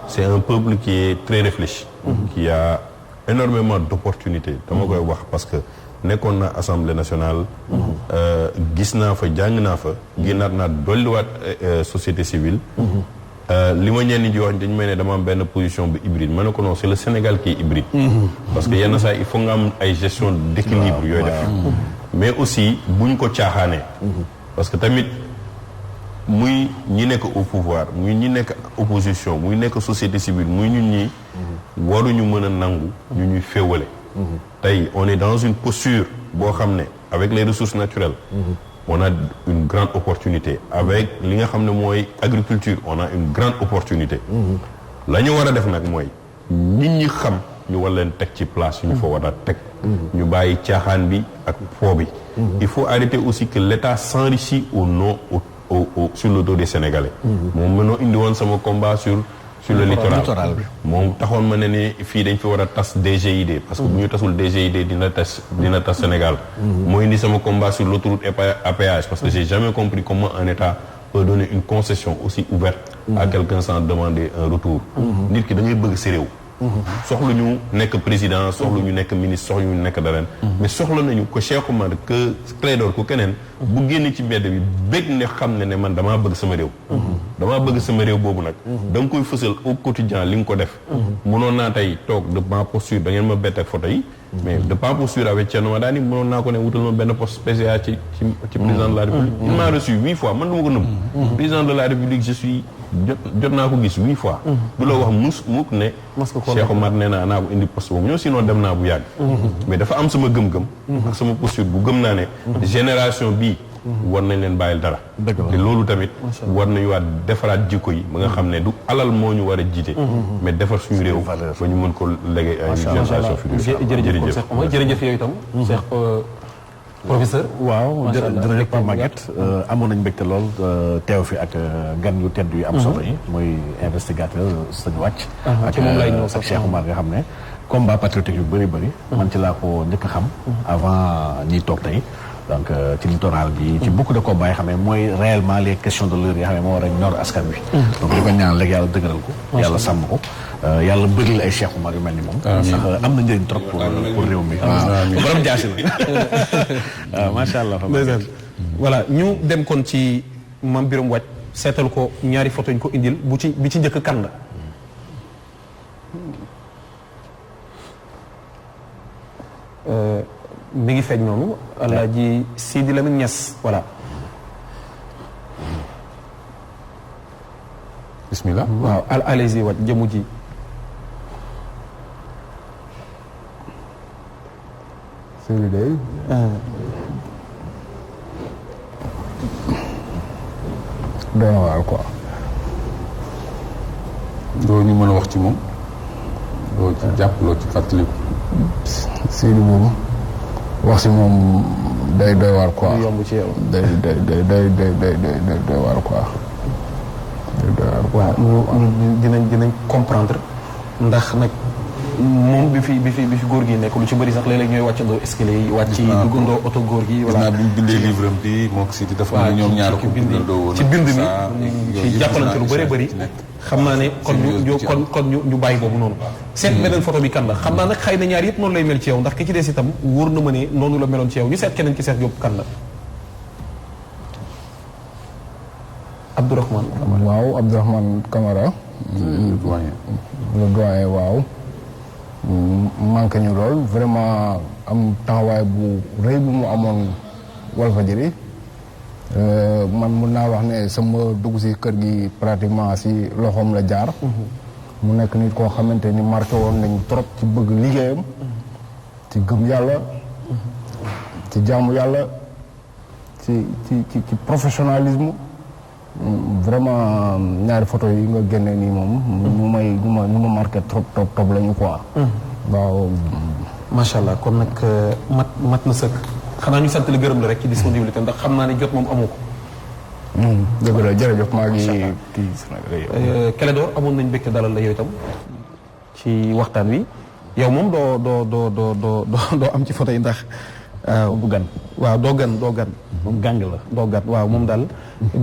c'est un peuple qui est très réfléchi. qui a énormément d'opportunités. dama koy wax parce que nekkoon na Assemblée nationale. gis naa fa jàng naa fa. génnaat naa dolliwaat société civile. li ma ñenn ñi di wax dañu may ne dama am benn position bu hybride ma ne ko non c'est le Sénégal qui est hybride. parce que yenn saa il faut nga am ay gestion d'équilibre yooyu def. mais aussi buñ ko caaxaanee. parce que tamit muy ñi nekk au pouvoir muy ñi nekk opposition muy nekk société civile muy ñun ñi waruñu mën a nangu ñu ñuy féewale. tey on est dans une posture boo xam ne avec les ressources naturelles. on a une grande opportunité avec li nga xam ne mooy agriculture on a une grande opportunité. la ñu war a def nag mooy nit ñi xam ñu war leen teg ci place yu ñu fa war a teg. ñu bàyyi caaxaan bi ak foo bi. il faut arrêter aussi que l'État s'enrichit au nom sur le dos des Sénégalais. moom mënoo indi woon sama combat sur le littoral moom taxoon ma ne ni fii dañ fi war a tas DGID parce que bu ñu tasul DGID dina tas Sénégal. moo indi sama combat sur l'autoroute à péage parce que j'ai jamais compris comment un État peut donner une concession aussi ouverte à quelqu'un sans demander un retour. nit ki da ngay bëgg sa réew. soxla ñu nekk président soxla ñu nekk ministre soxla ñu nekk dara. mais soxla nañu ko Cheikh Oumar que Clédor ko keneen. bu génn ci mbedd bi bëgg ne xam ne man damaa bëgg sama réew. damaa bëgg sama réew boobu nag. da nga koy fësal au quotidien li nga ko def. mënoon naa tey toog de ma posture da ngeen ma bett ak photo yi. mais de ma posture avec Thierno Madani mënoon naa ko ne wutal ma benn poste spécial ci président de la République. il m'a reçu 8 fois man du ma ko nëbb. président de la République je suis jot naa ko gis 8 fois. du la wax mukk ne. Cheikh Oumar nee naa ko indi poste boobu ñëw sinon dem naa bu yàgg. mais dafa am sama gëm-gëm. ak sama posture bu gëm naa ne. génération bii. war nañ leen bàyyil dara. te loolu tamit. war nañu waat defaraat jikko yi ba nga xam ne du alal moo ñu war a jiite. mais defar suñu réew. ba ñu mën ko léegi ay génération future. jërëjëf Cheikh Oumar jërëjëf yow itam. Cheikh professeur. waaw macha allah jërëjëf Pape Maguette amoon nañ mbégte lool teew fi ak gan yu tedd yu am solo yi. muy investigateur sëñ Wàcc. ci moom lay ñëw sax ak Cheikh Oumar nga xam ne combat patriotique yu bëri bëri. man ci laa ko njëkk a xam. avant ñiy toog tey. donc ci littoral bi ci beaucoup de combats yi xam ne mooy réellement les questions de l'heure yi xam ne moo war a ñor askan wi. donc di ko ñaan léegi yàlla dëgëral ko. yàlla sàmm ko. yàlla bëri la ay Cheikh Oumar yu mel ni moom. sax am na njëriñ trop pour réew mi. waaw borom jaasi la. waaw macha allah. voilà ñu dem kon ci Mame Birame Wathie seetal ko ñaari photo ñu ko indil bi ci njëkk kan la. mi ngi feeñ noonu Alaaji Sidi Lamine Niass voilà. bismillah. waaw allez-y Wathie jëmu ji. Sidi day. doy na waar quoi. doo ñu mën a wax ci moom. doo ci jàpp loo ci fàttaliku. Sidi boobu wax si moom day doy waar quoi. du yomb ci yow. day doy waar quoi. day doy waar quoi. waaw ñu dinañ comprendre ndax nag moom bi fi góor gi nekk lu ci bëri sax léeg-léeg ñooy wàccandoo escalier yi wàcc duggandoo oto góor gi. voilà gis naa bi ñu bindee livre am bi moom si dafa am ñoom ñaar ko bindandoo woon ci bind mi ci jàppalante lu bëree bëri. xam naa ne kon ñu bàyyi boobu noonu. seet beneen photo bi kan la xam naa nag xëy na ñaar yëpp noonu lay mel ci yow ndax ki ci des itam wóor na ma ne noonu la meloon ci yow ñu seet keneen ki seet yóbbu kan la. Abdourahmane Camara. waaw Abdourahmane Camara. le doyen waaw. manqué ñu lool vraiment am taxawaay bu rëy bu mu amoon Walfadjri man mun naa wax ne sama dugg si kër gi pratiquement si loxoom la jaar. mu nekk nit koo xamante ni marqué woon nañu trop ci bëgg liggéeyam. ci gëm yàlla. ci jaamu yàlla. ci professionnalisme. vraiment ñaari photo yi nga génne nii moom ñu ma marqué trop la ñu quoi. waaw. macha allah kon nag mat na sëkk xanaa ñu sant la gërëm la rek ci disponibilité ndax xam naa ne jot moom amoo ko. dëgg la jërëjëf maa ngi kii Sénégal. Clédor amoon nañ mbégte dalal la yow itam ci waxtaan wi yow moom doo am ci photo yi ndax. bu gan. waaw doo gan. moom gàng la. doo gan waaw moom daal.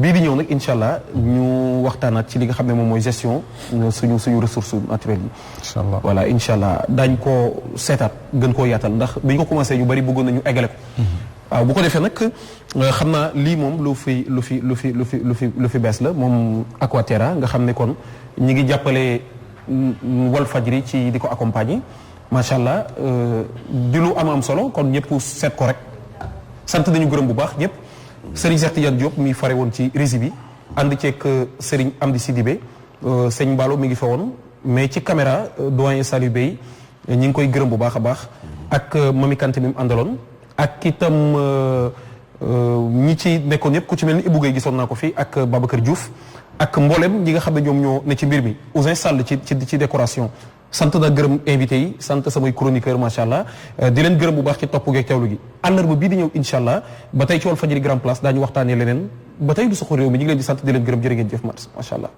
bii di ñëw nag incha allah ñu waxtaanaat ci li nga xam ne moom mooy gestion suñu ressources naturelles yi. incha allah voilà incha allah daañ koo seetaat gën koo yaatal ndax bi ñu ko commencé ñu bari bëggoon nañu eggale ko. waaw bu ko defee nag xam naa lii moom lu fi bees la moom Aquaterra nga xam ne kon ñi ngi jàppale Walfadjri ci di ko accompagner. macha allah di lu am solo kon ñëpp seet ko rek sant nañu gërëm bu baax ñëpp Serigne Cheikh Tidiane Diop mi fare woon ci régie bi ànd ceeg Serigne Amdi Sidibé sëñ Mballo mi ngi fa woon mais ci caméra doyen Saliou Bey ñi ngi koy gërëm bu baax a baax ak Mami Kanté mi mu àndaloon ak itam ñi ci nekkoon yëpp ku ci mel ni Ibou Gueye gisoon naa ko fi ak Babacar Diouf ak mboolem ñi nga xam ne ñoom ñoo ne ci mbir mi Ousin Sall ci décoration sant na gërëm invité yi sant samay chroniqueur macha allah di leen gërëm bu baax ci topp geeg teewlu gi àllarba bii di ñëw incha allah ba tey ci Walfadjri Grand Place daañu waxtaanee leneen ba tey du soxla réew mi ñu ngi leen di sant di leen gërëm jërë ngeen jëf macha allah.